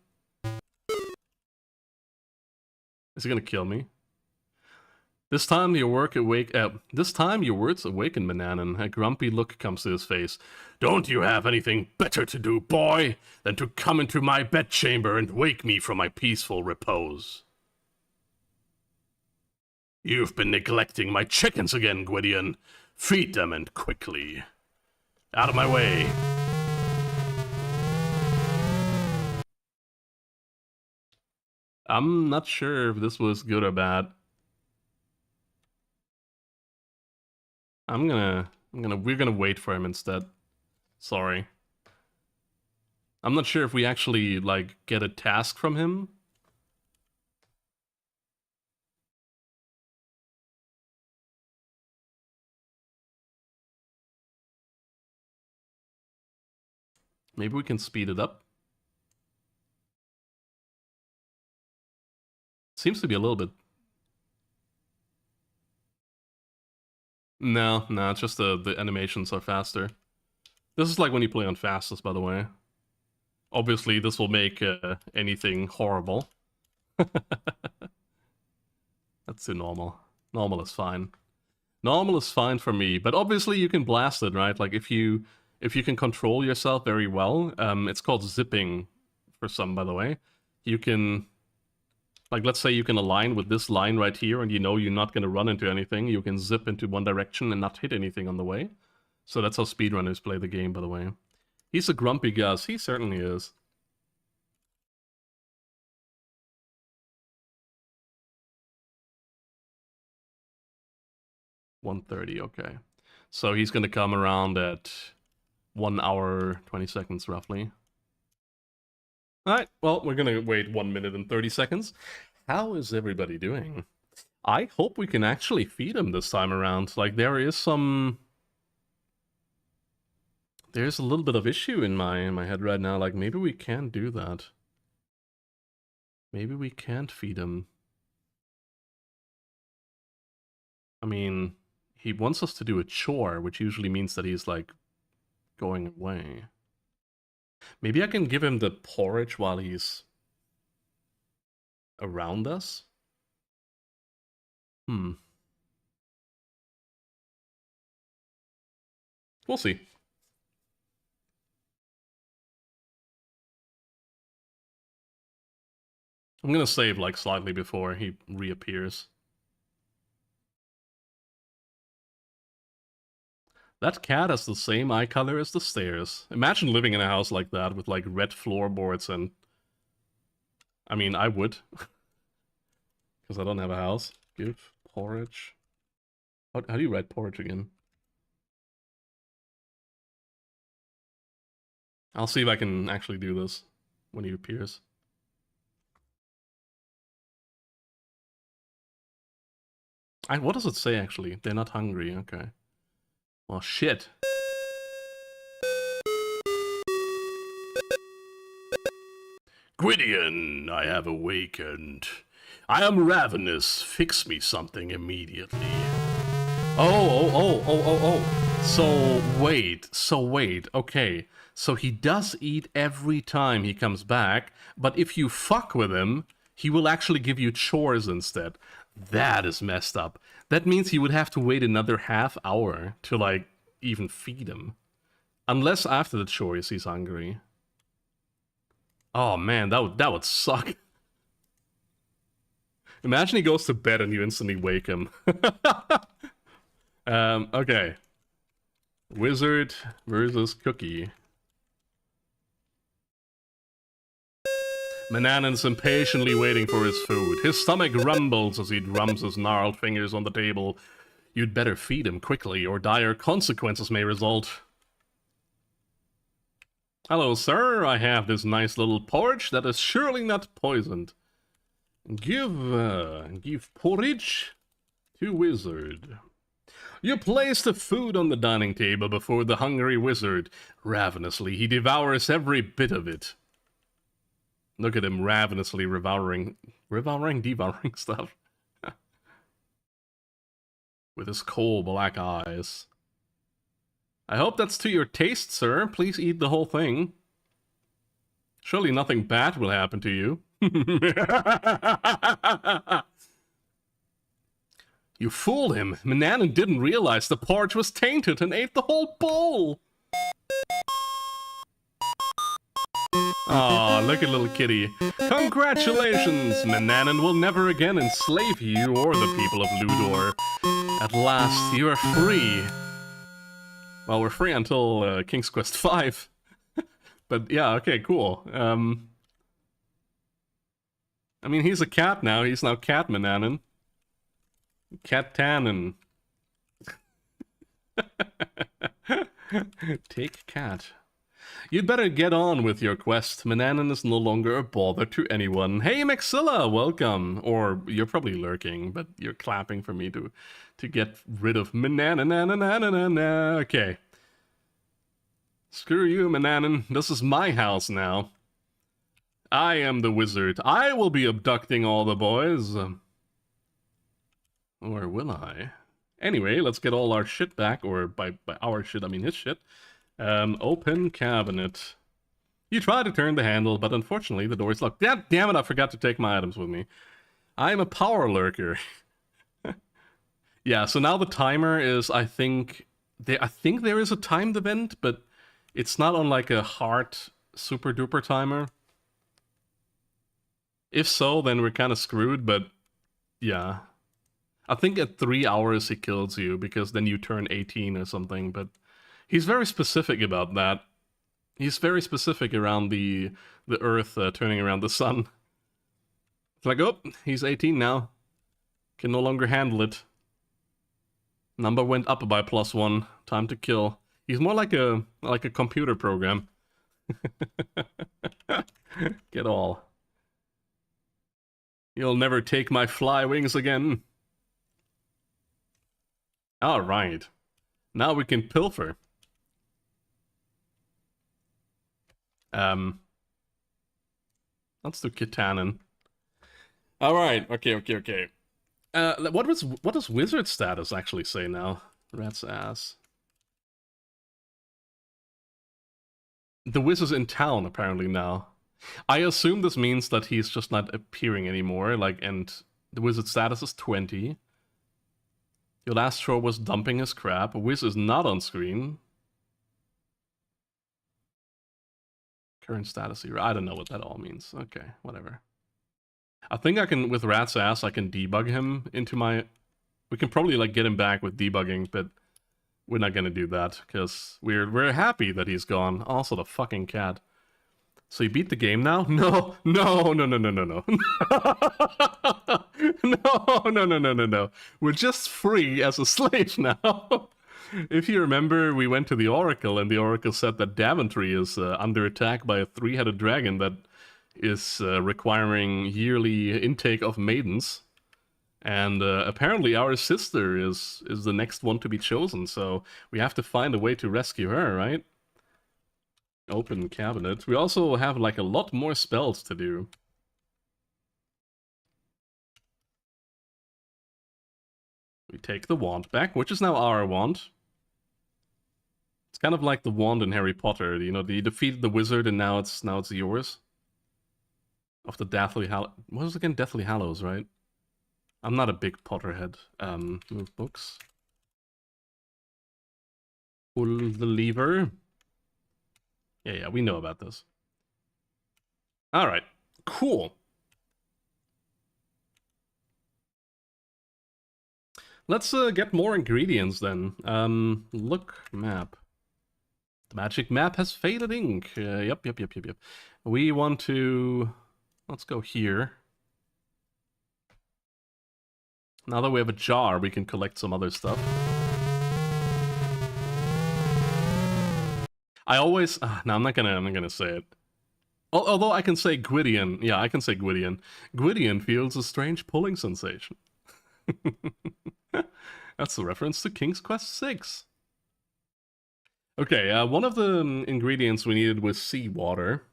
Is he gonna kill me? This time your words awaken Manannan. A grumpy look comes to his face. Don't you have anything better to do, boy, than to come into my bedchamber and wake me from my peaceful repose? You've been neglecting my chickens again, Gwydion. Feed them, and quickly. Out of my way. I'm not sure if this was good or bad. We're gonna wait for him instead. Sorry. I'm not sure if we actually, like, get a task from him. Maybe we can speed it up. Seems to be a little bit... No, it's just the animations are faster. This is like when you play on fastest, by the way. Obviously, this will make anything horrible. That's too normal. Normal is fine. Normal is fine for me, but obviously you can blast it, right? Like if you can control yourself very well, it's called zipping for some, by the way. You can, like, let's say you can align with this line right here, and you know you're not going to run into anything. You can zip into one direction and not hit anything on the way. So that's how speedrunners play the game, by the way. He's a grumpy Gus. He certainly is. $1:30, okay. So he's gonna come around at 1 hour, 20 seconds, roughly. Alright, well, we're gonna wait 1 minute and 30 seconds. How is everybody doing? I hope we can actually feed him this time around. Like, there's a little bit of issue in my head right now. Like, maybe we can't do that. Maybe we can't feed him. I mean, he wants us to do a chore, which usually means that he's, like, going away. Maybe I can give him the porridge while he's around us? We'll see. I'm gonna save, like, slightly before he reappears. That cat has the same eye color as the stairs. Imagine living in a house like that with, like, red floorboards and... I mean, I would. Because I don't have a house. Give porridge. How do you write porridge again? I'll see if I can actually do this when he appears. What does it say, actually? They're not hungry, okay. Well, shit. Gwydion, I have awakened. I am ravenous. Fix me something immediately. Oh. So wait. Okay. So he does eat every time he comes back, but if you fuck with him, he will actually give you chores instead. That is messed up. That means he would have to wait another half hour to, like, even feed him. Unless after the chores he's hungry. Oh man, that would suck. Imagine he goes to bed and you instantly wake him. Okay. Wizard versus Cookie. Manannan's impatiently waiting for his food. His stomach rumbles as he drums his gnarled fingers on the table. You'd better feed him quickly, or dire consequences may result. Hello, sir. I have this nice little porridge that is surely not poisoned. Give porridge to wizard. You place the food on the dining table before the hungry wizard. Ravenously, he devours every bit of it. Look at him ravenously devouring stuff. With his coal black eyes. I hope that's to your taste, sir. Please eat the whole thing. Surely nothing bad will happen to you. You fooled him. Manannan didn't realize the porridge was tainted and ate the whole bowl. Aw, look at little kitty. Congratulations! Manannan will never again enslave you or the people of Ludor. At last, you are free. Well, we're free until King's Quest V. But yeah, okay, cool. I mean, he's a cat now. He's now Cat Manannan. Cat Tannen. Take cat. You'd better get on with your quest. Manannan is no longer a bother to anyone. Hey, Maxilla, welcome. Or you're probably lurking, but you're clapping for me to get rid of Manannan. Okay. Screw you, Mananan. This is my house now. I am the wizard. I will be abducting all the boys. Or will I? Anyway, let's get all our shit back. Or by our shit, I mean his shit. Open cabinet. You try to turn the handle, but unfortunately the door is locked. Damn it, I forgot to take my items with me. I'm a power lurker. Yeah, so now the timer is, I think there is a timed event, but it's not on like a hard super duper timer. If so, then we're kind of screwed, but yeah. I think at 3 hours he kills you, because then you turn 18 or something, but he's very specific about that. He's very specific around the Earth turning around the sun. It's like, oh, he's 18 now. Can no longer handle it. Number went up by +1. Time to kill. He's more like a computer program. Get all. You'll never take my fly wings again. Alright. Now we can pilfer. Let's do Kitanen. Alright, okay. What does wizard status actually say now? Rat's ass. The wizard's in town apparently now. I assume this means that he's just not appearing anymore, like, and the wizard status is 20. Your last throw was dumping his crap. Wiz is not on screen. Current status here. I don't know what that all means. Okay, whatever. I think I can, with Rat's ass, I can debug him into my... We can probably, like, get him back with debugging, but we're not gonna do that, because we're happy that he's gone. Also, the fucking cat. So you beat the game now? No. No. We're just free as a slave now. If you remember, we went to the Oracle, and the Oracle said that Daventry is under attack by a 3-headed dragon that is requiring yearly intake of maidens. And apparently our sister is the next one to be chosen, so we have to find a way to rescue her, right? Open cabinet. We also have like a lot more spells to do. We take the wand back, which is now our wand. It's kind of like the wand in Harry Potter, you know, you defeated the wizard and now it's yours. Of the Deathly Hallows. What was it again? Deathly Hallows, right? I'm not a big Potterhead. Move books. Pull the lever. Yeah, we know about this. Alright, cool. Let's get more ingredients then. Look, map. The magic map has faded ink. Yep. We want to... Let's go here. Now that we have a jar, we can collect some other stuff. I always... no, I'm not gonna say it. Although I can say Gwydion. Yeah, I can say Gwydion. Gwydion feels a strange pulling sensation. That's a reference to King's Quest VI. Okay, one of the ingredients we needed was seawater.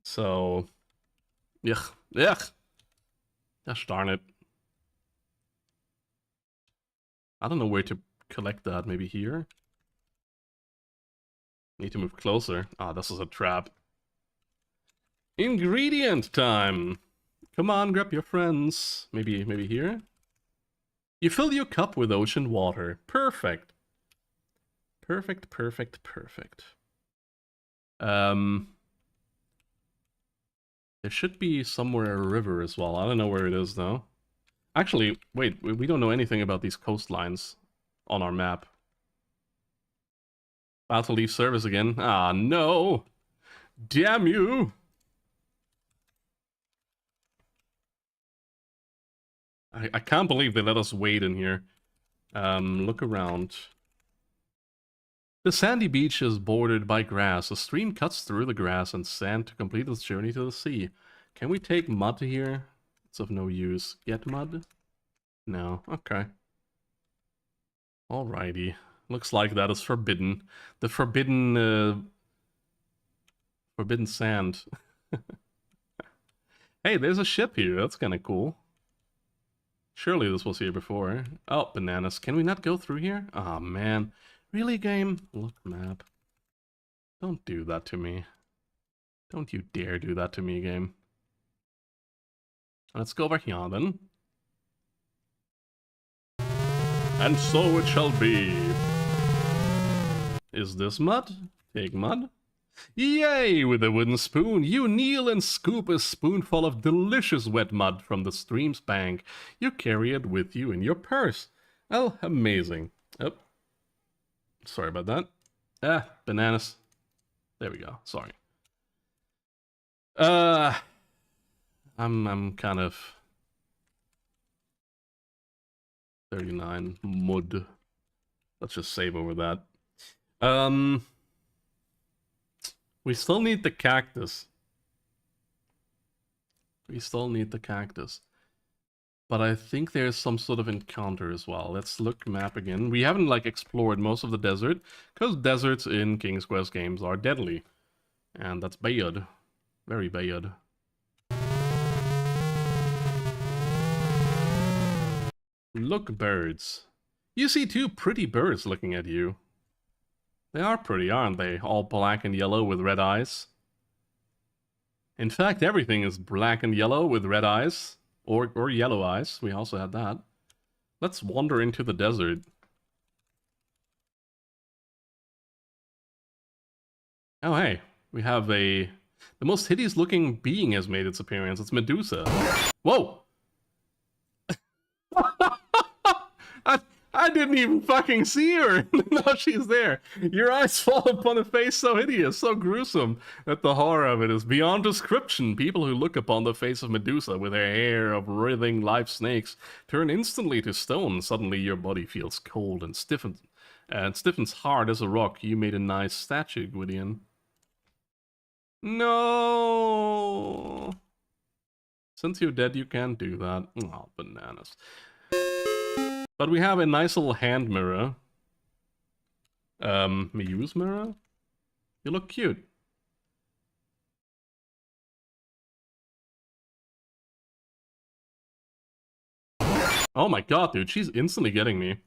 So... Yuck. Gosh darn it. I don't know where to collect that. Maybe here? Need to move closer. Ah, this is a trap. Ingredient time! Come on, grab your friends. Maybe here? You fill your cup with ocean water. Perfect. Perfect. There should be somewhere a river as well. I don't know where it is, though. Actually, wait, we don't know anything about these coastlines on our map. About to leave service again. Ah, no! Damn you! I can't believe they let us wait in here. Look around. The sandy beach is bordered by grass. A stream cuts through the grass and sand to complete its journey to the sea. Can we take mud here? It's of no use. Get mud? No. Okay. Alrighty. Looks like that is forbidden. The forbidden sand. Hey, there's a ship here. That's kind of cool. Surely this was here before. Oh, bananas. Can we not go through here? Oh, man. Really, game? Look, map. Don't do that to me. Don't you dare do that to me, game. Let's go over here, then. And so it shall be. Is this mud? Take mud. Yay! With a wooden spoon, you kneel and scoop a spoonful of delicious wet mud from the stream's bank. You carry it with you in your purse. Oh, amazing. Oh. Sorry about that. Ah, bananas. There we go. Sorry. I'm kind of 39 mud. Let's just save over that. We still need the cactus. But I think there's some sort of encounter as well. Let's look map again. We haven't like explored most of the desert, because deserts in King's Quest games are deadly. And that's bad. Very bad. Look, birds. You see two pretty birds looking at you. They are pretty, aren't they? All black and yellow with red eyes. In fact, everything is black and yellow with red eyes. Or yellow eyes. We also had that. Let's wander into the desert. Oh, hey. We have a... The most hideous looking being has made its appearance. It's Medusa. Whoa! I didn't even fucking see her. Now she's there. Your eyes fall upon a face so hideous, so gruesome, that the horror of it is beyond description. People who look upon the face of Medusa with her hair of writhing live snakes turn instantly to stone. Suddenly your body feels cold and stiffens hard as a rock. You made a nice statue, Gwydion. No. Since you're dead, you can't do that. Oh, bananas. But we have a nice little hand mirror. Muse mirror? You look cute. Oh my god, dude, she's instantly getting me.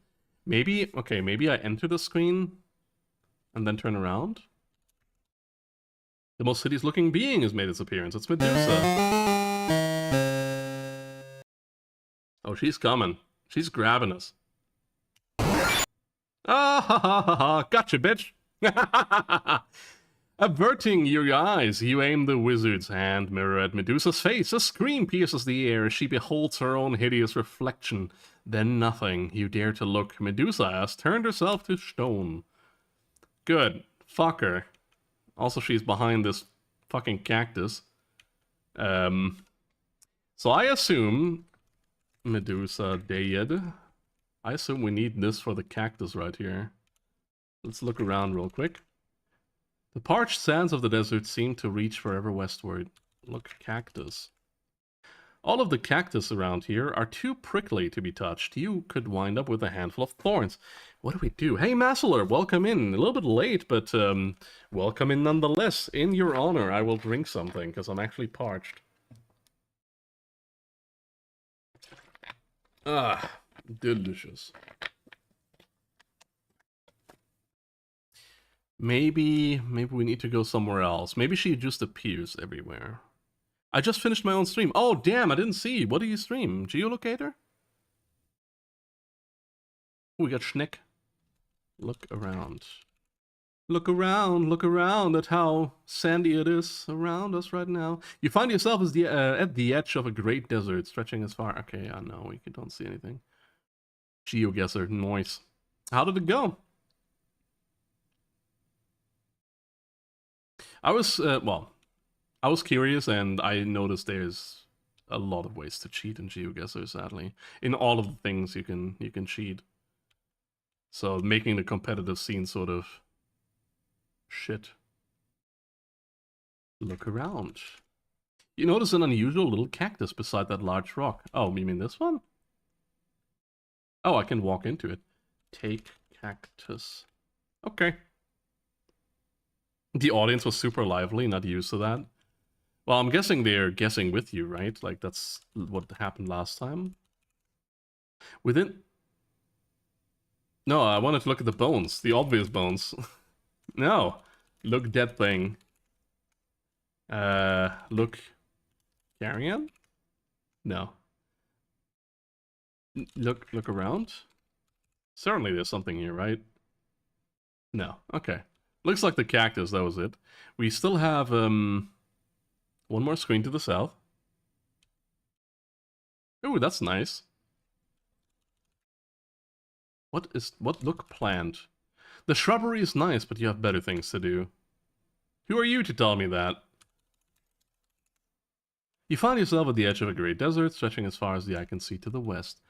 Maybe, okay, maybe I enter the screen and then turn around. The most hideous looking being has made its appearance. It's Medusa. Oh, she's coming. She's grabbing us. Ah ha ha ha ha! Gotcha, bitch! Averting your eyes, you aim the wizard's hand mirror at Medusa's face. A scream pierces the air as she beholds her own hideous reflection. Then nothing. You dare to look. Medusa has turned herself to stone. Good. Fuck her. Also, she's behind this fucking cactus. So I assume... Medusa dead. I assume we need this for the cactus right here. Let's look around real quick. The parched sands of the desert seem to reach forever westward. Look, cactus. All of the cactus around here are too prickly to be touched. You could wind up with a handful of thorns. What do we do? Hey, Massler, welcome in. A little bit late, but welcome in nonetheless. In your honor, I will drink something, because I'm actually parched. Ah, delicious. Maybe we need to go somewhere else. Maybe she just appears everywhere. I just finished my own stream. Oh, damn, I didn't see. What do you stream? Geolocator? Oh, we got Schneck. Look around. Look around at how sandy it is around us right now. You find yourself as at the edge of a great desert, stretching as far... Okay, I know, we don't see anything. GeoGuessr, noise. How did it go? I was, I was curious, and I noticed there's a lot of ways to cheat in GeoGuessr, sadly. In all of the things you can cheat. So making the competitive scene sort of... shit. Look around. You notice an unusual little cactus beside that large rock. Oh, you mean this one? Oh, I can walk into it. Take Cactus. Okay. The audience was super lively, not used to that. Well, I'm guessing they're guessing with you, right? Like, that's what happened last time. Within... No, I wanted to look at the bones. The obvious bones. No. Look, dead thing. Look... Carrion? No. Look around? Certainly there's something here, right? No. Okay. Looks like the cactus, that was it. We still have, one more screen to the south. Ooh, that's nice. What look planned? The shrubbery is nice, but you have better things to do. Who are you to tell me that? You find yourself at the edge of a great desert, stretching as far as the eye can see to the west.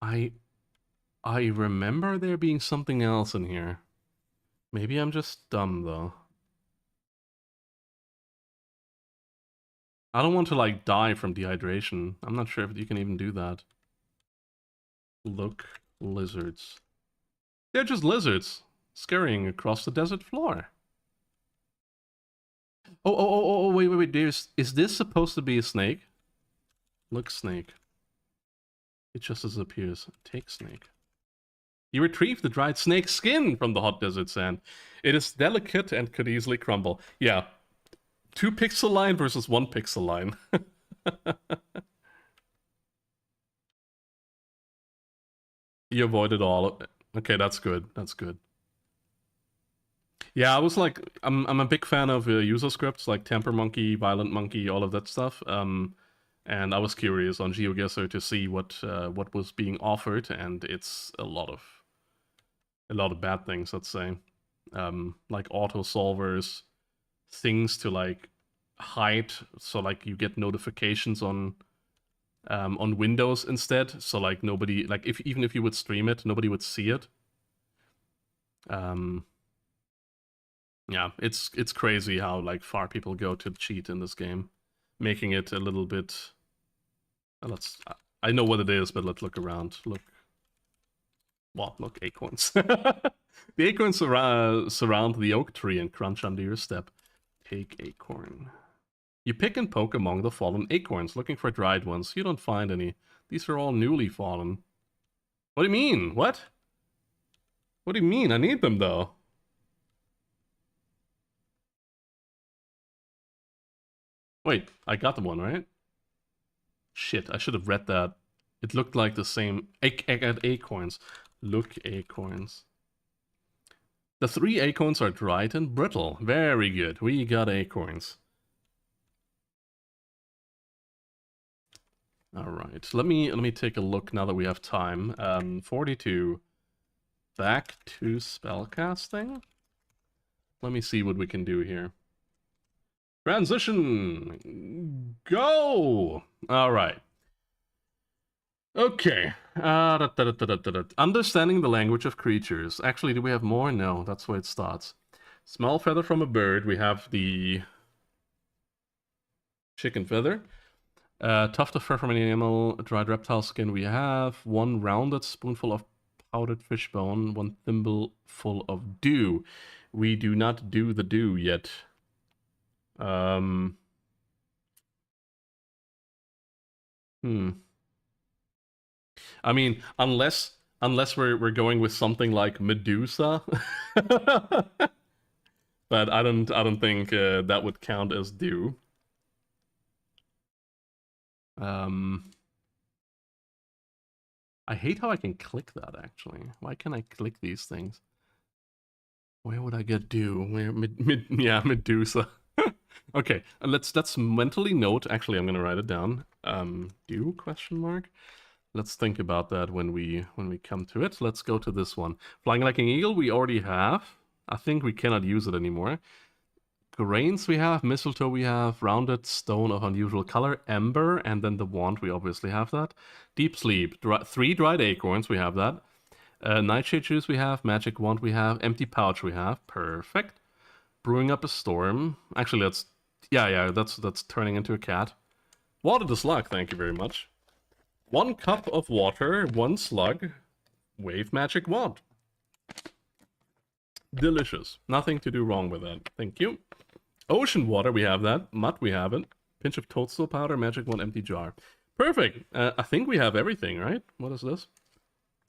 I remember there being something else in here. Maybe I'm just dumb, though. I don't want to, like, die from dehydration. I'm not sure if you can even do that. Look, lizards. They're just lizards, scurrying across the desert floor. Oh, wait. Is this supposed to be a snake? Look, snake. It just disappears. Take snake. You retrieve the dried snake skin from the hot desert sand. It is delicate and could easily crumble. Yeah. 2 pixel line versus 1 pixel line. You avoided all. Okay, that's good. That's good. Yeah, I was like, I'm a big fan of user scripts like Temper Monkey, Violent Monkey, all of that stuff. And I was curious on GeoGuessr to see what was being offered, and it's a lot of bad things, let's say, like auto solvers, things to like hide, so like you get notifications on Windows instead, so like nobody, like even if you would stream it, nobody would see it. Yeah, it's crazy how like far people go to cheat in this game, making it a little bit. I know what it is, but let's look around. Look, acorns. The acorns surround the oak tree and crunch under your step. Take acorn. You pick and poke among the fallen acorns, looking for dried ones. You don't find any. These are all newly fallen. What do you mean? What? What do you mean? I need them, though. Wait, I got the one, right? Shit, I should have read that. It looked like the same. Acorns. Look, acorns. The 3 acorns are dried and brittle. Very good. We got acorns. Alright, let me take a look now that we have time. 42. Back to spellcasting. Let me see what we can do here. Transition! Go! Alright. Okay. Understanding the language of creatures. Actually, do we have more? No, that's where it starts. Small feather from a bird. We have the chicken feather. Tuft of fur from an animal. Dried reptile skin. We have 1 rounded spoonful of powdered fish bone. 1 thimbleful of dew. We do not do the dew yet. I mean, unless we're going with something like Medusa, but I don't think that would count as dew. I hate how I can click that, actually. Why can't I click these things? Where would I get dew? Where yeah, Medusa. Okay, let's mentally note. Actually, I'm gonna write it down. Dew question mark. Let's think about that when we come to it. Let's go to this one. Flying like an eagle, we already have. I think we cannot use it anymore. Grains we have, mistletoe we have, rounded stone of unusual color, ember, and then the wand, we obviously have that. Deep sleep, 3 dried acorns, we have that. Nightshade juice we have, magic wand we have, empty pouch we have, perfect. Brewing up a storm. Actually, that's turning into a cat. Water the slug, thank you very much. 1 cup of water, 1 slug, wave magic wand. Delicious. Nothing to do wrong with that. Thank you. Ocean water, we have that. Mud, we have it. Pinch of toadstool powder, magic wand, empty jar. Perfect. I think we have everything, right? What is this?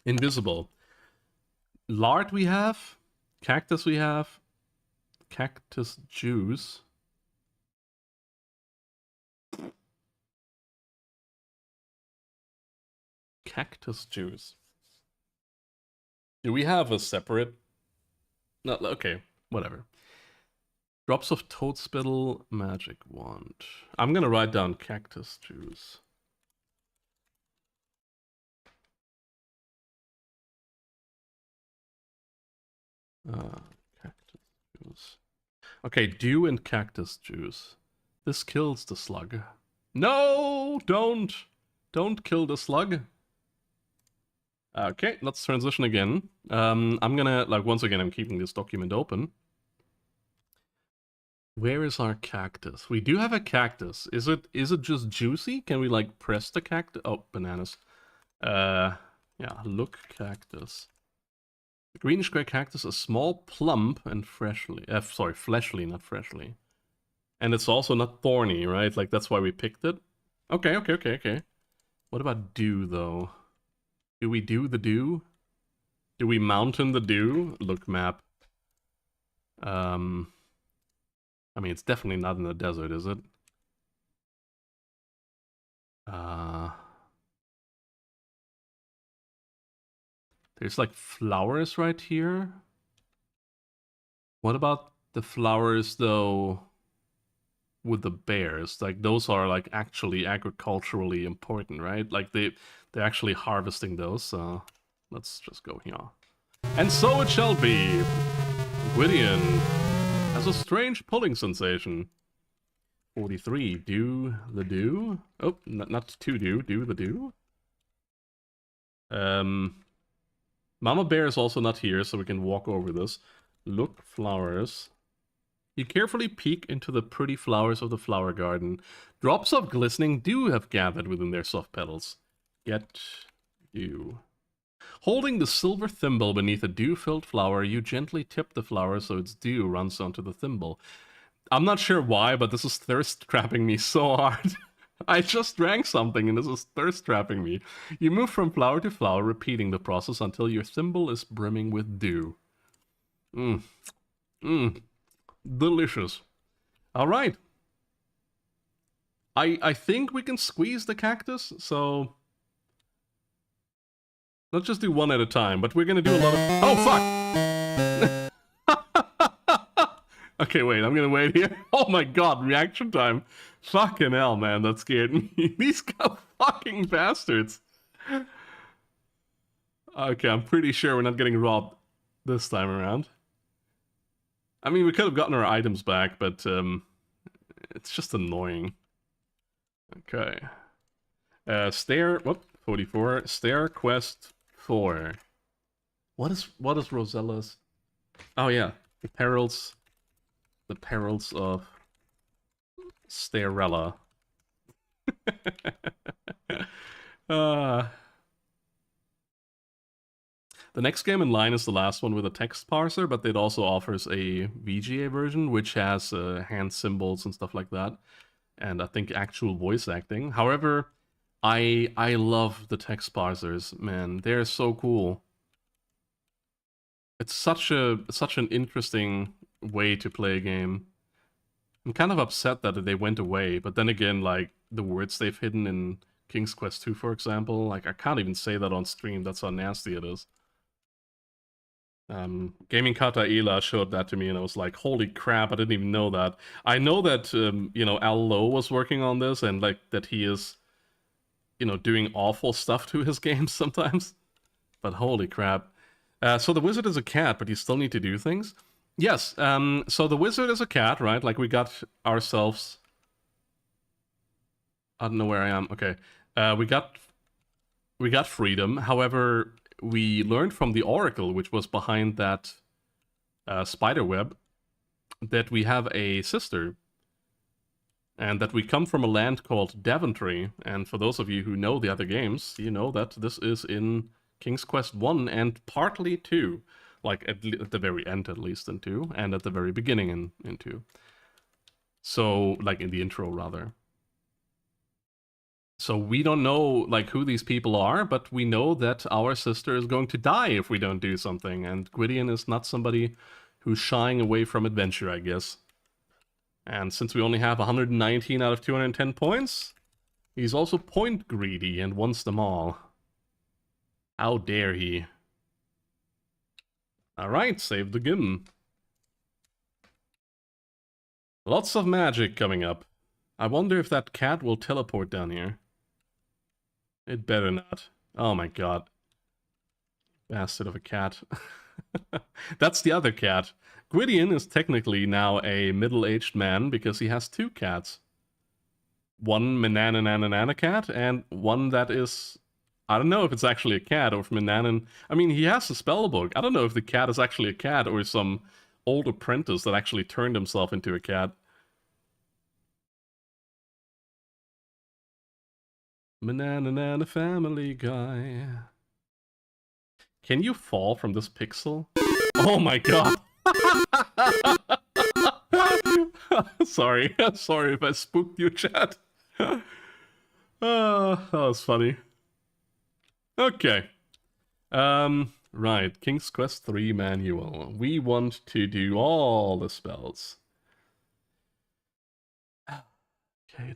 Invisible. Lard we have. Cactus we have. Cactus juice. Cactus juice. Do we have a separate... No, okay, whatever. Drops of toad spittle, magic wand. I'm gonna write down cactus juice. Cactus juice. Okay, dew and cactus juice. This kills the slug. No, don't kill the slug. Okay, let's transition again. I'm gonna, like, once again, I'm keeping this document open. Where is our cactus? We do have a cactus. Is it just juicy? Can we, like, press the cactus? Oh, bananas. Yeah, look cactus. The greenish gray cactus is small, plump, and fleshly, not freshly. And it's also not thorny, right? Like, that's why we picked it. Okay. What about dew, though? Do we do the dew? Do we mountain the dew? Look map. I mean, it's definitely not in the desert, is it? There's like flowers right here. What about the flowers, though, with the bears? Like, those are like actually agriculturally important, right? Like they're actually harvesting those, so let's just go here. And so it shall be. Gwydion has a strange pulling sensation. 43, do the do? Oh, not to do the do. Mama Bear is also not here, so we can walk over this. Look, flowers. You carefully peek into the pretty flowers of the flower garden. Drops of glistening dew have gathered within their soft petals. Get dew. Holding the silver thimble beneath a dew-filled flower, you gently tip the flower so its dew runs onto the thimble. I'm not sure why, but this is thirst-trapping me so hard. I just drank something and this is thirst-trapping me. You move from flower to flower, repeating the process until your thimble is brimming with dew. Delicious. Alright. I think we can squeeze the cactus, so... Let's just do one at a time, but we're gonna do a lot of... Oh, fuck! Okay, wait, I'm gonna wait here. Oh my god, reaction time. Fucking hell, man, that scared me. These fucking bastards. Okay, I'm pretty sure we're not getting robbed this time around. I mean, we could have gotten our items back, but it's just annoying. Okay. Whoop, 44. Stair Quest 4. What is Rosella's? Oh yeah, the perils of Stairella. The next game in line is the last one with a text parser, but it also offers a VGA version, which has hand symbols and stuff like that, and I think actual voice acting. However, I love the text parsers, man. They're so cool. It's such an interesting way to play a game. I'm kind of upset that they went away, but then again, like, the words they've hidden in King's Quest 2, for example, like, I can't even say that on stream, that's how nasty it is. Gaming Kata Ela showed that to me, and I was like, holy crap, I didn't even know that. I know that, you know, Al Lowe was working on this, and, like, that he is, you know, doing awful stuff to his games sometimes. But holy crap. So the wizard is a cat, but you still need to do things? Yes, so the wizard is a cat, right? Like, we got ourselves... I don't know where I am. Okay. We got freedom. However, we learned from the oracle, which was behind that spider web, that we have a sister. And that we come from a land called Daventry. And for those of you who know the other games, you know that this is in King's Quest 1 and partly 2. Like, at the very end, at least, in 2, and at the very beginning in 2. So, like, in the intro, rather. So we don't know, like, who these people are, but we know that our sister is going to die if we don't do something, and Gwydion is not somebody who's shying away from adventure, I guess. And since we only have 119 out of 210 points, he's also point greedy and wants them all. How dare he? Alright, save the game. Lots of magic coming up. I wonder if that cat will teleport down here. It better not. Oh my god. Bastard of a cat. That's the other cat. Gwydion is technically now a middle-aged man because he has 2 cats. One Mananananana cat and one that is... I don't know if it's actually a cat or if Mananan... I mean, he has a spell book. I don't know if the cat is actually a cat or some old apprentice that actually turned himself into a cat. Mananana Family Guy. Can you fall from this pixel? Oh my god! Sorry. Sorry if I spooked you, chat. That was funny. Okay. Right. King's Quest 3 manual. We want to do all the spells. Okay.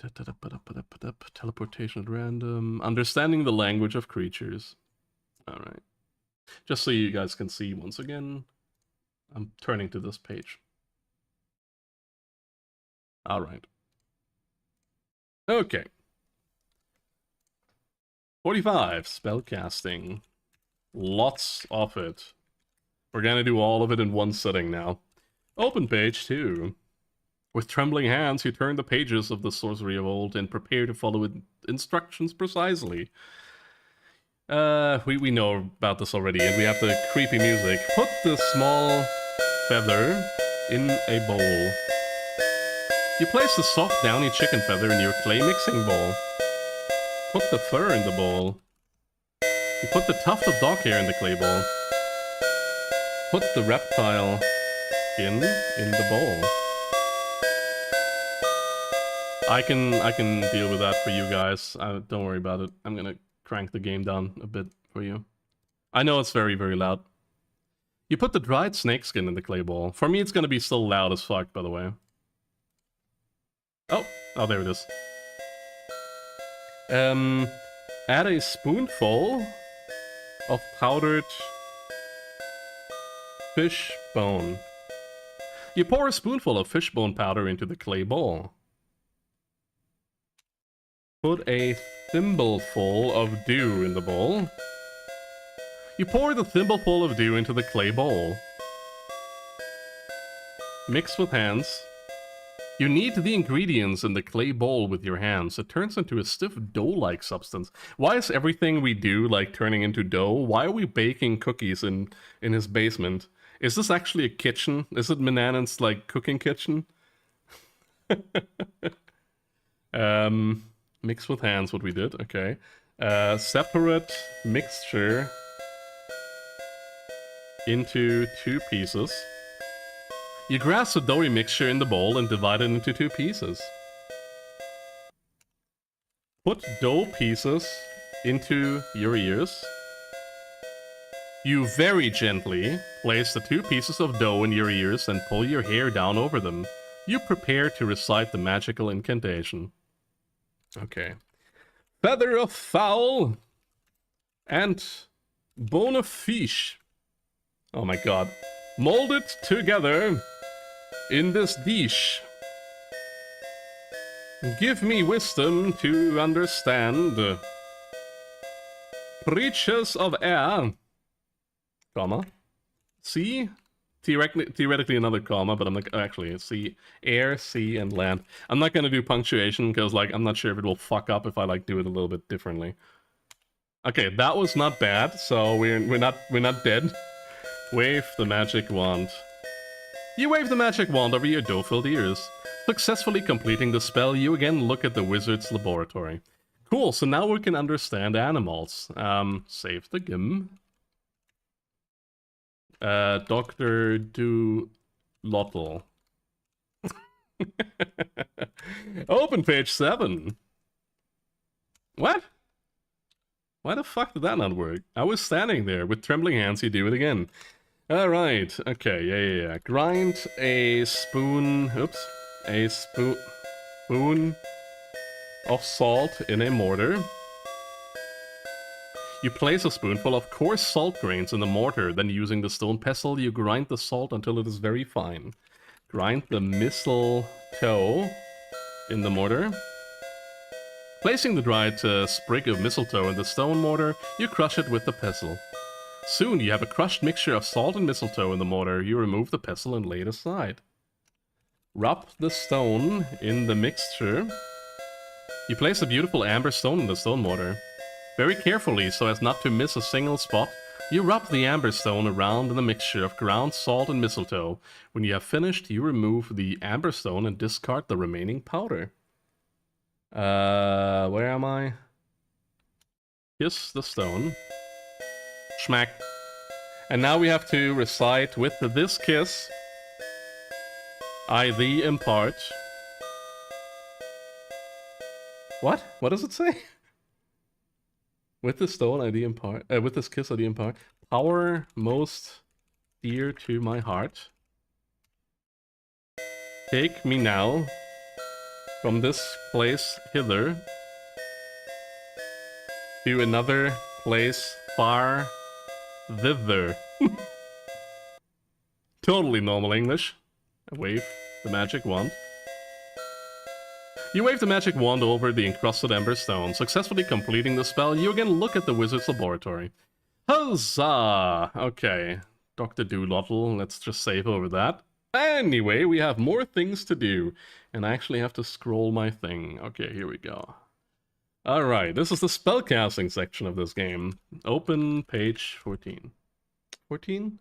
Teleportation at random. Understanding the language of creatures. Alright. Just so you guys can see once again, I'm turning to this page. Alright. Okay. 45, spellcasting. Lots of it. We're gonna do all of it in one sitting now. Open page 2. With trembling hands, you turn the pages of the Sorcery of Old and prepare to follow instructions precisely. We know about this already, and we have the creepy music. Put the small feather in a bowl. You place the soft, downy chicken feather in your clay mixing bowl. Put the fur in the bowl. You put the tuft of dog hair in the clay bowl. Put the reptile skin in the bowl. I can deal with that for you guys. Don't worry about it. I'm gonna crank the game down a bit for you. I know it's very, very loud. You put the dried snakeskin in the clay bowl. For me, it's gonna be still loud as fuck, by the way. Oh, there it is. Add a spoonful of powdered fish bone. You pour a spoonful of fish bone powder into the clay bowl. Put a thimbleful of dew in the bowl. You pour the thimbleful of dew into the clay bowl. Mix with hands. You knead the ingredients in the clay bowl with your hands. It turns into a stiff dough-like substance. Why is everything we do like turning into dough? Why are we baking cookies in his basement? Is this actually a kitchen? Is it Mananan's like cooking kitchen? Mix with hands, what we did. Okay. Separate mixture into 2 pieces. You grasp the doughy mixture in the bowl and divide it into 2 pieces. Put dough pieces into your ears. You very gently place the 2 pieces of dough in your ears and pull your hair down over them. You prepare to recite the magical incantation. Okay. Feather of fowl and bone of fish. Oh my god. Mold it together in this dish. Give me wisdom to understand. Preachers of air, comma. Sea? Theoretically another comma, but I'm like, actually, sea, air, sea, and land. I'm not gonna do punctuation, because, like, I'm not sure if it will fuck up if I, like, do it a little bit differently. Okay, that was not bad, so we're not dead. Wave the magic wand. You wave the magic wand over your dough-filled ears. Successfully completing the spell, you again look at the wizard's laboratory. Cool, so now we can understand animals. Save the game. Dr. Doolittle. Open page 7. What? Why the fuck did that not work? I was standing there with trembling hands. You do it again. Alright. Okay, yeah. Grind a spoon... Oops. A spoon of salt in a mortar. You place a spoonful of coarse salt grains in the mortar, then using the stone pestle, you grind the salt until it is very fine. Grind the mistletoe in the mortar. Placing the dried sprig of mistletoe in the stone mortar, you crush it with the pestle. Soon you have a crushed mixture of salt and mistletoe in the mortar. You remove the pestle and lay it aside. Rub the stone in the mixture. You place a beautiful amber stone in the stone mortar. Very carefully, so as not to miss a single spot, you rub the amber stone around in the mixture of ground salt and mistletoe. When you have finished, you remove the amber stone and discard the remaining powder. Where am I? Kiss the stone. Schmack. And now we have to recite with this kiss, I thee impart. What? What does it say? With this stone, I thee impart. With this kiss, I thee impart. Power most dear to my heart. Take me now from this place hither to another place far thither. Totally normal English. I wave the magic wand. You wave the magic wand over the encrusted ember stone, successfully completing the spell. You again look at the wizard's laboratory. Huzzah! Okay, Dr. Doolittle, let's just save over that. Anyway, we have more things to do, and I actually have to scroll my thing. Okay, here we go. Alright, this is the spellcasting section of this game. Open page 14. 14?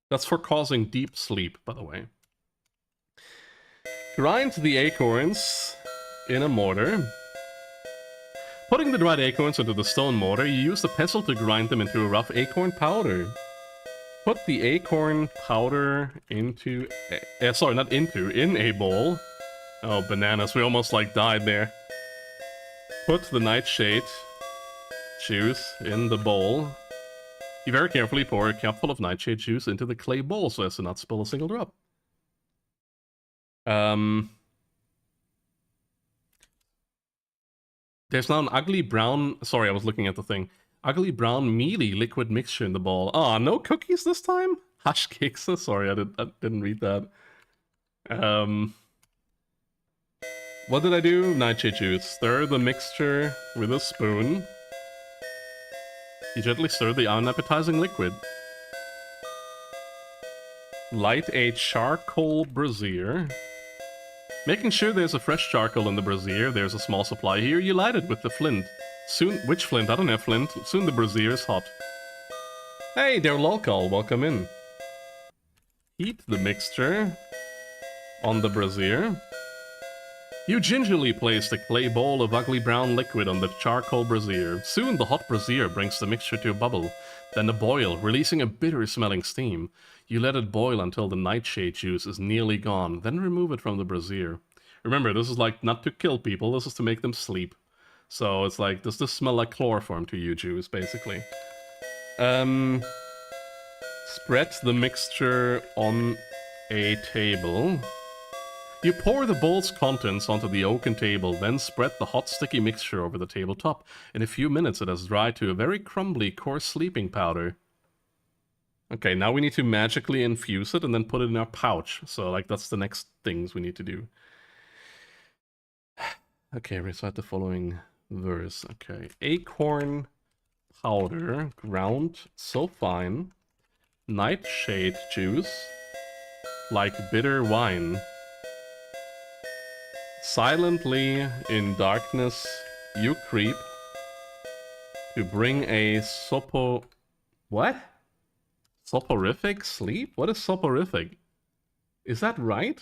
That's for causing deep sleep, by the way. Grind the acorns in a mortar. Putting the dried acorns into the stone mortar, you use the pestle to grind them into a rough acorn powder. Put the acorn powder into... in a bowl. Oh, bananas, we almost like died there. Put the nightshade juice in the bowl. You very carefully pour a cupful of nightshade juice into the clay bowl so as to not spill a single drop. There's now an ugly brown... Sorry, I was looking at the thing. Ugly brown mealy liquid mixture in the bowl. Ah, no cookies this time? Hush cakes. Sorry, I didn't read that. What did I do? Nightshade juice. Stir the mixture with a spoon. You gently stir the unappetizing liquid. Light a charcoal brazier. Making sure there's a fresh charcoal in the brazier, there's a small supply here, you light it with the flint. Soon, which flint? I don't have flint. Soon the brazier is hot. Hey, there Lolcall, welcome in. Heat the mixture on the brazier. You gingerly place the clay bowl of ugly brown liquid on the charcoal brazier. Soon the hot brazier brings the mixture to a bubble, then a boil, releasing a bitter-smelling steam. You let it boil until the nightshade juice is nearly gone, then remove it from the brazier. Remember, this is like not to kill people, this is to make them sleep. So it's like, does this smell like chloroform to you, Jews, basically? Spread the mixture on a table. You pour the bowl's contents onto the oaken table, then spread the hot sticky mixture over the tabletop. In a few minutes it has dried to a very crumbly, coarse sleeping powder. Okay, now we need to magically infuse it and then put it in our pouch. So, like, that's the next things we need to do. Okay, recite the following verse. Okay, acorn powder, ground so fine, nightshade juice, like bitter wine. Silently in darkness you creep to bring a What? Soporific sleep? What is soporific? Is that right?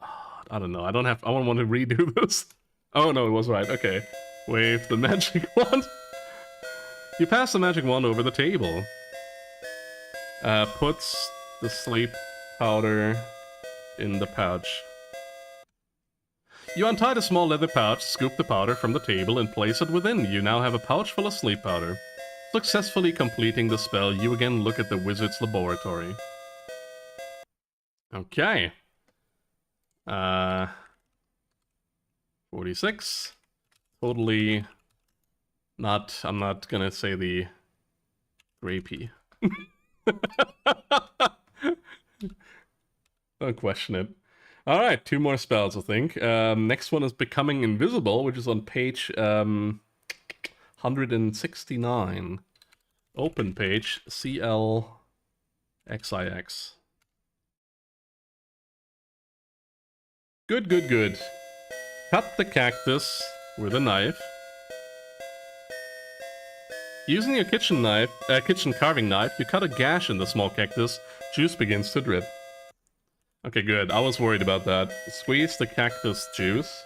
Oh, I don't know. I don't want to redo this. Oh no, it was right. Okay. Wave the magic wand. You pass the magic wand over the table. Puts the sleep powder in the pouch. You untie the small leather pouch, scoop the powder from the table, and place it within. You now have a pouch full of sleep powder. Successfully completing the spell, you again look at the wizard's laboratory. Okay. 46. Totally not, I'm not gonna say the grapey. Don't question it. Alright, 2 more spells, I think. Next one is Becoming Invisible, which is on page 169. Open page, CLXIX. Good, good, good. Cut the cactus with a knife. Using your kitchen carving knife, you cut a gash in the small cactus. Juice begins to drip. Okay, good. I was worried about that. Squeeze the cactus juice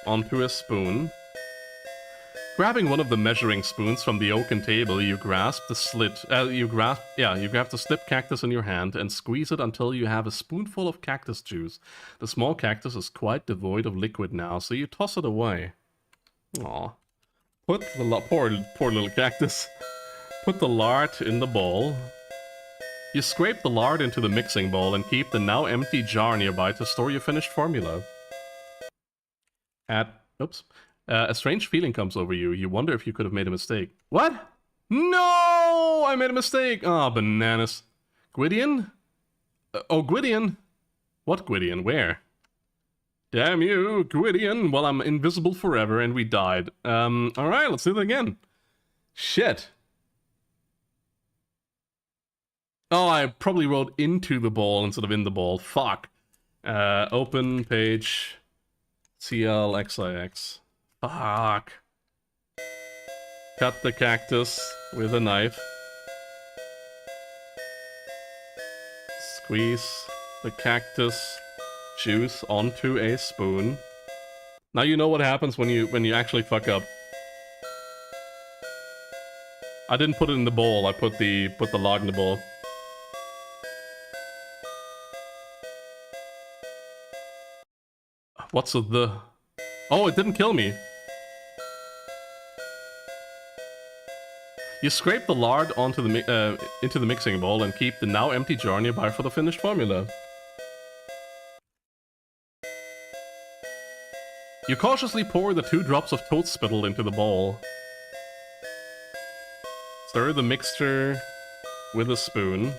onto a spoon. Grabbing one of the measuring spoons from the oaken table, you grasp the grab the slit cactus in your hand and squeeze it until you have a spoonful of cactus juice. The small cactus is quite devoid of liquid now, so you toss it away. Aw. Put the poor little cactus. Put the lard in the bowl. You scrape the lard into the mixing bowl and keep the now empty jar nearby to store your finished formula. A strange feeling comes over you. You wonder if you could have made a mistake. What? No! I made a mistake! Oh, bananas. Gwydion? Oh, Gwydion? What Gwydion? Where? Damn you, Gwydion. Well, I'm invisible forever and we died. Alright, let's do it again. Shit. Oh, I probably wrote into the ball instead of in the ball. Fuck. Open page CLXIX. Fuck. Cut the cactus with a knife. Squeeze the cactus juice onto a spoon. Now you know what happens when you actually fuck up. I didn't put it in the bowl. I put the log in the bowl. What's the... Oh, it didn't kill me. You scrape the lard onto the into the mixing bowl and keep the now empty jar nearby for the finished formula. You cautiously pour the 2 drops of toad spittle into the bowl. Stir the mixture with a spoon.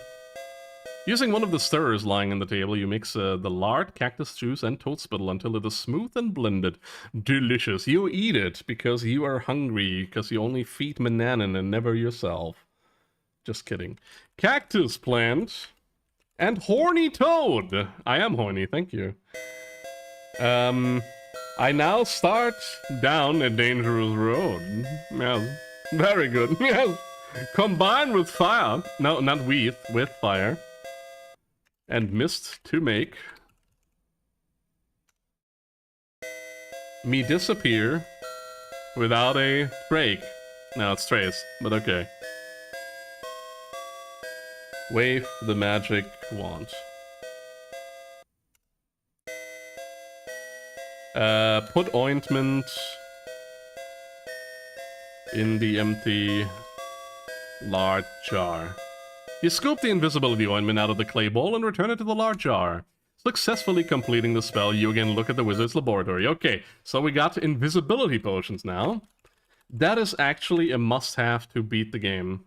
Using one of the stirrers lying on the table, you mix the lard, cactus juice, and toad spittle until it is smooth and blended. Delicious. You eat it because you are hungry, because you only feed Mananan and never yourself. Just kidding. Cactus plant and horny toad. I am horny, thank you. I now start down a dangerous road. Yes. Very good. Yes. Combined with fire. No, not with fire. And mist to make me disappear without a break. No, it's trace, but okay. Wave the magic wand. Put ointment in the empty lard jar. You scoop the invisibility ointment out of the clay bowl and return it to the lard jar. Successfully completing the spell, you again look at the wizard's laboratory. Okay, so we got invisibility potions now. That is actually a must-have to beat the game.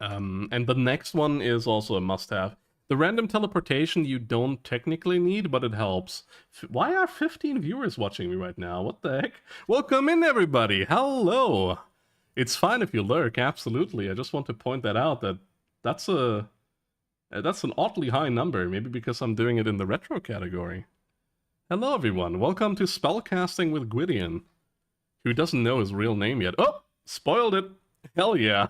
And the next one is also a must-have. The random teleportation you don't technically need, but it helps. Why are 15 viewers watching me right now? What the heck? Welcome in, everybody! Hello! It's fine if you lurk, absolutely. I just want to point that out, that's an oddly high number, maybe because I'm doing it in the retro category. Hello everyone, welcome to Spellcasting with Gwydion, who doesn't know his real name yet. Oh! Spoiled it! Hell yeah!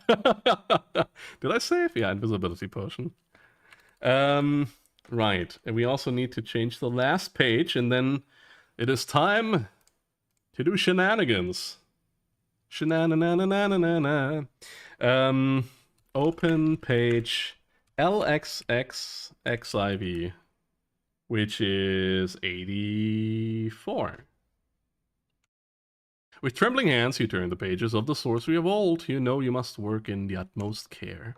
Did I save? Yeah, invisibility potion. Right, and we also need to change the last page, and then it is time to do shenanigans. Shenanigans. Open page LXXXIV, which is 84. With trembling hands, you turn the pages of the Sorcery of Old. You know you must work in the utmost care.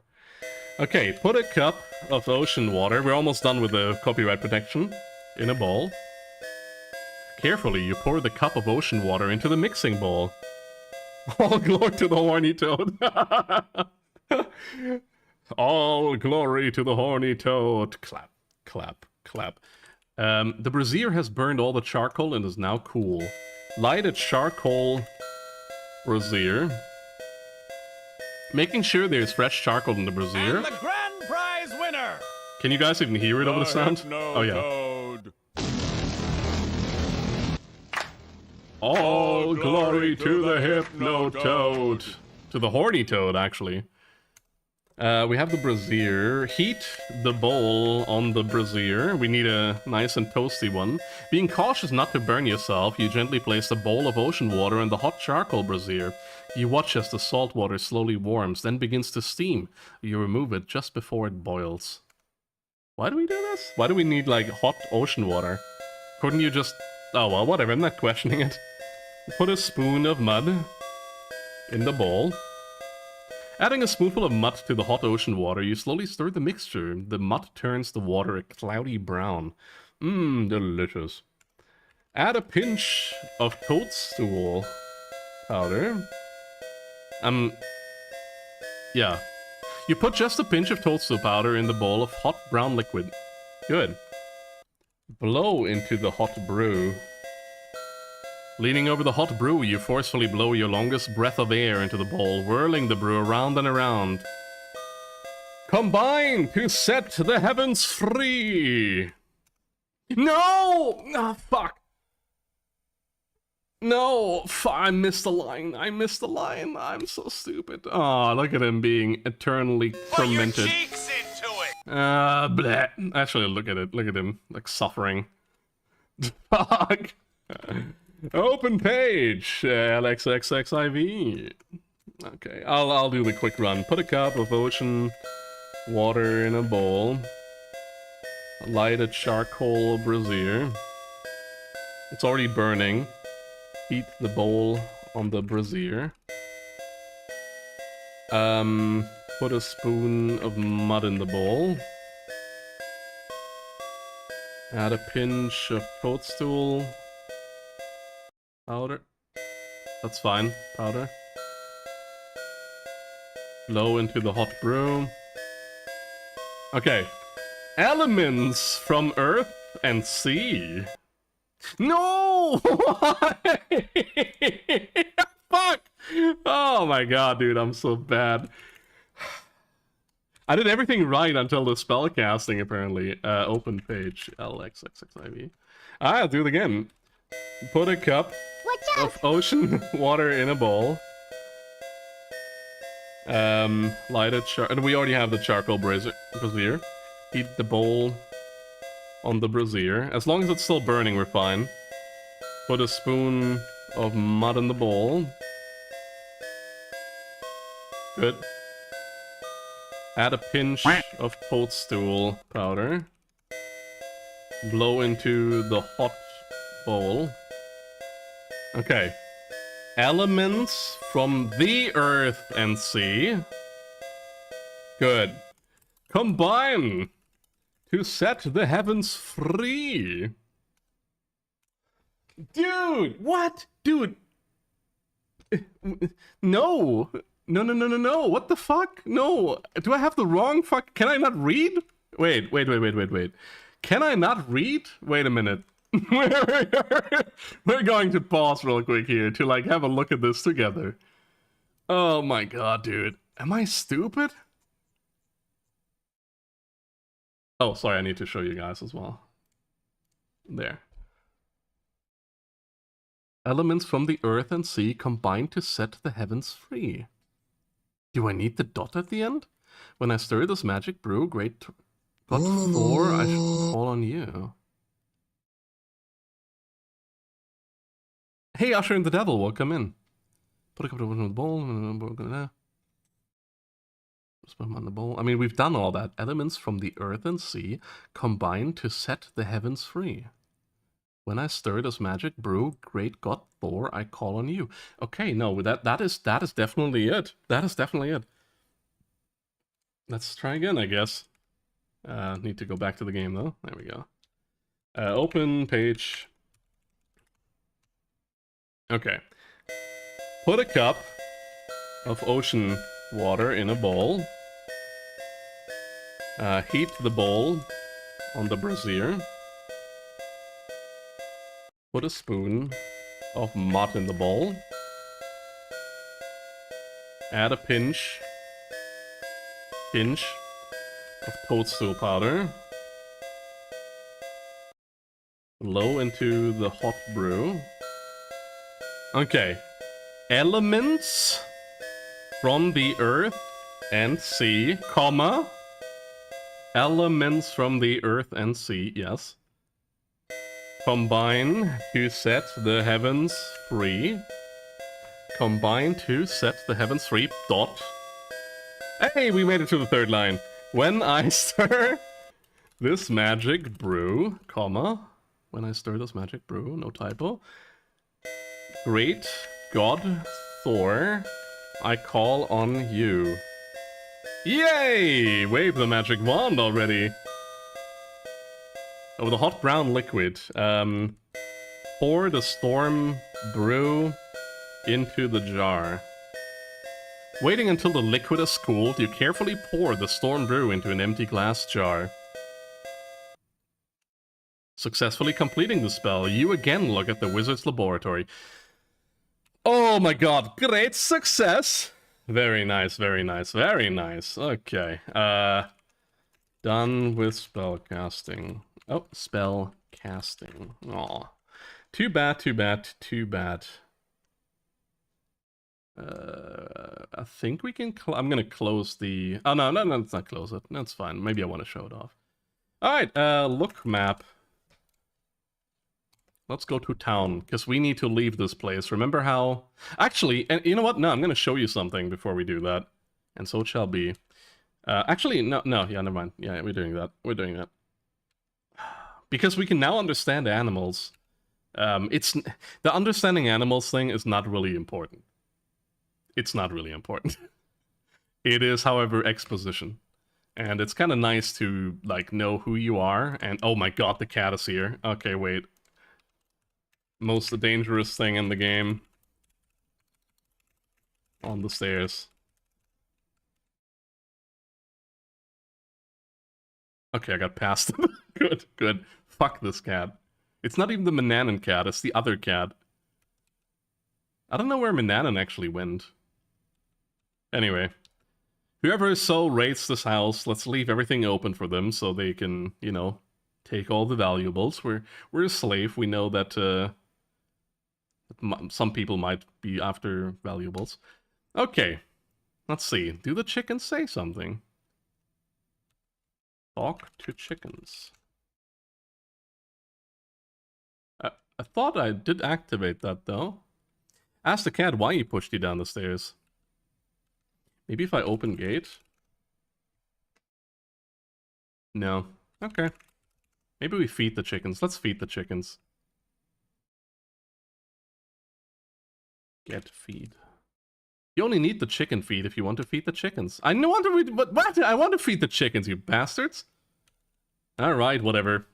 Okay, put a cup of ocean water. We're almost done with the copyright protection. In a bowl. Carefully, you pour the cup of ocean water into the mixing bowl. All glory to the horny toad. All glory to the horny toad. Clap, clap, clap. The brazier has burned all the charcoal and is now cool. Light a charcoal brazier. Making sure there's fresh charcoal in the brazier. And the grand prize winner! Can you guys even hear it over the sound? Oh, yeah. Toad. All glory to the hypno-toad. To the horny toad, actually. We have the brazier. Heat the bowl on the brazier. We need a nice and toasty one. Being cautious not to burn yourself, you gently place the bowl of ocean water in the hot charcoal brazier. You watch as the salt water slowly warms, then begins to steam. You remove it just before it boils. Why do we do this? Why do we need, like, hot ocean water? Couldn't you just... Oh, well, whatever, I'm not questioning it. Put a spoon of mud in the bowl. Adding a spoonful of mud to the hot ocean water, you slowly stir the mixture. The mud turns the water a cloudy brown. Mmm, delicious. Add a pinch of toadstool powder. Yeah. You put just a pinch of toadstool powder in the bowl of hot brown liquid. Good. Blow into the hot brew. Leaning over the hot brew, you forcefully blow your longest breath of air into the bowl, whirling the brew around and around. Combine to set the heavens free! No! Ah, fuck. No! I missed the line. I missed the line. I'm so stupid. Oh, look at him being eternally tormented. Put your cheeks into it! Bleh. Actually, look at it. Look at him, like, suffering. Fuck! Open page, LXXXIV. Okay, I'll do the quick run. Put a cup of ocean water in a bowl. Light a charcoal brazier. It's already burning. Heat the bowl on the brazier. Put a spoon of mud in the bowl. Add a pinch of toadstool powder. That's fine. Powder. Blow into the hot brew. Okay. Elements from earth and sea. No! Why? Fuck! Oh my god, dude, I'm so bad. I did everything right until the spell casting, apparently. Open page. LXXXIV. I'll do it again. Put a cup of ocean water in a bowl. Light a and we already have the charcoal brazier. Heat the bowl on the brazier. As long as it's still burning, we're fine. Put a spoon of mud in the bowl. Good. Add a pinch of toadstool powder. Blow into the hot bowl. Okay. Elements from the earth and sea. Good. Combine to set the heavens free. Dude, what? Dude. No. No. What the fuck? No. Do I have the wrong fuck? Can I not read? Wait. Can I not read? Wait a minute. We're going to pause real quick here to, like, have a look at this together. Oh my god, dude. Am I stupid? Oh, sorry, I need to show you guys as well. There. Elements from the earth and sea combine to set the heavens free. Do I need the dot at the end? When I stir this magic brew, great but for I shall call on you. Hey, Usher and the Devil, welcome in. Put a cup of water in the bowl. Swim on the bowl. I mean, we've done all that. Elements from the earth and sea combine to set the heavens free. When I stir this magic brew, great god Thor, I call on you. Okay, no, that is definitely it. That is definitely it. Let's try again, I guess. Need to go back to the game though. There we go. Open page. Okay. Put a cup of ocean water in a bowl. Heat the bowl on the brazier. Put a spoon of mud in the bowl. Add a pinch of toadstool powder. Blow into the hot brew. Okay. Elements from the earth and sea, comma. Elements from the earth and sea, yes. Combine to set the heavens free. Combine to set the heavens free, dot. Hey, we made it to the third line. When I stir this magic brew, comma. When I stir this magic brew, no typo. Great god Thor, I call on you. Yay! Wave the magic wand already. Oh, the hot brown liquid. Pour the storm brew into the jar. Waiting until the liquid has cooled, you carefully pour the storm brew into an empty glass jar. Successfully completing the spell, you again look at the wizard's laboratory. Oh my god, great success! Very nice, very nice, very nice. Okay, done with spell casting. Oh, spell casting. Aw. Too bad, too bad, too bad. I think we can. I'm gonna close the. Oh no, let's not close it. That's fine. Maybe I want to show it off. All right. Look map. Let's go to town because we need to leave this place. Remember how? Actually, and you know what? No, I'm gonna show you something before we do that, and so it shall be. Actually, no. Yeah, never mind. Yeah, we're doing that. We're doing that because we can now understand animals. It's the understanding animals thing is not really important. It's not really important. It is, however, exposition. And it's kind of nice to, like, know who you are. And, oh my god, the cat is here. Okay, wait. Most dangerous thing in the game. On the stairs. Okay, I got past him. Good, good. Fuck this cat. It's not even the Mananan cat, it's the other cat. I don't know where Mananan actually went. Anyway, whoever so rates this house, let's leave everything open for them so they can, you know, take all the valuables. We're a slave. We know that some people might be after valuables. Okay, let's see. Do the chickens say something? Talk to chickens. I thought I did activate that though. Ask the cat why he pushed you down the stairs. Maybe if I open gate? No. Okay. Maybe we feed the chickens. Let's feed the chickens. Get feed. You only need the chicken feed if you want to feed the chickens. I don't want to read, but what? I want to feed the chickens, you bastards. Alright, whatever.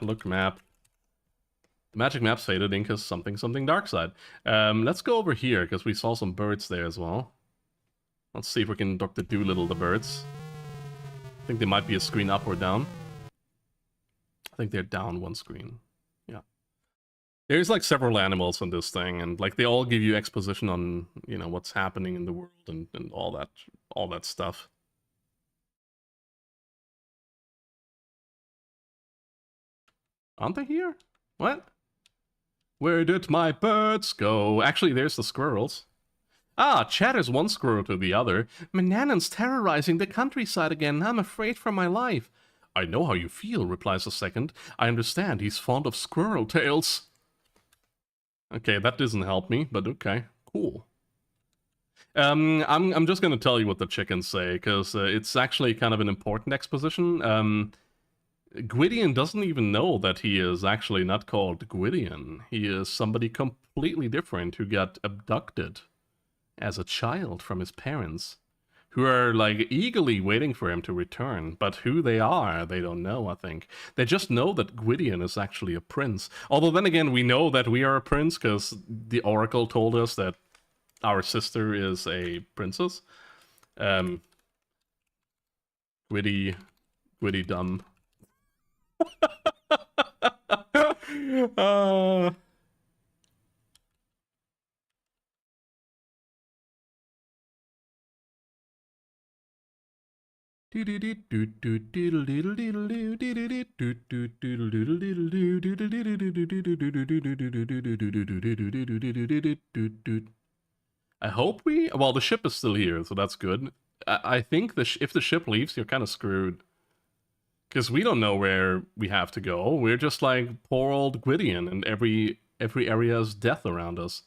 Look map. The magic map's faded in because something dark side. Let's go over here because we saw some birds there as well. Let's see if we can Dr. Doolittle the birds. I think they might be a screen up or down. I think they're down one screen. Yeah. There's like several animals in this thing, and like they all give you exposition on, you know, what's happening in the world and all that stuff. Aren't they here? What? Where did my birds go? Actually, there's the squirrels. Ah, chatters one squirrel to the other. Manannan's terrorizing the countryside again. I'm afraid for my life. I know how you feel, replies the second. I understand he's fond of squirrel tails. Okay, that doesn't help me, but okay, cool. I'm just gonna tell you what the chickens say, because it's actually kind of an important exposition. Gwydion doesn't even know that he is actually not called Gwydion. He is somebody completely different who got abducted as a child from his parents, who are like eagerly waiting for him to return, but who they are, they don't know, I think. They just know that Gwydion is actually a prince. Although then again, we know that we are a prince because the oracle told us that our sister is a princess. Gwyddy dumb. uh... I hope we... Well, the ship is still here, so that's good. I think if the ship leaves, you're kind of screwed. Because we don't know where we have to go. We're just like poor old Gwydion, and every area is death around us.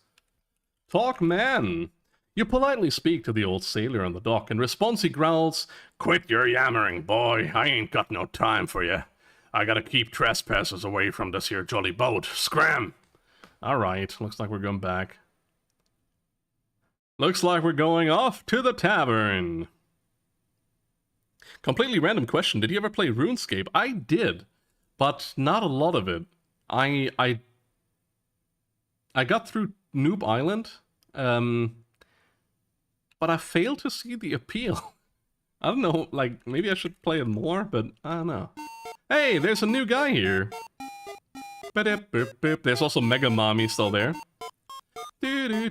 Talk, man! You politely speak to the old sailor on the dock. In response, he growls, "Quit your yammering, boy. I ain't got no time for you. I gotta keep trespassers away from this here jolly boat. Scram!" Alright, looks like we're going back. Looks like we're going off to the tavern. Completely random question. Did you ever play RuneScape? I did, but not a lot of it. I got through Noob Island, but I failed to see the appeal. I don't know, like, maybe I should play it more, but I don't know. Hey, there's a new guy here. There's also Mega Mommy still there. One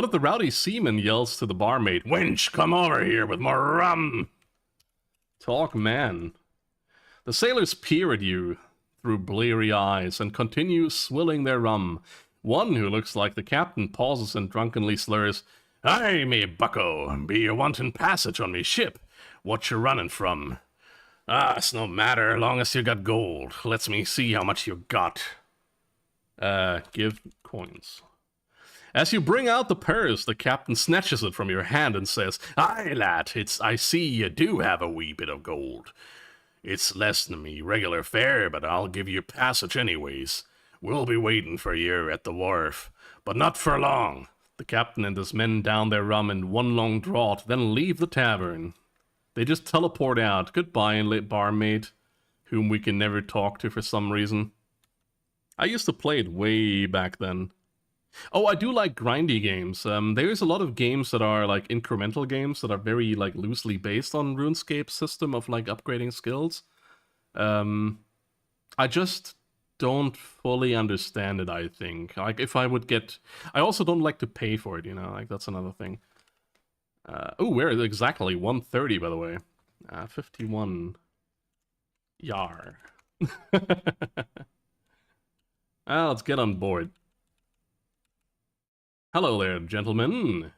of the rowdy seamen yells to the barmaid, "Wench, come over here with more rum!" Talk, man. The sailors peer at you through bleary eyes and continue swilling their rum. One, who looks like the captain, pauses and drunkenly slurs, "Aye, me bucko, be you wanting passage on me ship? What you running from?" "Ah, it's no matter, long as you got gold. Let's me see how much you got." Give coins. As you bring out the purse, the captain snatches it from your hand and says, "Aye, lad, I see you do have a wee bit of gold. It's less than me regular fare, but I'll give you passage anyways. We'll be waiting for you at the wharf, but not for long." The captain and his men down their rum in one long draught, then leave the tavern. They just teleport out. Goodbye, barmaid, whom we can never talk to for some reason. I used to play it way back then. Oh, I do like grindy games. There's a lot of games that are like incremental games that are very like loosely based on RuneScape's system of like upgrading skills. I just don't fully understand it, I think. Like if I would get... I also don't like to pay for it, you know, like that's another thing. Oh, where is exactly? 130, by the way. 51. Yar. Let's get on board. Hello there, gentlemen.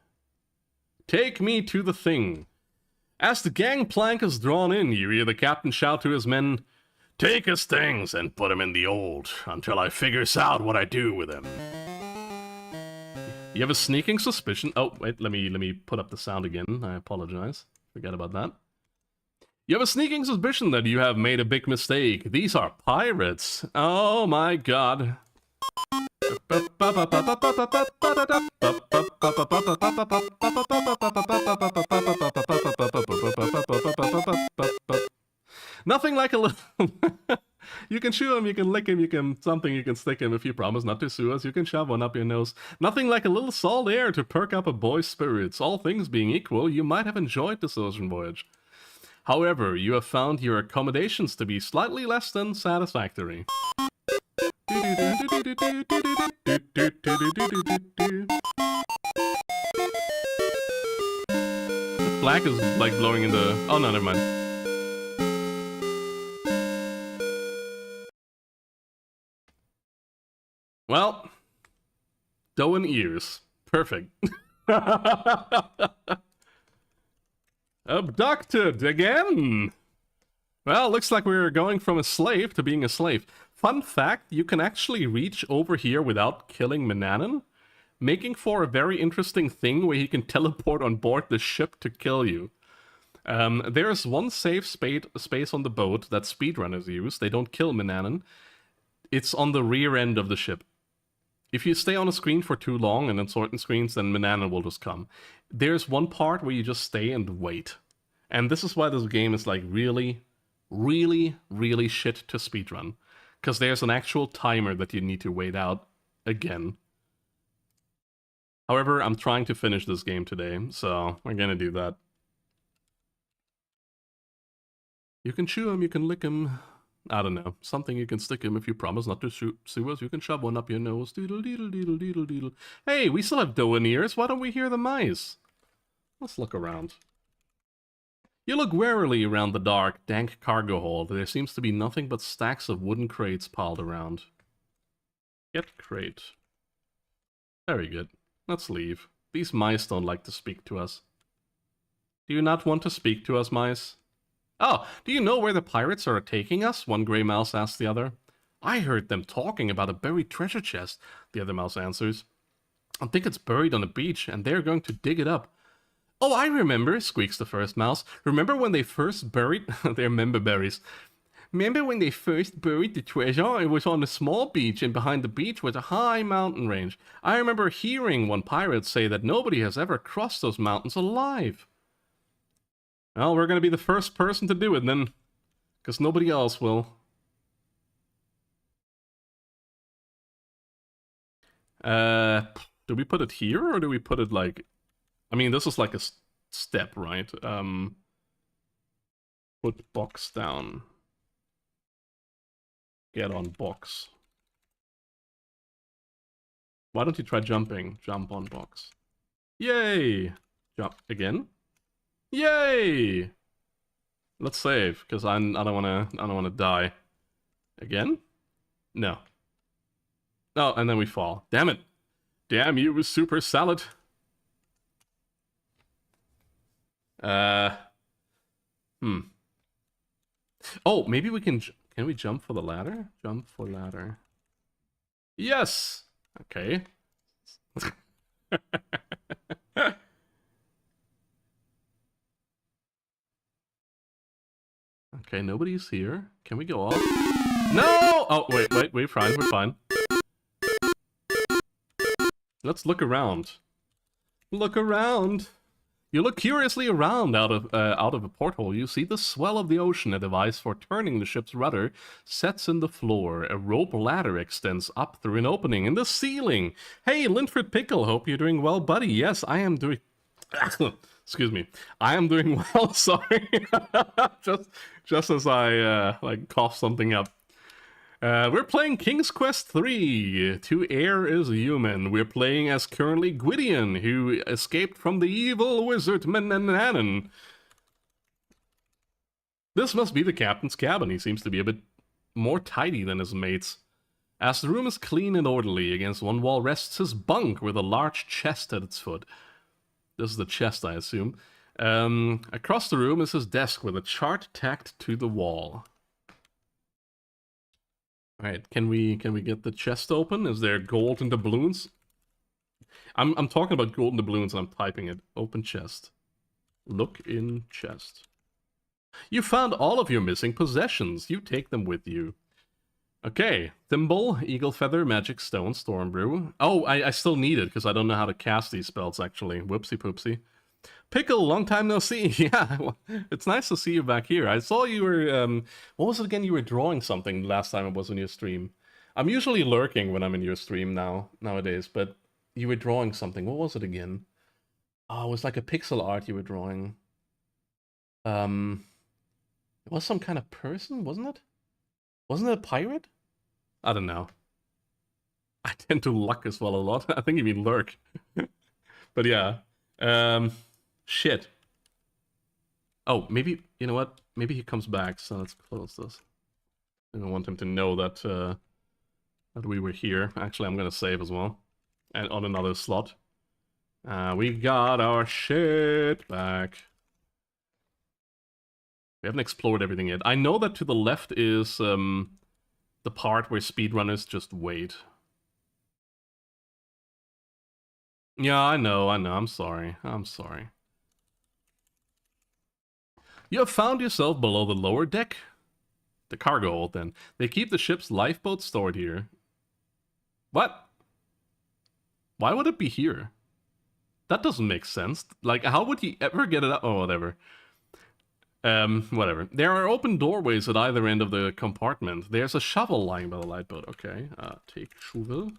Take me to the thing. As the gangplank is drawn in, you hear the captain shout to his men, "Take his things and put him in the old, until I figures out what I do with him." You have a sneaking suspicion... Oh, wait, let me put up the sound again. I apologize. Forgot about that. You have a sneaking suspicion that you have made a big mistake. These are pirates. Oh my god. Nothing like a little... You can chew him, you can lick him, you can something, you can stick him. If you promise not to sue us, you can shove one up your nose. Nothing like a little salt air to perk up a boy's spirits. All things being equal, you might have enjoyed this ocean voyage. However, you have found your accommodations to be slightly less than satisfactory. The flag is like blowing in the... Oh no, never mind. Well, dough and ears. Perfect. Abducted again! Well, looks like we're going from a slave to being a slave. Fun fact, you can actually reach over here without killing Manannan. making for a very interesting thing where he can teleport on board the ship to kill you. There's one safe space on the boat that speedrunners use. They don't kill Minanan. It's on the rear end of the ship. If you stay on a screen for too long, and on certain screens, then Minanan will just come. There's one part where you just stay and wait. And this is why this game is like really, really, really shit to speedrun. Because there's an actual timer that you need to wait out again. However, I'm trying to finish this game today, so we're gonna do that. You can chew him, you can lick him. I don't know. Something you can stick him if you promise not to sue us. You can shove one up your nose. Doodle doodle doodle doodle doodle. Hey, we still have dough in ears. Why don't we hear the mice? Let's look around. You look warily around the dark, dank cargo hold. There seems to be nothing but stacks of wooden crates piled around. Get crate. Very good. Let's leave. These mice don't like to speak to us. Do you not want to speak to us, mice? Oh, do you know where the pirates are taking us? One gray mouse asks the other. I heard them talking about a buried treasure chest, the other mouse answers. I think it's buried on the beach, and they're going to dig it up. Oh, I remember, squeaks the first mouse. Remember when they first buried... They're member berries. Remember when they first buried the treasure? It was on a small beach, and behind the beach was a high mountain range. I remember hearing one pirate say that nobody has ever crossed those mountains alive. Well, we're going to be the first person to do it then, because nobody else will. Do we put it here, or do we put it like... I mean, this is like a step, right? Put box down. Get on box. Why don't you try jumping? Jump on box. Yay! Jump again. Yay! Let's save, because I don't wanna die. Again? No. Oh, and then we fall. Damn it! Damn you, super salad! Oh, maybe we can we jump for the ladder? Jump for ladder. Yes! Okay. Okay, nobody's here. Can we go up? No! Oh, wait, we're fine, we're fine. Let's look around. Look around! You look curiously around out of a porthole. You see the swell of the ocean. A device for turning the ship's rudder sets in the floor. A rope ladder extends up through an opening in the ceiling. Hey, Linford Pickle, hope you're doing well, buddy. Yes, I am doing... Excuse me. I am doing well, sorry. just as I, like, cough something up. We're playing King's Quest 3. To Heir is Human. We're playing as currently Gwydion, who escaped from the evil wizard Minanan. This must be the captain's cabin. He seems to be a bit more tidy than his mates. As the room is clean and orderly, against one wall rests his bunk with a large chest at its foot. This is the chest, I assume. Across the room is his desk with a chart tacked to the wall. Alright, can we get the chest open? Is there gold in doubloons? I'm talking about gold in doubloons and I'm typing it. Open chest. Look in chest. You found all of your missing possessions. You take them with you. Okay. Thimble, Eagle Feather, Magic Stone, Storm Brew. Oh, I still need it because I don't know how to cast these spells actually. Whoopsie poopsie. Pickle, long time no see. Yeah, well, it's nice to see you back here. I saw you were, what was it again? You were drawing something last time I was on your stream. I'm usually lurking when I'm in your stream nowadays, but you were drawing something. What was it again? Oh, it was like a pixel art you were drawing. It was some kind of person, wasn't it? Wasn't it a pirate? I don't know. I tend to luck as well a lot. I think you mean lurk. But yeah. Shit. Oh, maybe, you know what? Maybe he comes back, so let's close this. I don't want him to know that, that we were here. Actually, I'm gonna save as well. And on another slot. We got our shit back. We haven't explored everything yet. I know that to the left is, the part where speedrunners just wait. Yeah, I know. I'm sorry. I'm sorry. You have found yourself below the lower deck? The cargo hold, then. They keep the ship's lifeboat stored here. What? Why would it be here? That doesn't make sense. Like, how would he ever get it up? Oh, whatever. Whatever. There are open doorways at either end of the compartment. There's a shovel lying by the lifeboat. Okay, take shovel.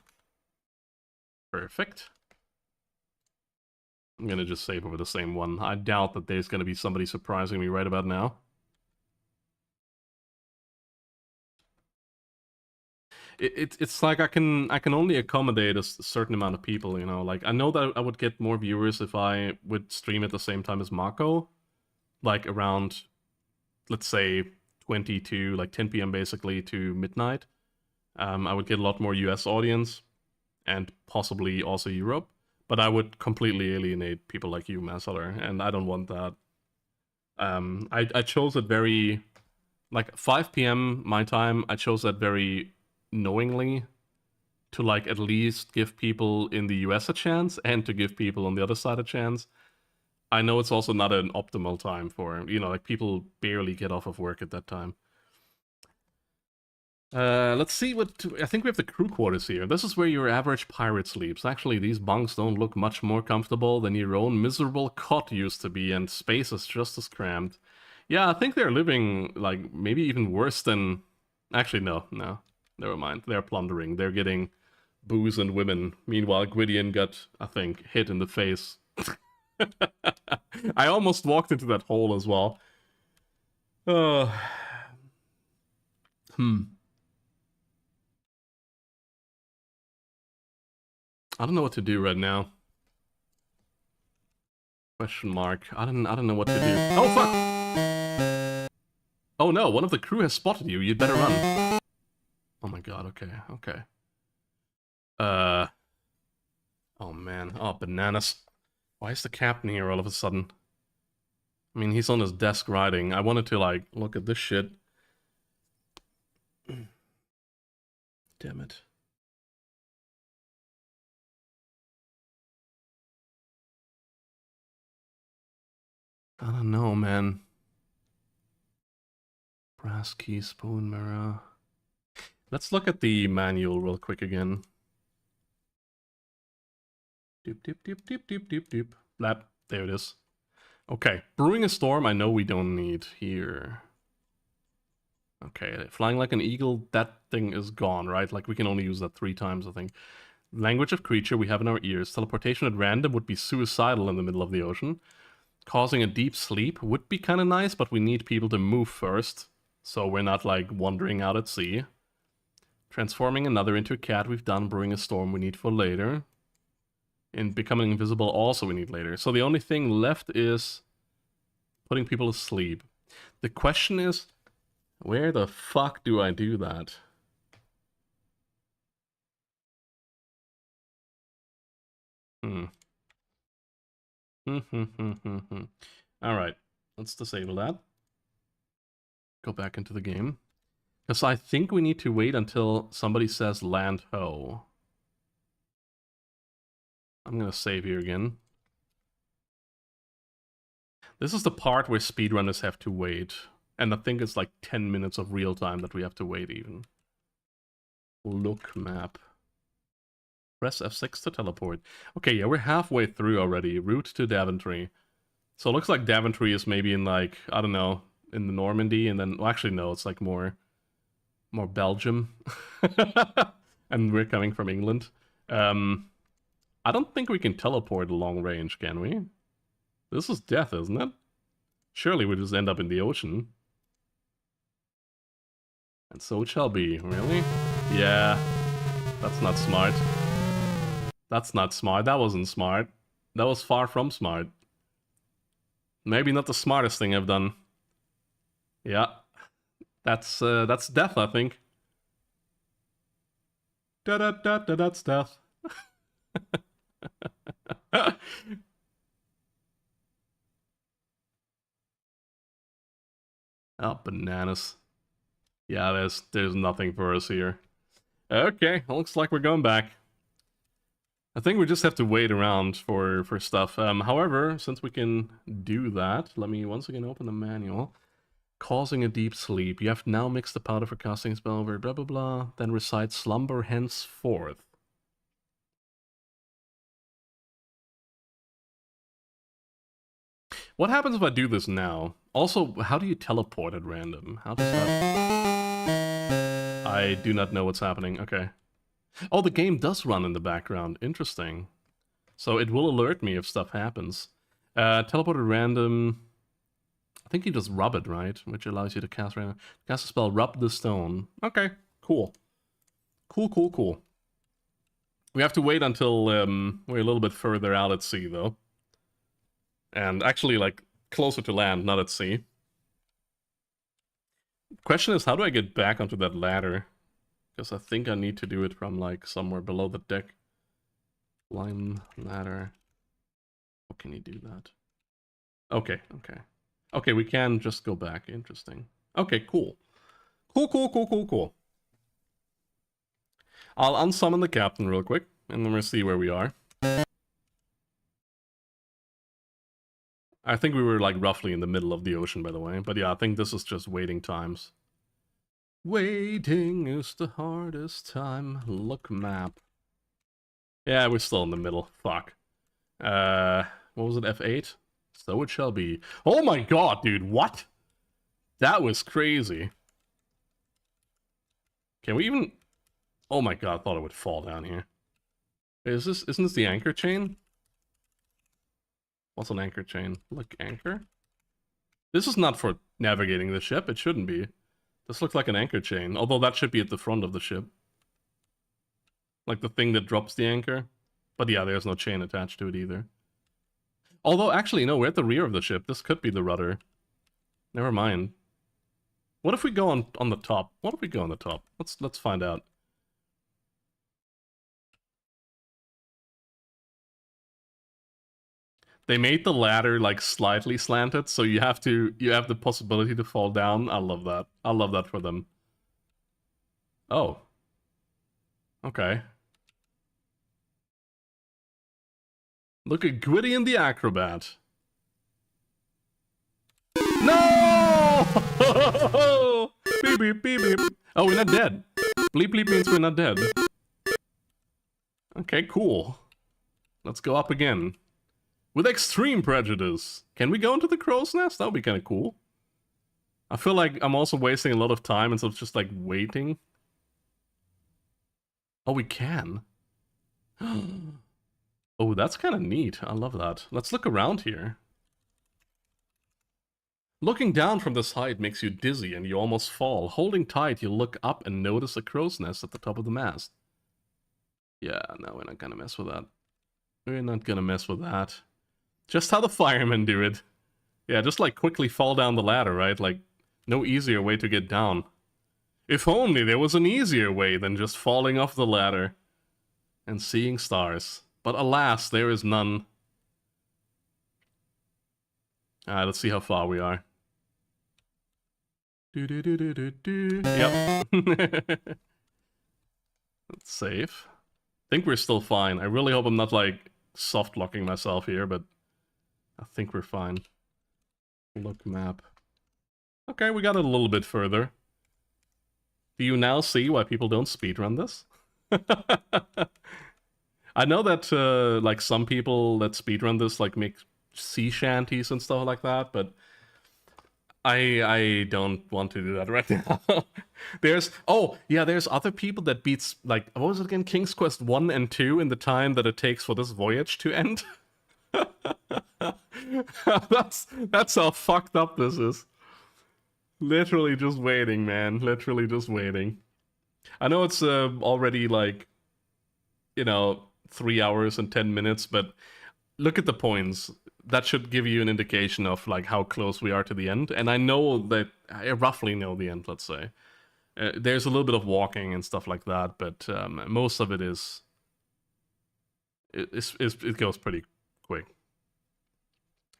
Perfect. I'm gonna just save over the same one. I doubt that there's gonna be somebody surprising me right about now. It's like I can only accommodate a certain amount of people, you know. Like I know that I would get more viewers if I would stream at the same time as Mako, like around, let's say 20 to like 10 p.m. basically to midnight. I would get a lot more US audience and possibly also Europe, but I would completely alienate people like you, Masseler, and I don't want that. I chose it very like 5 p.m. my time. I chose that very knowingly to like at least give people in the US a chance and to give people on the other side a chance. I know it's also not an optimal time for, you know, like people barely get off of work at that time. Let's see what... I think we have the crew quarters here. This is where your average pirate sleeps. Actually, these bunks don't look much more comfortable than your own miserable cot used to be, and space is just as cramped. Yeah, I think they're living, like, maybe even worse than... Actually, no. Never mind. They're plundering. They're getting booze and women. Meanwhile, Gwydion got, I think, hit in the face. I almost walked into that hole as well. Oh. I don't know what to do right now. Question mark. I don't know what to do. Oh fuck! Oh no, one of the crew has spotted you. You'd better run. Oh my god, okay. Oh man. Oh, bananas. Why is the captain here all of a sudden? I mean, he's on his desk writing. I wanted to, like, look at this shit. Damn it. I don't know, man. Brass key, spoon mirror. Let's look at the manual real quick again. Doop. Blap. There it is. Okay, brewing a storm, I know we don't need here. Okay, flying like an eagle, that thing is gone, right? Like, we can only use that 3 times, I think. Language of creature we have in our ears. Teleportation at random would be suicidal in the middle of the ocean. Causing a deep sleep would be kind of nice, but we need people to move first, so we're not, like, wandering out at sea. Transforming another into a cat we've done. Brewing a storm we need for later. And becoming invisible also we need later. So the only thing left is putting people to sleep. The question is, where the fuck do I do that? Alright, let's disable that. Go back into the game. Because I think we need to wait until somebody says land ho. I'm gonna save here again. This is the part where speedrunners have to wait. And I think it's like 10 minutes of real time that we have to wait even. Look map. Press F6 to teleport. Okay, yeah, we're halfway through already. Route to Daventry. So it looks like Daventry is maybe in like, I don't know, in the Normandy, and then, well, actually no, it's like more Belgium. And we're coming from England. I don't think we can teleport long range, can we? This is death, isn't it? Surely we just end up in the ocean. And so it shall be. Really? Yeah. That's not smart. That's not smart. That wasn't smart. That was far from smart. Maybe not the smartest thing I've done. Yeah. That's death, I think. That's death. Oh, bananas. Yeah, there's nothing for us here. Okay, looks like we're going back. I think we just have to wait around for stuff. However, since we can do that, let me once again open the manual. Causing a deep sleep. You have now mixed the powder for casting a spell over blah blah blah. Then recite slumber henceforth. What happens if I do this now? Also, how do you teleport at random? How does that... I do not know what's happening. Okay. Oh, the game does run in the background. Interesting. So it will alert me if stuff happens. Teleport at random... I think you just rub it, right? Which allows you to cast random... Cast a spell, rub the stone. Okay, cool. Cool. We have to wait until we're a little bit further out at sea, though. And actually, like, closer to land, not at sea. Question is, how do I get back onto that ladder? Because I think I need to do it from, like, somewhere below the deck. Climb ladder. How can you do that? Okay. Okay, we can just go back. Interesting. Okay, cool. Cool. I'll unsummon the captain real quick, and then we'll see where we are. I think we were, like, roughly in the middle of the ocean, by the way. But yeah, I think this is just waiting times. Waiting is the hardest time. Look map. Yeah, we're still in the middle. Fuck. What was it, F8? So it shall be. Oh my god, dude, what? That was crazy. Can we even... Oh my god, I thought it would fall down here. Isn't this the anchor chain? What's an anchor chain? Look, anchor? This is not for navigating the ship. It shouldn't be. This looks like an anchor chain. Although that should be at the front of the ship. Like the thing that drops the anchor. But yeah, there's no chain attached to it either. Although, actually, no, we're at the rear of the ship. This could be the rudder. Never mind. What if we go on the top? What if we go on the top? Let's find out. They made the ladder like slightly slanted, so you have the possibility to fall down. I love that. I love that for them. Oh. Okay. Look at Gwydion the Acrobat. No! Beep beep beep beep. Oh, we're not dead. Bleep bleep means we're not dead. Okay, cool. Let's go up again. With extreme prejudice. Can we go into the crow's nest? That would be kind of cool. I feel like I'm also wasting a lot of time instead of just like waiting. Oh, we can. Oh, that's kind of neat. I love that. Let's look around here. Looking down from this height makes you dizzy and you almost fall. Holding tight, you look up and notice a crow's nest at the top of the mast. Yeah, no, we're not gonna mess with that. We're not gonna mess with that. Just how the firemen do it. Yeah, just like quickly fall down the ladder, right? Like, no easier way to get down. If only there was an easier way than just falling off the ladder and seeing stars. But alas, there is none. Alright, let's see how far we are. Yep. That's safe. I think we're still fine. I really hope I'm not, like, soft-locking myself here, but I think we're fine. Look map. Okay, we got it a little bit further. Do you now see why people don't speedrun this? I know that, like, some people that speedrun this, like, make sea shanties and stuff like that, but I don't want to do that right now. There's other people that beats, like, what was it again? King's Quest 1 and 2 in the time that it takes for this voyage to end. That's how fucked up this is. Literally just waiting, man. Literally just waiting. I know it's already, like, you know, 3 hours and 10 minutes, but look at the points. That should give you an indication of, like, how close we are to the end. And I know that, I roughly know the end, let's say. There's a little bit of walking and stuff like that, but most of it is... It goes pretty quick.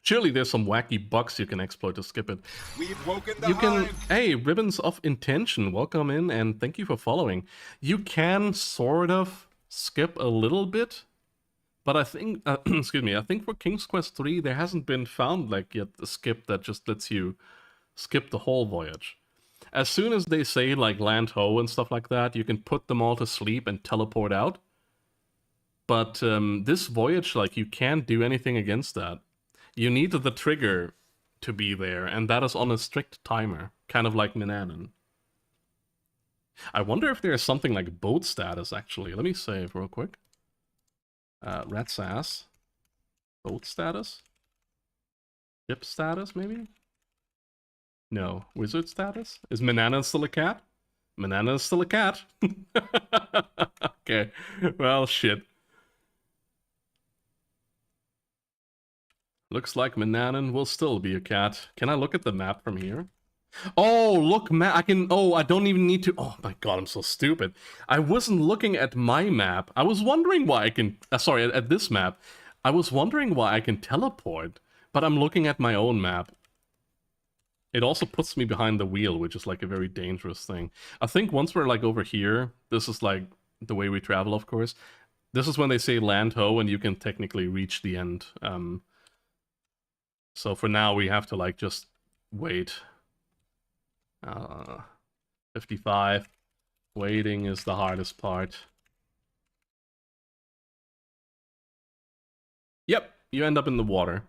Surely there's some wacky bugs you can exploit to skip it. We've woken the hive. Hey, Ribbons of Intention, welcome in and thank you for following. You can sort of skip a little bit But I think, excuse me, I think for King's Quest 3, there hasn't been found, like, yet a skip that just lets you skip the whole voyage. As soon as they say, like, land ho and stuff like that, you can put them all to sleep and teleport out. But this voyage, like, you can't do anything against that. You need the trigger to be there, and that is on a strict timer, kind of like Minanan. I wonder if there's something like boat status, actually. Let me save real quick. Rat's ass. Boat status? Ship status, maybe? No. Wizard status? Is Minanan still a cat? Minanan is still a cat. Okay. Well, shit. Looks like Minanan will still be a cat. Can I look at the map from here? Oh, look, I can... Oh, I don't even need to... Oh my god, I'm so stupid. I wasn't looking at my map. I was wondering why I can... sorry, at this map. I was wondering why I can teleport, but I'm looking at my own map. It also puts me behind the wheel, which is like a very dangerous thing. I think once we're like over here, this is like the way we travel, of course. This is when they say land ho, and you can technically reach the end. So for now, we have to like just wait. 55. Waiting is the hardest part. Yep, you end up in the water.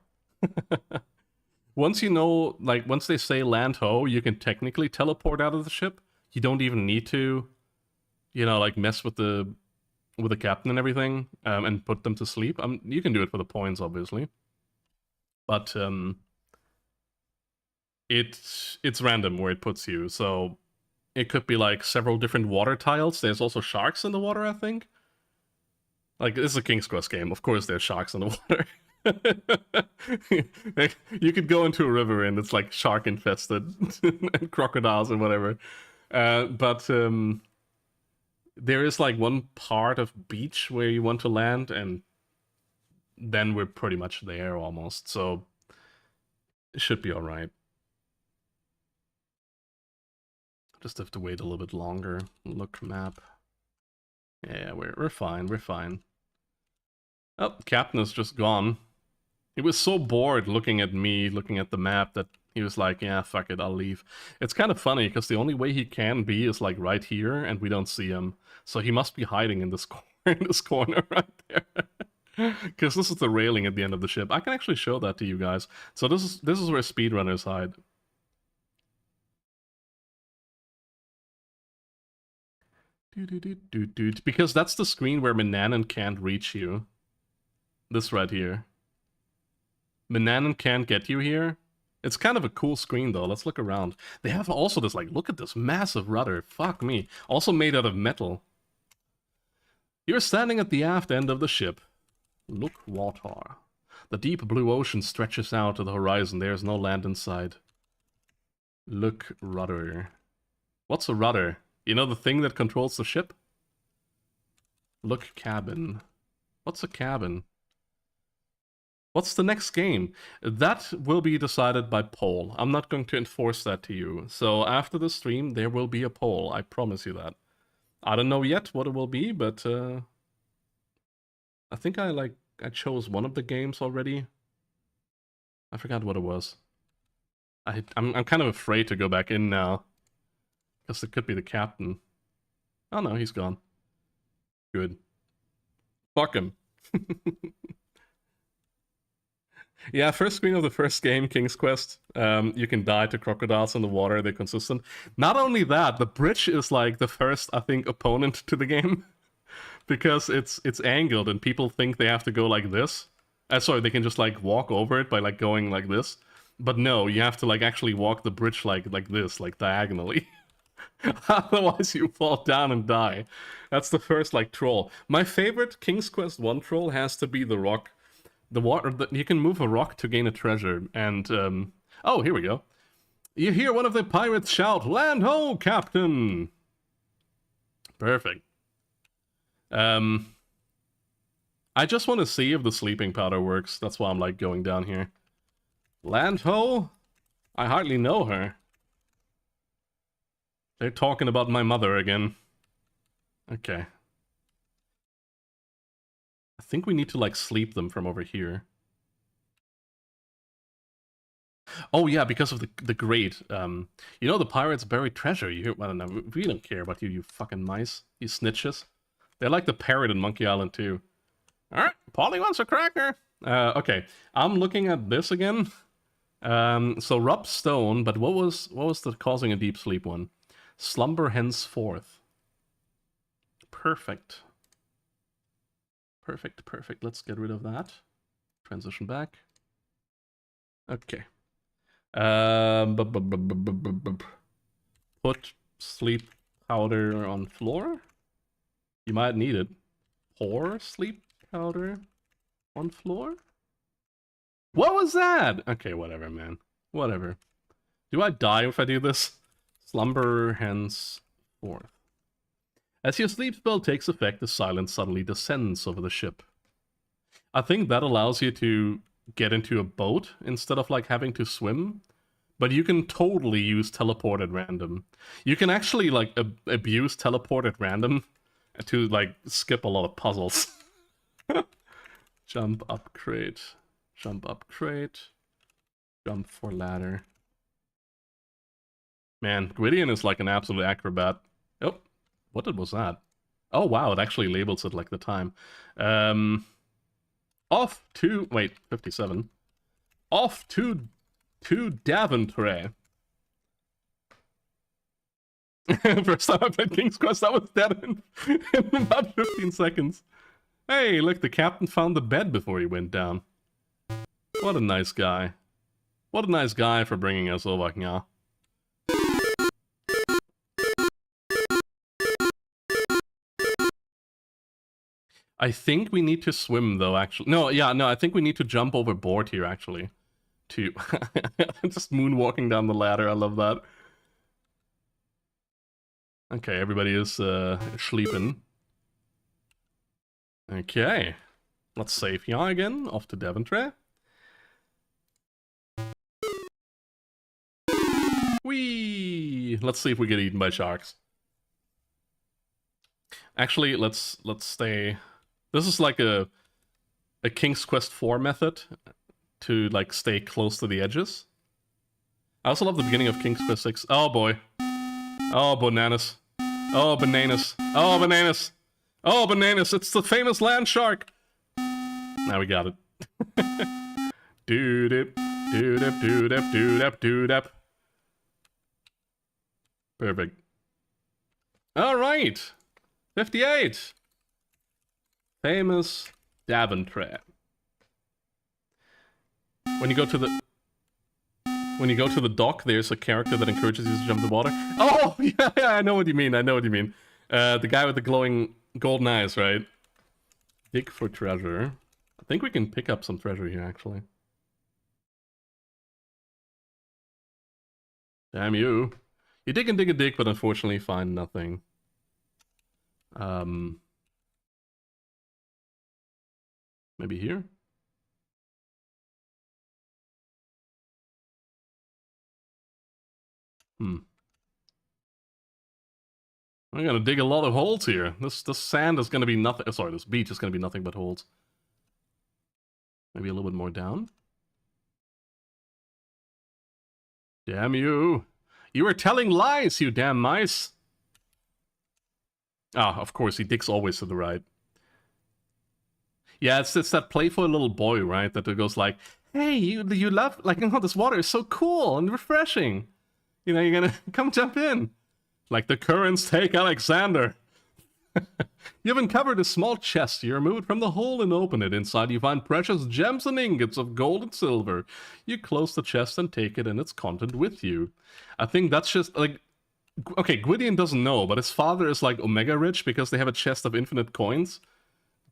Once you know, like, once they say land ho, you can technically teleport out of the ship. You don't even need to, you know, like, mess with the captain and everything, and put them to sleep. You can do it for the points, obviously. But, it's random where it puts you, so it could be like several different water tiles. There's also sharks in the water, I think. Like, this is a King's Quest game. Of course there's sharks in the water. Like, you could go into a river and it's like shark infested and crocodiles and whatever. But there is like one part of beach where you want to land, and then we're pretty much there almost. So it should be alright. Just have to wait a little bit longer. Look map. Yeah, we're fine, we're fine. Oh, Captain is just gone. He was so bored looking at me, looking at the map, that he was like, yeah, fuck it, I'll leave. It's kind of funny, because the only way he can be is like right here, and we don't see him. So he must be hiding in this corner right there. Because this is the railing at the end of the ship. I can actually show that to you guys. So this is where speedrunners hide. Because that's the screen where Minanan can't reach you. This right here. Minanan can't get you here. It's kind of a cool screen though. Let's look around. They have also this, like, look at this massive rudder. Fuck me. Also made out of metal. You're standing at the aft end of the ship. Look water. The deep blue ocean stretches out to the horizon. There's no land in sight. Look rudder. What's a rudder? You know the thing that controls the ship? Look cabin. What's a cabin? What's the next game? That will be decided by poll. I'm not going to enforce that to you. So after the stream, there will be a poll. I promise you that. I don't know yet what it will be, but I think I chose one of the games already. I forgot what it was. I'm kind of afraid to go back in now. Because it could be the captain. Oh no, he's gone. Good. Fuck him. Yeah, first screen of the first game, King's Quest. You can die to crocodiles in the water, they're consistent. Not only that, the bridge is like the first, I think, opponent to the game. Because it's angled and people think they have to go like this. Sorry, they can just like walk over it by like going like this. But no, you have to like actually walk the bridge like this, like diagonally. Otherwise you fall down and die. That's the first like troll. My favorite King's Quest 1 troll has to be the rock. The water, you can move a rock to gain a treasure, and oh, here we go. You hear one of the pirates shout, "Land ho, Captain!" Perfect. I just want to see if the sleeping powder works. That's why I'm like going down here. Land ho? I hardly know her. They're talking about my mother again. Okay. I think we need to, like, sleep them from over here. Oh, yeah, because of the grate. You know, the pirates buried treasure. You hear, I don't know, we don't care about you, you fucking mice. You snitches. They're like the parrot in Monkey Island, too. Alright, Polly wants a cracker. Okay, I'm looking at this again. So rub stone, but what was the causing a deep sleep one? Slumber henceforth. Perfect. Perfect, perfect. Let's get rid of that. Transition back. Okay. Put sleep powder on floor. You might need it. Pour sleep powder on floor? What was that? Okay, whatever, man. Whatever. Do I die if I do this? Slumber henceforth. As your sleep spell takes effect, the silence suddenly descends over the ship. I think that allows you to get into a boat instead of, like, having to swim. But you can totally use teleport at random. You can actually, like, abuse teleport at random to, like, skip a lot of puzzles. Jump up crate. Jump up crate. Jump for ladder. Man, Gwydion is like an absolute acrobat. Oh, what was that? Oh wow, it actually labels it like the time. Off to... wait, 57. Off to Daventry. First time I played King's Quest, I was dead in about 15 seconds. Hey, look, the captain found the bed before he went down. What a nice guy. What a nice guy for bringing us over, yeah. I think we need to swim, though, actually. No, yeah, no, I think we need to jump overboard here, actually. To... just moonwalking down the ladder, I love that. Okay, everybody is sleeping. Okay. Let's save here again, off to Daventry. Whee! Let's see if we get eaten by sharks. Actually, let's stay... This is like a King's Quest 4 method to, like, stay close to the edges. I also love the beginning of King's Quest 6. Oh boy. Oh, bananas. Oh, bananas. Oh, bananas. Oh, bananas. It's the famous land shark. Now we got it. Doo-dip, doo-dip, doo-dip, doo-dip, doo-dip. Perfect. Alright. 58. Famous Daventry. When you go to the dock, there's a character that encourages you to jump the water. Oh, yeah, I know what you mean. I know what you mean. The guy with the glowing golden eyes, right? Dig for treasure. I think we can pick up some treasure here, actually. Damn you. You dig and dig and dig, but unfortunately find nothing. Maybe here? I'm gonna dig a lot of holes here. This sand is gonna be nothing. Sorry, this beach is gonna be nothing but holes. Maybe a little bit more down. Damn you! You were telling lies, you damn mice! Ah, of course, he digs always to the right. Yeah, it's that playful little boy, right? That goes like, "Hey, you love, like, oh, this water is so cool and refreshing. You know, you're gonna come jump in. Like the currents take Alexander." You have uncovered a small chest. You remove it from the hole and open it. Inside you find precious gems and ingots of gold and silver. You close the chest and take it and its content with you. I think that's just, like... Okay, Gwydion doesn't know, but his father is, like, Omega rich because they have a chest of infinite coins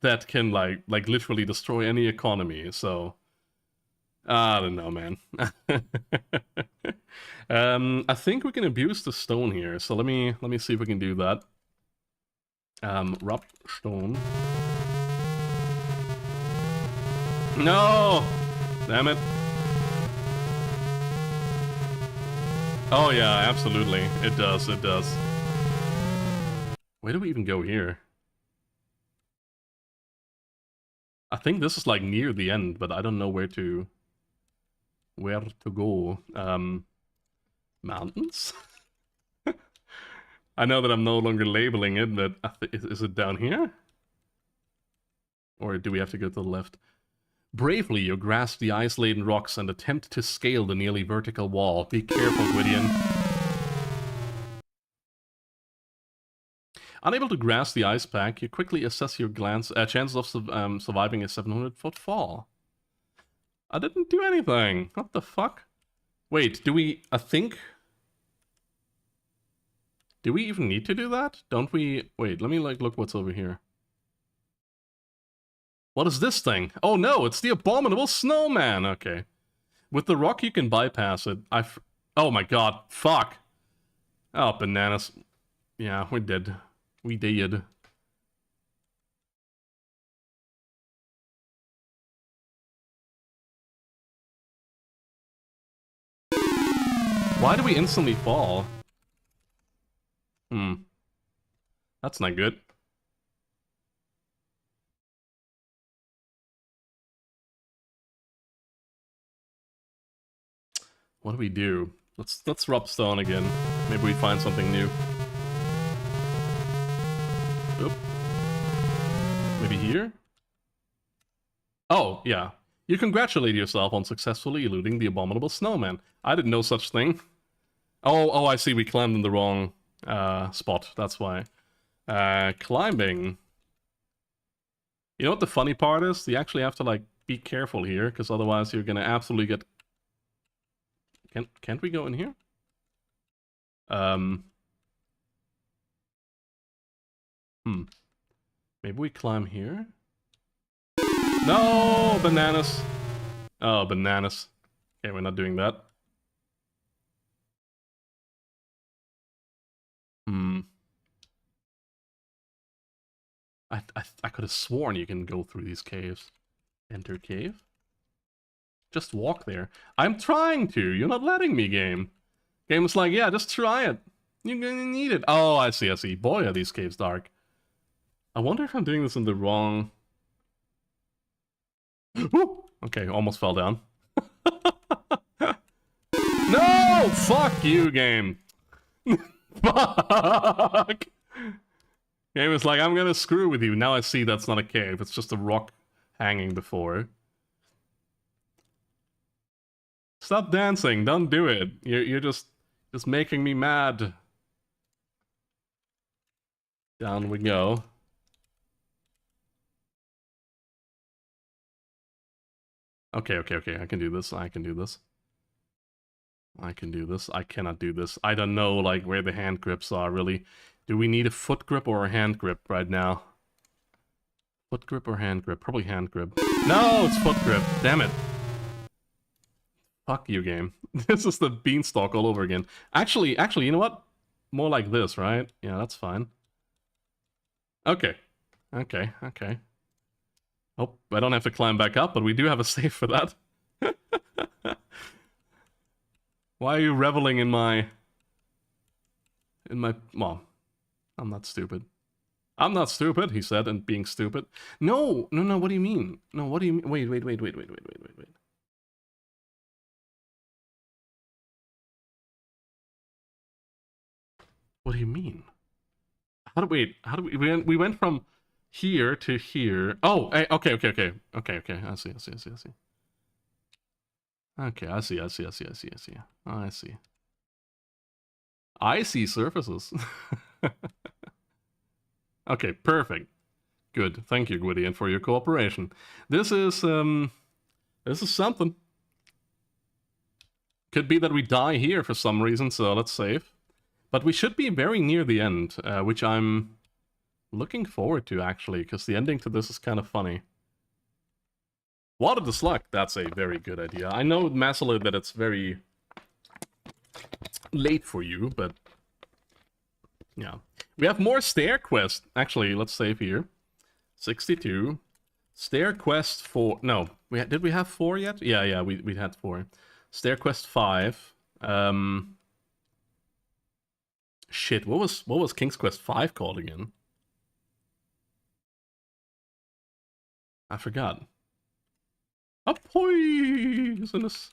that can, like literally destroy any economy, so... I don't know, man. I think we can abuse the stone here, so let me see if we can do that. Rub stone. No! Damn it. Oh yeah, absolutely. It does, it does. Where do we even go here? I think this is like near the end, but I don't know where to go. Mountains? I know that I'm no longer labeling it, but is it down here? Or do we have to go to the left? Bravely, you grasp the ice-laden rocks and attempt to scale the nearly vertical wall. Be careful, Gwydion. Unable to grasp the ice pack, you quickly assess your chances of surviving a 700-foot fall. I didn't do anything. What the fuck? Wait, do we... I think... Do we even need to do that? Don't we... Wait, let me, like, look what's over here. What is this thing? Oh no, it's the abominable snowman! Okay. With the rock, you can bypass it. Oh my god, fuck! Oh, bananas. Yeah, we did. We did. Why do we instantly fall? That's not good. What do we do? Let's rub stone again. Maybe we find something new. Oop. Maybe here? Oh, yeah. You congratulate yourself on successfully eluding the abominable snowman. I didn't know such thing. Oh, I see. We climbed in the wrong spot. That's why. Climbing. You know what the funny part is? You actually have to, like, be careful here, because otherwise you're gonna absolutely get... Can't we go in here? Maybe we climb here? No! Bananas! Oh, bananas. Okay, we're not doing that. I could have sworn you can go through these caves. Enter cave? Just walk there. I'm trying to! You're not letting me, game. Game was like, yeah, just try it. You're gonna need it. Oh, I see, I see. Boy, are these caves dark. I wonder if I'm doing this in the wrong... Woo! Okay, almost fell down. No! Fuck you, game. Fuck! Game was like, I'm gonna screw with you. Now I see that's not a cave. It's just a rock hanging before. Stop dancing. Don't do it. You're just making me mad. Down we go. Okay. I can do this. I can do this. I can do this. I cannot do this. I don't know, like, where the hand grips are, really. Do we need a foot grip or a hand grip right now? Foot grip or hand grip? Probably hand grip. No, it's foot grip. Damn it. Fuck you, game. This is the beanstalk all over again. Actually, you know what? More like this, right? Yeah, that's fine. Okay. Oh, I don't have to climb back up, but we do have a save for that. Why are you reveling in my... Well, I'm not stupid. I'm not stupid, he said, and being stupid. No, what do you mean? No, what do you mean? Wait. What do you mean? How do we went from here to here. Oh, okay. I see. Okay, I see. I see surfaces. Okay, perfect. Good. Thank you, Gwydion, for your cooperation. This is something. Could be that we die here for some reason, so let's save. But we should be very near the end, which I'm looking forward to, actually, because the ending to this is kind of funny. Water the slug. That's a very good idea. I know, Masala, that it's very late for you, but... yeah. We have more stair quests. Actually, let's save here. 62. Stair quest 4. No, did we have 4 yet? Yeah, we had 4. Stair quest 5. Shit, what was King's Quest 5 called again? I forgot. A poisonous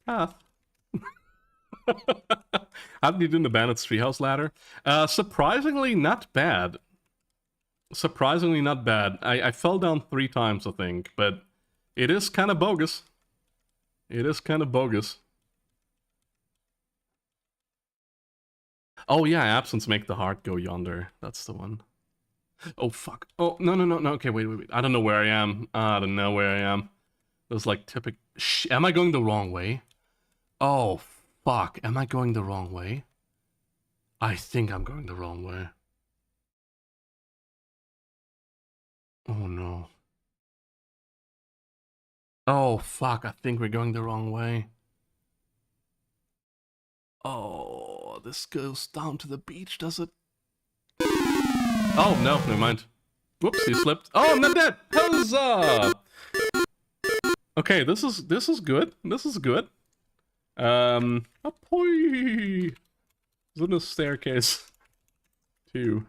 path. How did you do in the Bandit's Treehouse ladder? Surprisingly not bad. Surprisingly not bad. I fell down 3 times, I think, but it is kind of bogus. It is kind of bogus. Oh yeah, absence make the heart go yonder. That's the one. Oh fuck. Oh no. Okay, wait. I don't know where I am. I don't know where I am. There's like typical. Am I going the wrong way? Oh fuck. Am I going the wrong way? I think I'm going the wrong way. Oh no. Oh fuck. I think we're going the wrong way. Oh, this goes down to the beach, does it? Oh no, never mind. Whoops, he slipped. Oh, I'm not dead. Huzzah! Okay, this is good. This is good. A poi. Is in a staircase too.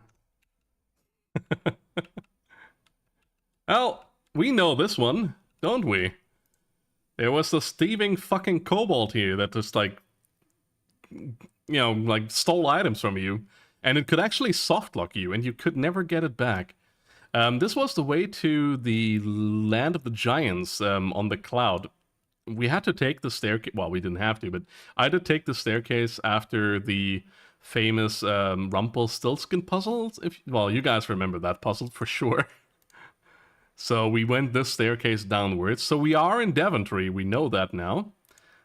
Well, we know this one, don't we? There was this thieving fucking kobold here that just like, you know, like stole items from you, and it could actually softlock you, and you could never get it back. This was the way to the land of the giants on the cloud. We had to take the staircase. Well, we didn't have to, but I did take the staircase after the famous Rumpelstiltskin puzzle. Well, you guys remember that puzzle for sure. So we went this staircase downwards. So we are in Daventry. We know that now.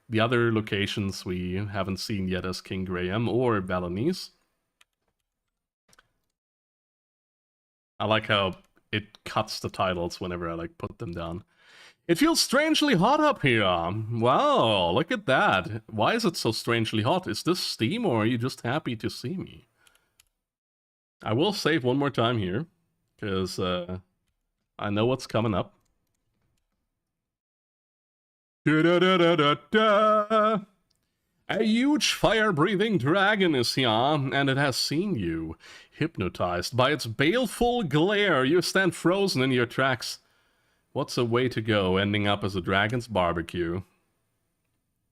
The other locations we haven't seen yet as King Graham or Balinese. I like how it cuts the titles whenever I like put them down. It feels strangely hot up here. Wow, look at that. Why is it so strangely hot? Is this Steam or are you just happy to see me? I will save one more time here, because I know what's coming up. Da-da-da-da-da-da. A huge fire-breathing dragon is here, and it has seen you. Hypnotized by its baleful glare, you stand frozen in your tracks. What's a way to go, ending up as a dragon's barbecue?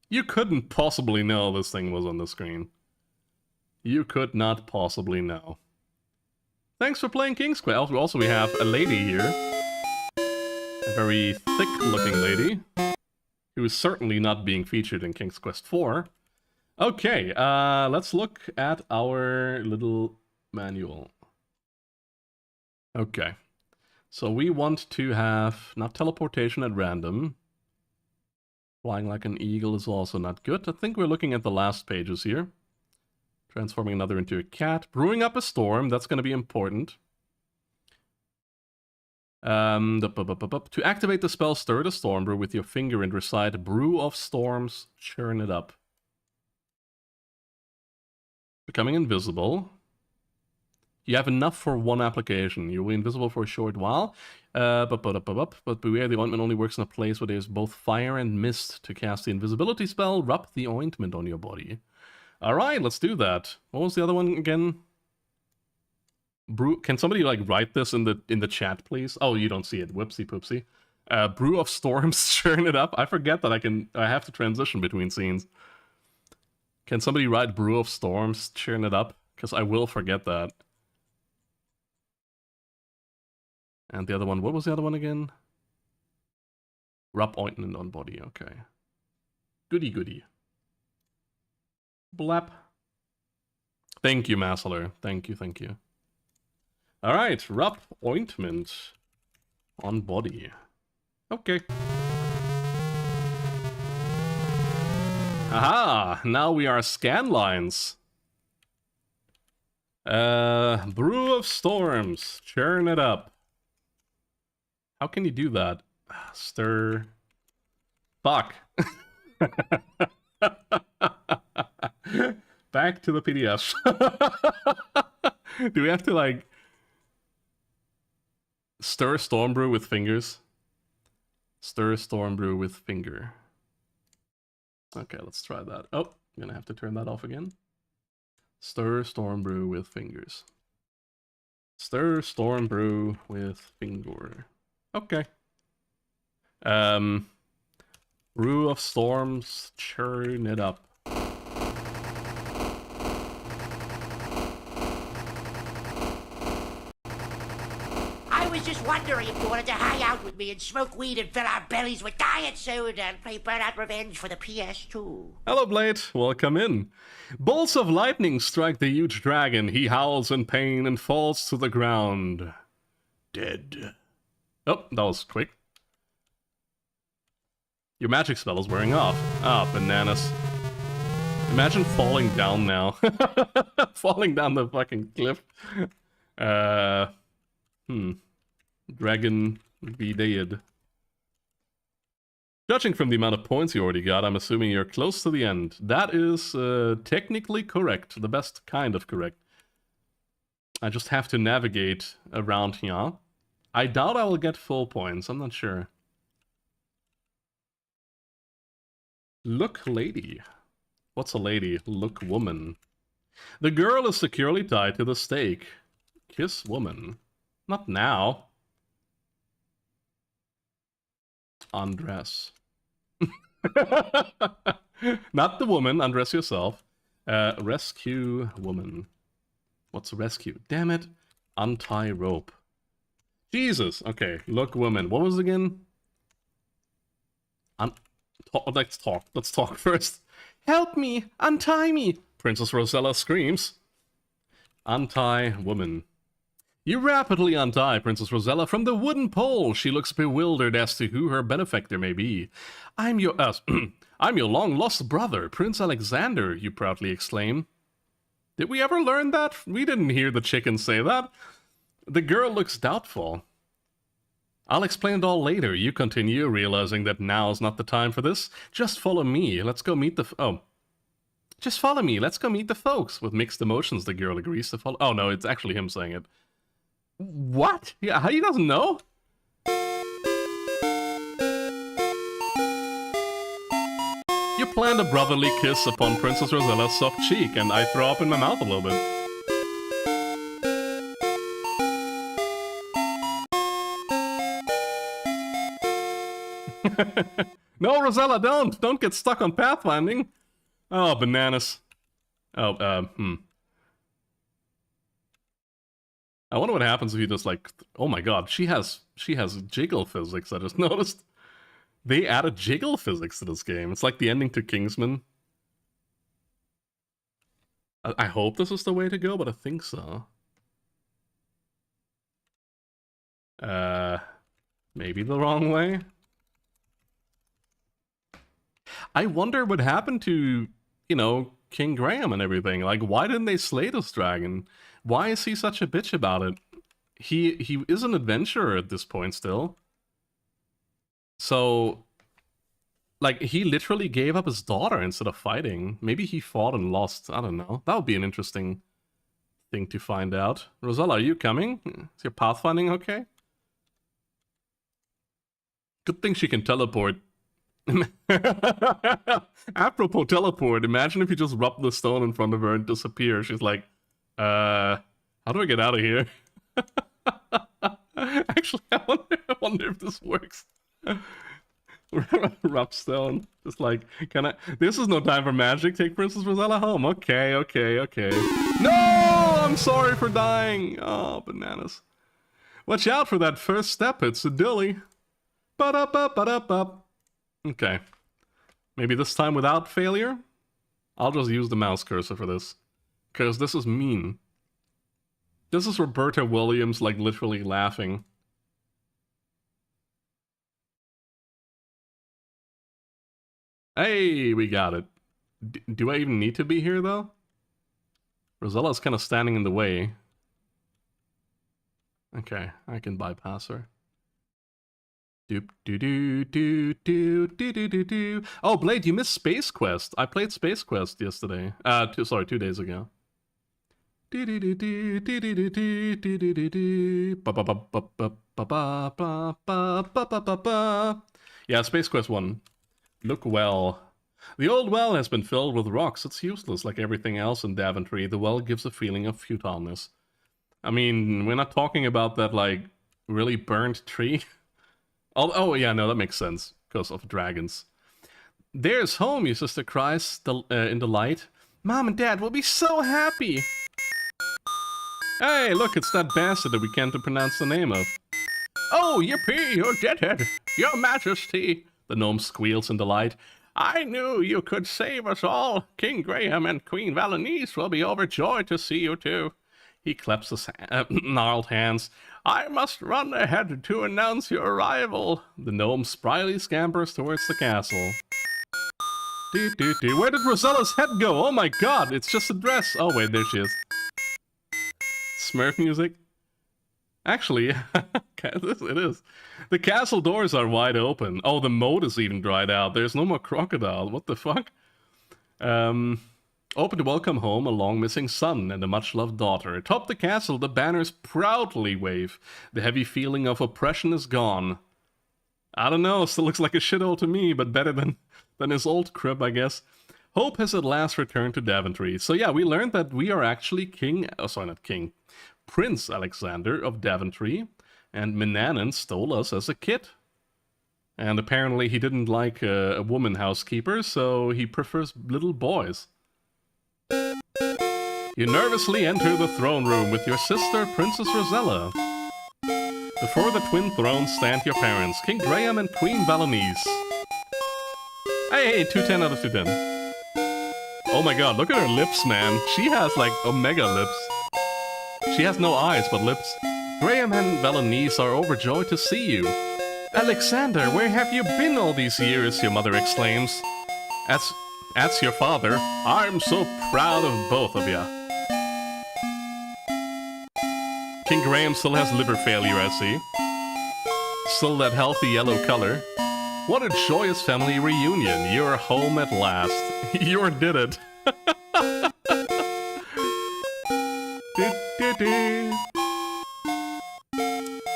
You couldn't possibly know this thing was on the screen. You could not possibly know. Thanks for playing King's Quest. Also, we have a lady here. A very thick-looking lady. Who is certainly not being featured in King's Quest 4. Okay, let's look at our little manual. Okay. So we want to have, not teleportation at random. Flying like an eagle is also not good. I think we're looking at the last pages here. Transforming another into a cat. Brewing up a storm, that's going to be important. To activate the spell, stir the storm brew with your finger and recite Brew of Storms, churn it up. Becoming invisible. You have enough for one application. You'll be invisible for a short while. But beware, the ointment only works in a place where there's both fire and mist. To cast the invisibility spell, rub the ointment on your body. Alright, let's do that. What was the other one again? Brew. Can somebody like write this in the chat, please? Oh, you don't see it. Whoopsie poopsie. Brew of Storms, churn it up. I forget that I have to transition between scenes. Can somebody write Brew of Storms, churn it up? Because I will forget that. And the other one, what was the other one again? Rub ointment on body, okay. Goody goody. Blap. Thank you, Massler. Thank you. Alright, rub ointment on body. Okay. Aha! Now we are scan lines. Brew of Storms. Churn it up. How can you do that? Stir. Fuck. Back to the PDF. Do we have to like stir storm brew with fingers? Stir storm brew with finger. Okay, let's try that. Oh, I'm gonna have to turn that off again. Stir storm brew with fingers. Stir storm brew with finger. Okay. Brew of Storms, churn it up. I was just wondering if you wanted to hang out with me and smoke weed and fill our bellies with diet soda and play Burnout Revenge for the PS2. Hello, Blade. Welcome in. Bolts of lightning strike the huge dragon. He howls in pain and falls to the ground. Dead. Oh, that was quick. Your magic spell is wearing off. Ah, bananas. Imagine falling down now. Falling down the fucking cliff. Dragon be dead. Judging from the amount of points you already got, I'm assuming you're close to the end. That is technically correct. The best kind of correct. I just have to navigate around here. I doubt I will get full points. I'm not sure. Look lady. What's a lady? Look woman. The girl is securely tied to the stake. Kiss woman. Not now. Undress. Not the woman, undress yourself. Rescue woman. What's a rescue? Damn it. Untie rope. Jesus. Okay, look woman. What was it again? Let's talk. Let's talk first. Help me! Untie me! Princess Rosella screams. Untie woman. You rapidly untie Princess Rosella from the wooden pole. She looks bewildered as to who her benefactor may be. I'm your long-lost brother, Prince Alexander, you proudly exclaim. Did we ever learn that? We didn't hear the chicken say that. The girl looks doubtful. I'll explain it all later, you continue, realizing that now's not the time for this. Just follow me, let's go meet the Just follow me, let's go meet the folks. With mixed emotions, the girl agrees to follow. Oh no, it's actually him saying it. What? Yeah, how he doesn't know? You planned a brotherly kiss upon Princess Rosella's soft cheek, and I throw up in my mouth a little bit. No, Rosella, don't get stuck on pathfinding. Oh, bananas. Oh, I wonder what happens if you just like, oh my god, she has jiggle physics, I just noticed. They added jiggle physics to this game. It's like the ending to Kingsman. I hope this is the way to go, but I think so. Maybe the wrong way? I wonder what happened to, you know, King Graham and everything. Like, why didn't they slay this dragon? Why is he such a bitch about it? He is an adventurer at this point still. So, like, he literally gave up his daughter instead of fighting. Maybe he fought and lost. I don't know. That would be an interesting thing to find out. Rosella, are you coming? Is your pathfinding okay? Good thing she can teleport. Apropos teleport, imagine if you just rub the stone in front of her and disappear. She's like, how do I get out of here? Actually, I wonder if this works. Rub stone. Just like, can I? This is no time for magic. Take Princess Rosella home. Okay. No! I'm sorry for dying. Oh, bananas. Watch out for that first step. It's a dilly. Ba-da-ba-ba-da-ba. Okay. Maybe this time without failure? I'll just use the mouse cursor for this. Because this is mean. This is Roberta Williams, like, literally laughing. Hey, we got it. Do I even need to be here, though? Rosella's kind of standing in the way. Okay, I can bypass her. Doop doo doo doo doo doo doo doo doo. Oh, Blade, you missed Space Quest. I played Space Quest yesterday. 2 days ago. Do do do do do do do do do do do do. Ba ba ba ba ba ba ba ba ba ba ba ba. Yeah, Space Quest 1. Look well. The old well has been filled with rocks. It's useless like everything else in Daventry. The well gives a feeling of futileness. I mean, we're not talking about that, like, really burnt tree. Oh, yeah, no, that makes sense, because of dragons. There's home, your sister cries in delight. Mom and Dad will be so happy! Hey, look, it's that bastard that we can't pronounce the name of. Oh, yippee, you're deadhead! Your Majesty! The gnome squeals in delight. I knew you could save us all! King Graham and Queen Valenice will be overjoyed to see you too. He claps his gnarled hands. I must run ahead to announce your arrival. The gnome spryly scampers towards the castle. Where did Rosella's head go? Oh my god, it's just a dress. Oh wait, there she is. Smurf music. Actually, it is. The castle doors are wide open. Oh, the moat is even dried out. There's no more crocodile. What the fuck? Open to welcome home a long-missing son and a much-loved daughter. Atop the castle, the banners proudly wave. The heavy feeling of oppression is gone. I don't know, still looks like a shithole to me, but better than his old crib, I guess. Hope has at last returned to Daventry. So yeah, we learned that we are actually Prince Alexander of Daventry, and Minanan stole us as a kid. And apparently he didn't like a woman housekeeper, so he prefers little boys. You nervously enter the throne room with your sister, Princess Rosella. Before the twin thrones stand your parents, King Graham and Queen Valenice. Hey, 210 out of 210. Oh my god, look at her lips, man. She has, like, omega lips. She has no eyes, but lips. Graham and Valenice are overjoyed to see you. Alexander, where have you been all these years? Your mother exclaims. As your father, I'm so proud of both of you. King Graham still has liver failure, I see. Still that healthy yellow color. What a joyous family reunion. You're home at last. You did it.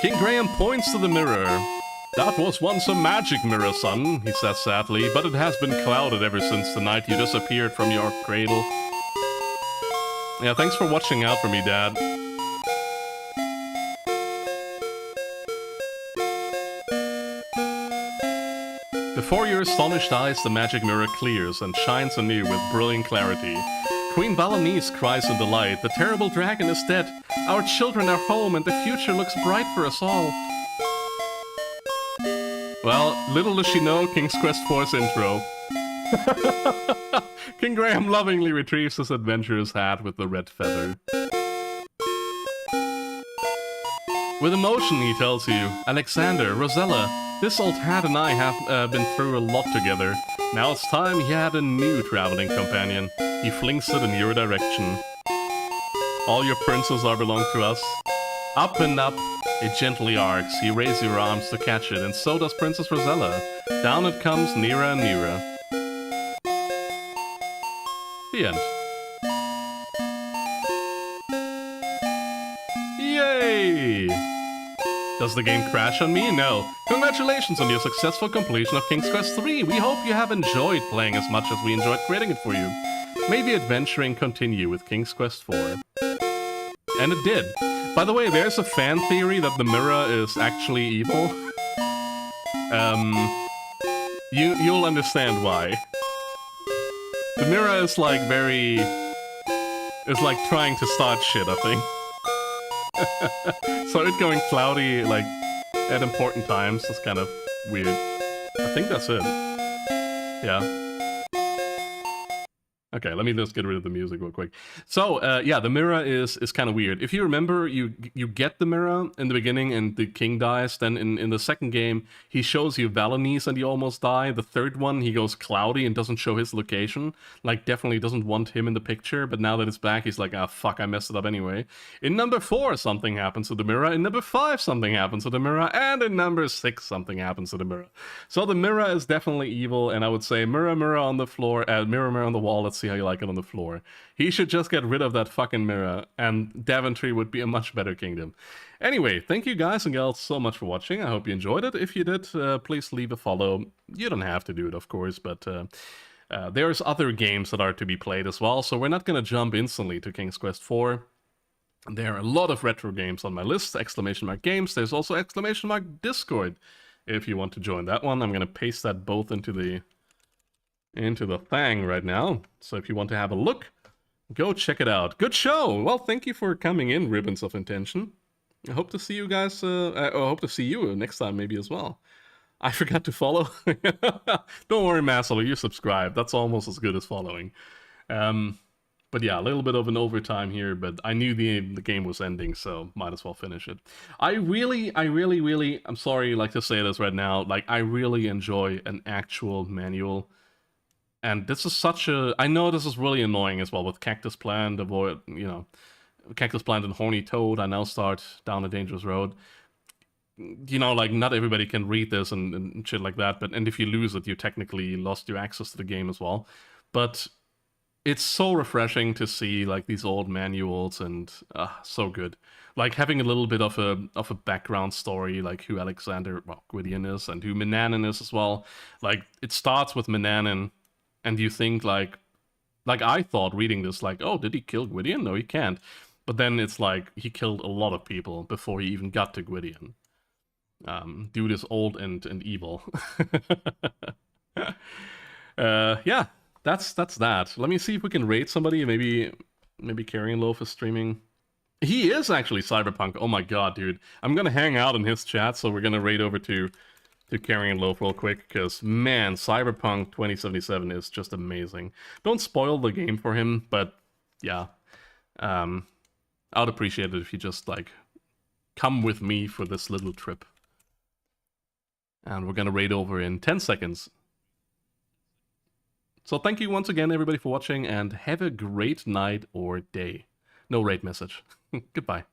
King Graham points to the mirror. That was once a magic mirror, son, he says sadly, but it has been clouded ever since the night you disappeared from your cradle. Yeah, thanks for watching out for me, Dad. Before your astonished eyes, the magic mirror clears and shines anew with brilliant clarity. Queen Valenice cries in delight. The terrible dragon is dead. Our children are home and the future looks bright for us all. Well, little does she know King's Quest IV's intro. King Graham lovingly retrieves his adventurer's hat with the red feather. With emotion, he tells you, Alexander, Rosella, this old hat and I have been through a lot together. Now it's time he had a new traveling companion. He flings it in your direction. All your princes are belong to us. Up and up, it gently arcs. You raise your arms to catch it, and so does Princess Rosella. Down it comes, nearer and nearer. The end. Yay! Does the game crash on me? No. Congratulations on your successful completion of King's Quest III. We hope you have enjoyed playing as much as we enjoyed creating it for you. May the adventuring continue with King's Quest IV. And it did. By the way, there's a fan theory that the mirror is actually evil. You'll understand why. The mirror is like trying to start shit, I think. So it going cloudy, like, at important times is kind of weird. I think that's it. Yeah. Okay, let me just get rid of the music real quick. So, yeah, the mirror is kind of weird. If you remember, you get the mirror in the beginning and the king dies. Then in the second game, he shows you Valenice and you almost die. The third one, he goes cloudy and doesn't show his location. Like, definitely doesn't want him in the picture. But now that it's back, he's like, ah, fuck, I messed it up anyway. In number 4, something happens to the mirror. In number 5, something happens to the mirror. And in number 6, something happens to the mirror. So the mirror is definitely evil. And I would say, mirror, mirror on the floor, mirror, mirror on the wall. Let's see how you like it on the floor. He should just get rid of that fucking mirror, and Daventry would be a much better kingdom. Anyway, thank you guys and gals so much for watching. I hope you enjoyed it. If you did, please leave a follow. You don't have to do it, of course, but there's other games that are to be played as well, so we're not going to jump instantly to King's Quest IV. There are a lot of retro games on my list, ! Games. There's also ! Discord. if you want to join that one. I'm gonna paste that both into the thing right now. So if you want to have a look, go check it out. Good show. Well, thank you for coming in, Ribbons of Intention. I hope to see you guys. I hope to see you next time, maybe as well. I forgot to follow. Don't worry, Maslow, you subscribe. That's almost as good as following. But yeah, a little bit of an overtime here, but I knew the game was ending, so might as well finish it. I really, I'm sorry, like to say this right now, like I really enjoy an actual manual. And this is such a, I know this is really annoying as well with Cactus Plant, avoid, you know, Cactus Plant and Horny Toad, I now start down a dangerous road. You know, like, not everybody can read this and shit like that, and if you lose it, you technically lost your access to the game as well. But it's so refreshing to see, like, these old manuals, and so good. Like, having a little bit of a background story, like who Alexander, well, Gwydion is, and who Manannan is as well. Like, it starts with Manannan, and you think, like I thought reading this, like, oh, did he kill Gwydion? No, he can't. But then it's like, he killed a lot of people before he even got to Gwydion. Dude is old and evil. Yeah, that's that. Let me see if we can raid somebody. Maybe Carrion Loaf is streaming. He is actually Cyberpunk. Oh my god, dude. I'm gonna hang out in his chat, so we're gonna raid over to Carrion Loaf real quick, because, man, Cyberpunk 2077 is just amazing. Don't spoil the game for him, but, yeah. I'd appreciate it if you just, like, come with me for this little trip. And we're gonna raid over in 10 seconds. So thank you once again, everybody, for watching, and have a great night or day. No raid message. Goodbye.